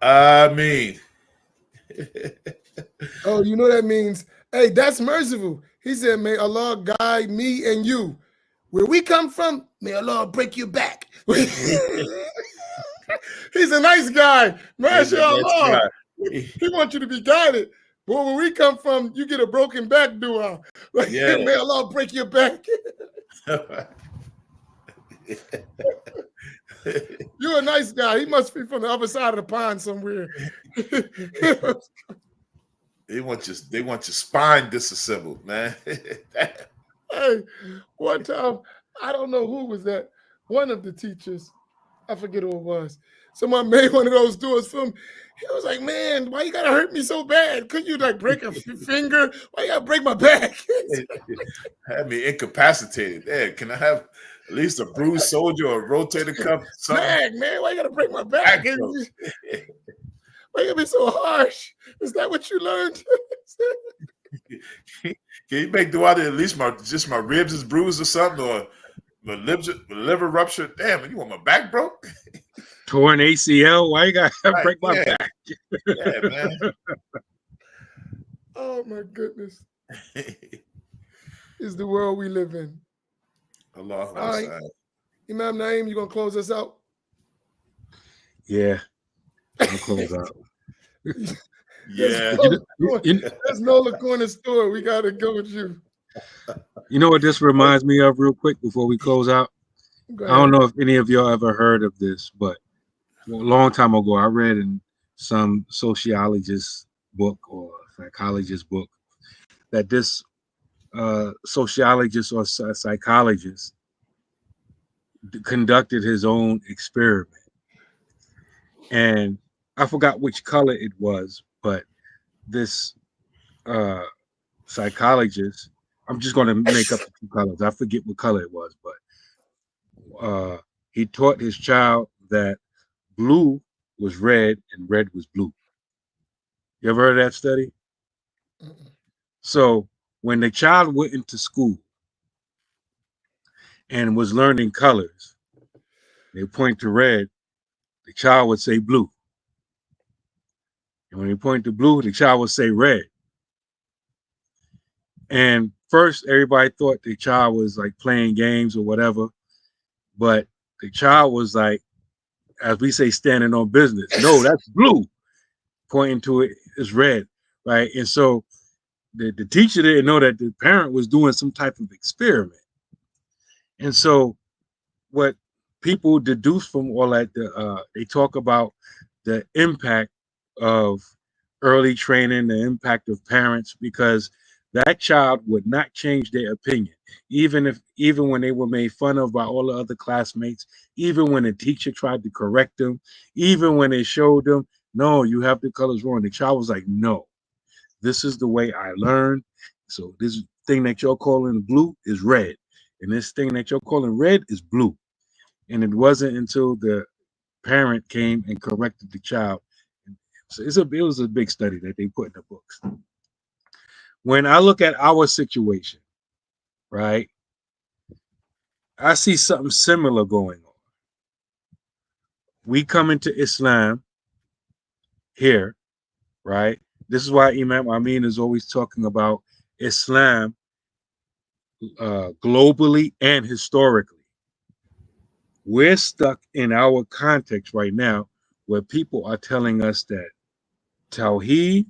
Amin. Oh, you know that means, hey, that's merciful. He said, may Allah guide me and you. Where we come from, may Allah break your back. He's a nice guy. MashaAllah. He wants you to be guided. But where we come from, you get a broken back dua. Like, yeah. May Allah break your back. You're a nice guy. He must be from the other side of the pond somewhere. They want your spine disassembled, man. Hey, one time, I don't know who was that. One of the teachers, I forget who it was. Someone made one of those doors for him. He was like, "Man, why you gotta hurt me so bad? Couldn't you like break a finger? Why you gotta break my back?" Have me incapacitated. There, can I have at least a bruised soldier or a rotator cuff? Man, why you gotta break my back? Why you gotta be so harsh? Is that what you learned? Can you make dua that at least my ribs is bruised or something, or my liver ruptured? Damn, you want my back broke? Torn ACL? Why you gotta break my back? Yeah, man. Oh my goodness. Is the world we live in. Allah. All right. Imam Naeem, you gonna close us out? Yeah. I'll close out. Yeah. There's no liquor in the store. We gotta go with you. You know what this reminds me of real quick before we close out? I don't know if any of y'all ever heard of this, but a long time ago, I read in some sociologist book or psychologist book that this sociologist or psychologist conducted his own experiment. And I forgot which color it was, but this psychologist, I'm just going to make up the two colors. I forget what color it was, but he taught his child that blue was red and red was blue. You ever heard of that study? So when the child went into school and was learning colors, they point to red, the child would say blue. And when they point to blue, the child would say red. And first, everybody thought the child was like playing games or whatever, but the child was like, as we say, standing on business. No, that's blue. Pointing to it is red, right? And so the teacher didn't know that the parent was doing some type of experiment. And so what people deduce from all that, they talk about the impact of early training, the impact of parents, because that child would not change their opinion, even when they were made fun of by all the other classmates, even when the teacher tried to correct them, even when they showed them, no, you have the colors wrong. The child was like, no, this is the way I learned. So this thing that you're calling blue is red, and this thing that you're calling red is blue. And it wasn't until the parent came and corrected the child. So it was a big study that they put in the books. When I look at our situation, right, I see something similar going on. We come into Islam here, right? This is why Imam Amin is always talking about Islam globally and historically. We're stuck in our context right now where people are telling us that Tawheed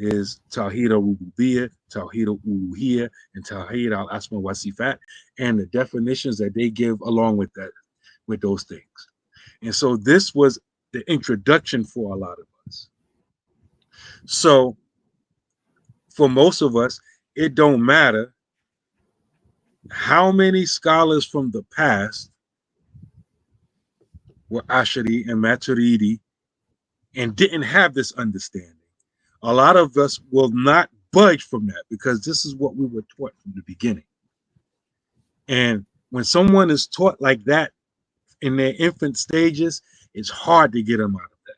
is Tawheed al-Rububiyyah, Tawheed al-Uluhiyyah, and Tawheed al-Asma wa Sifat, and the definitions that they give along with that, with those things. And so this was the introduction for a lot of us. So for most of us, it don't matter how many scholars from the past were Ashari and Maturidi and didn't have this understanding. A lot of us will not budge from that because this is what we were taught from the beginning. And when someone is taught like that in their infant stages, it's hard to get them out of that.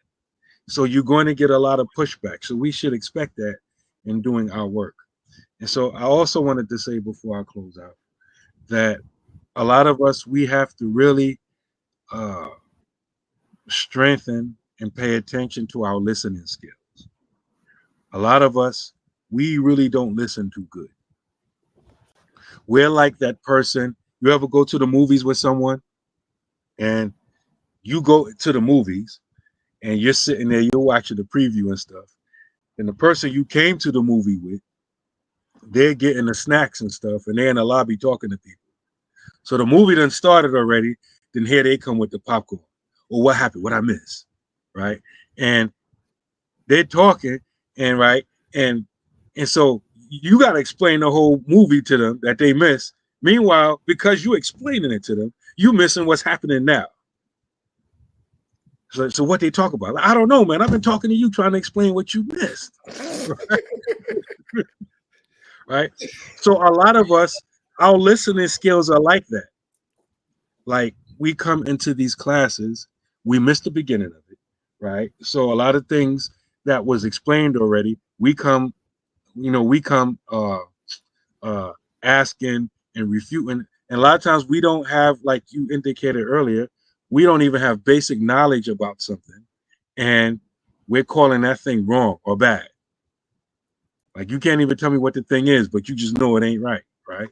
So you're going to get a lot of pushback. So we should expect that in doing our work. And so I also wanted to say before I close out that a lot of us, we have to really strengthen and pay attention to our listening skills. A lot of us, we really don't listen too good. We're like that person. You ever go to the movies with someone and you go to the movies and you're sitting there, you're watching the preview and stuff. And the person you came to the movie with, they're getting the snacks and stuff and they're in the lobby talking to people. So the movie done started already. Then here they come with the popcorn. Well, what happened? What I missed? Right? And they're talking, and right, and so you got to explain the whole movie to them that they missed. Meanwhile, because you explaining it to them, you missing what's happening now. So what they talk about? I don't know, man. I've been talking to you trying to explain what you missed. Right? So a lot of us, our listening skills are like that. Like we come into these classes, we miss the beginning of it, right? So a lot of things that was explained already, we come asking and refuting. And a lot of times we don't have, like you indicated earlier, we don't even have basic knowledge about something. And we're calling that thing wrong or bad. Like you can't even tell me what the thing is, but you just know it ain't right, right?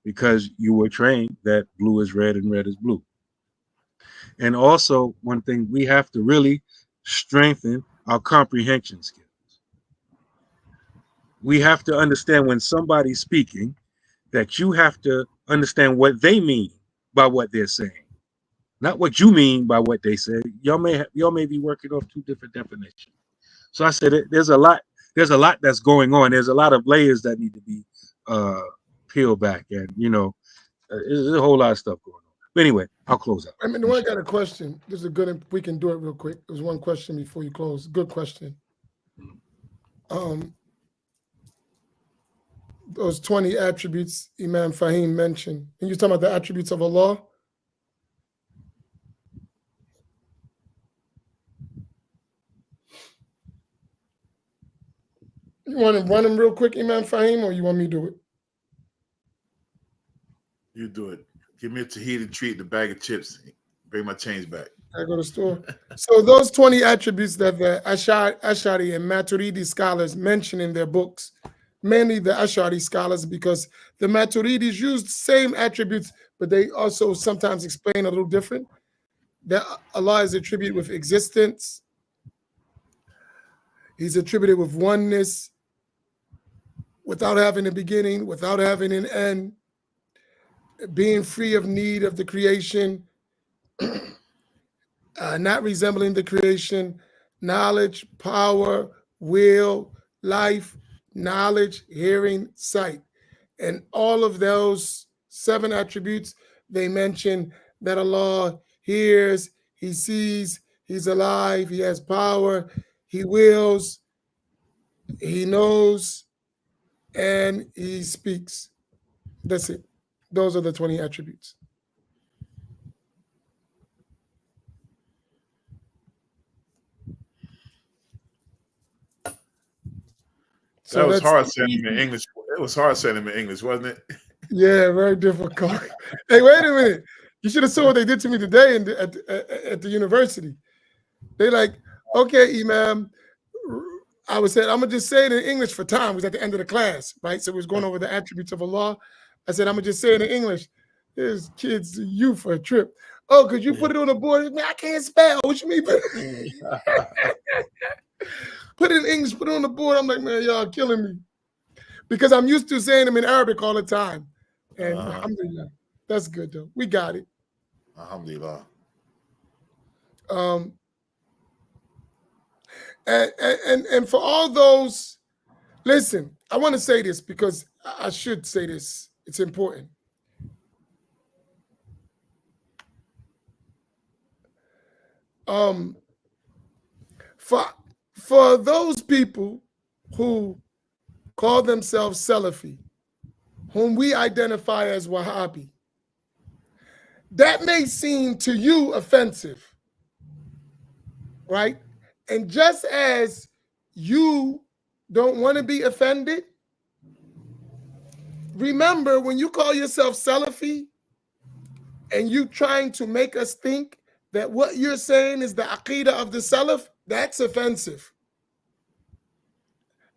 Because you were trained that blue is red and red is blue. And also, one thing, we have to really strengthen our comprehension skills. We have to understand when somebody's speaking that you have to understand what they mean by what they're saying, not what you mean by what they say. Y'all may be working off two different definitions. So I said there's a lot that's going on. There's a lot of layers that need to be peeled back, and there's a whole lot of stuff going on. But anyway, I'll close out. I mean, I got a question. This is a good. We can do it real quick. There's one question before you close. Good question. Those 20 attributes Imam Faheem mentioned, and you're talking about the attributes of Allah. You want to run them real quick, Imam Faheem, or you want me to do it? You do it. Give me a Tahiti treat and a bag of chips. Bring my change back. I go to the store. So those 20 attributes that the Ash'ari and Maturidi scholars mention in their books, mainly the Ash'ari scholars, because the Maturidis used the same attributes, but they also sometimes explain a little different. That Allah is attributed with existence. He's attributed with oneness, without having a beginning, without having an end, being free of need of the creation, not resembling the creation, knowledge, power, will, life, knowledge, hearing, sight. And all of those 7 attributes, they mention that Allah hears, He sees, He's alive, He has power, He wills, He knows, and He speaks. That's it. Those are the 20 attributes. So that was hard saying him in English. It was hard saying him in English, wasn't it? Yeah, very difficult. Hey, wait a minute. You should have saw what they did to me today at the university. They like, okay, Imam, I was saying, I'm going to just say it in English for time. It was at the end of the class, right? So we was going over the attributes of Allah. I said, I'm going to just say it in English. There's kids, you for a trip. Oh, could you put it on the board? Man, I can't spell. What you mean? Put it in English, put it on the board. I'm like, man, y'all killing me. Because I'm used to saying them in Arabic all the time. And alhamdulillah, that's good though. We got it. Alhamdulillah. And for all those, listen, I want to say this because I should say this. It's important. For those people who call themselves Salafi, whom we identify as Wahhabi, that may seem to you offensive, right? And just as you don't want to be offended, remember when you call yourself Salafi and you trying to make us think that what you're saying is the Aqidah of the Salaf, that's offensive.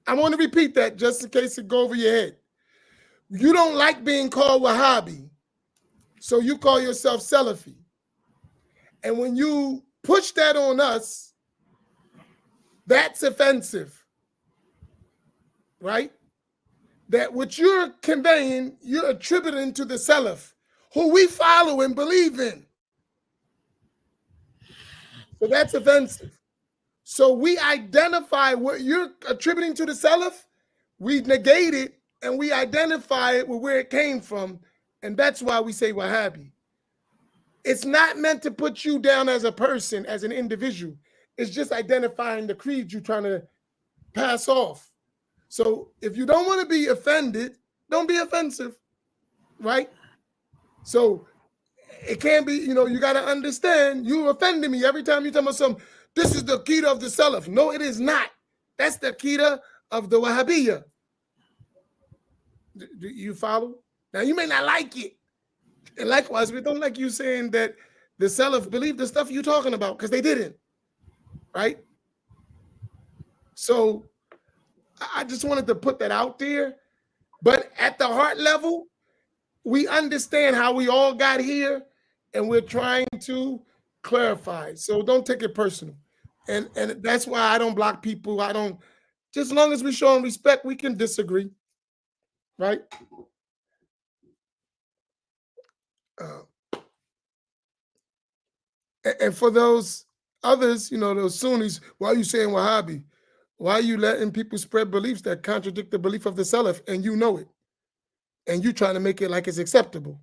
I want to repeat that just in case it go over your head. You don't like being called Wahhabi, so you call yourself Salafi. And when you push that on us, that's offensive, right? That what you're conveying, you're attributing to the Salaf, who we follow and believe in. So that's offensive. So we identify what you're attributing to the Salaf, we negate it, and we identify it with where it came from, and that's why we say Wahhabi. It's not meant to put you down as a person, as an individual. It's just identifying the creed you're trying to pass off. So if you don't want to be offended, don't be offensive, right? So it can't be, you got to understand, you offended me every time you tell me something. This is the Aqidah of the Salaf. No, it is not. That's the Aqidah of the Wahhabiyya. Do you follow? Now, you may not like it. And likewise, we don't like you saying that the Salaf believe the stuff you're talking about, because they didn't, right? So I just wanted to put that out there. But at the heart level, we understand how we all got here, and we're trying to clarify. So don't take it personal. And that's why I don't block people. Just as long as we show them respect, we can disagree, right? And for those others, those Sunnis, why are you saying Wahhabi? Why are you letting people spread beliefs that contradict the belief of the Salaf, and you know it? And you trying to make it like it's acceptable.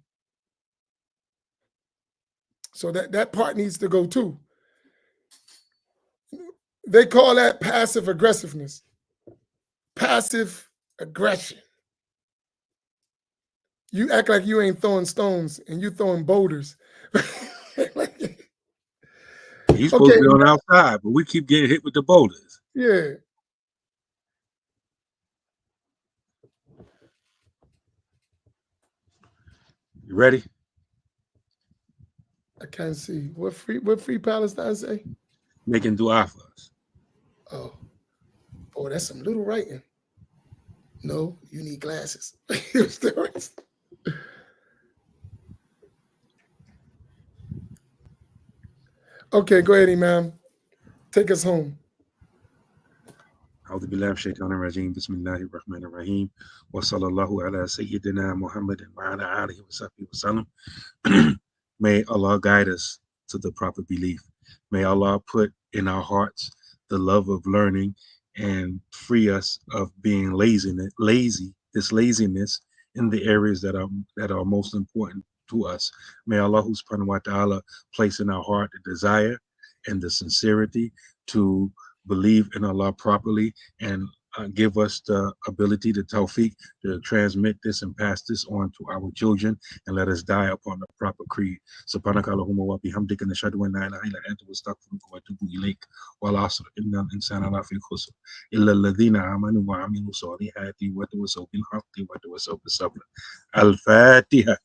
So that part needs to go too. They call that passive aggressiveness. Passive aggression. You act like you ain't throwing stones and you throwing boulders. He's supposed to be on outside, but we keep getting hit with the boulders. Yeah. You ready? I can't see. What free Palestine say? Making dua for us. Oh, that's some little writing. No, you need glasses. Okay, go ahead, Imam. Take us home. أعوذ بالله من الشيطان الرجيم بسم الله الرحمن الرحيم وصلى الله على سيدنا محمد وعلى آله وصحبه وسلم. May Allah guide us to the proper belief. May Allah put in our hearts the love of learning and free us of being this laziness in the areas that are most important to us. May Allah subhanahu wa ta'ala place in our heart the desire and the sincerity to believe in Allah properly, and give us the ability, the tawfiq, to transmit this and pass this on to our children, and let us die upon the proper creed. Subhanaka Allahumma wa bihamdika nashhadu an la ilaha illa anta astaghfiruka wa atubu ilayk. Wal asr innal insana lafi khusr illa alladhina amanu wa amilu salihati wa tawassaw bil haqqi wa tawassaw bis sabr. Al-Fatiha.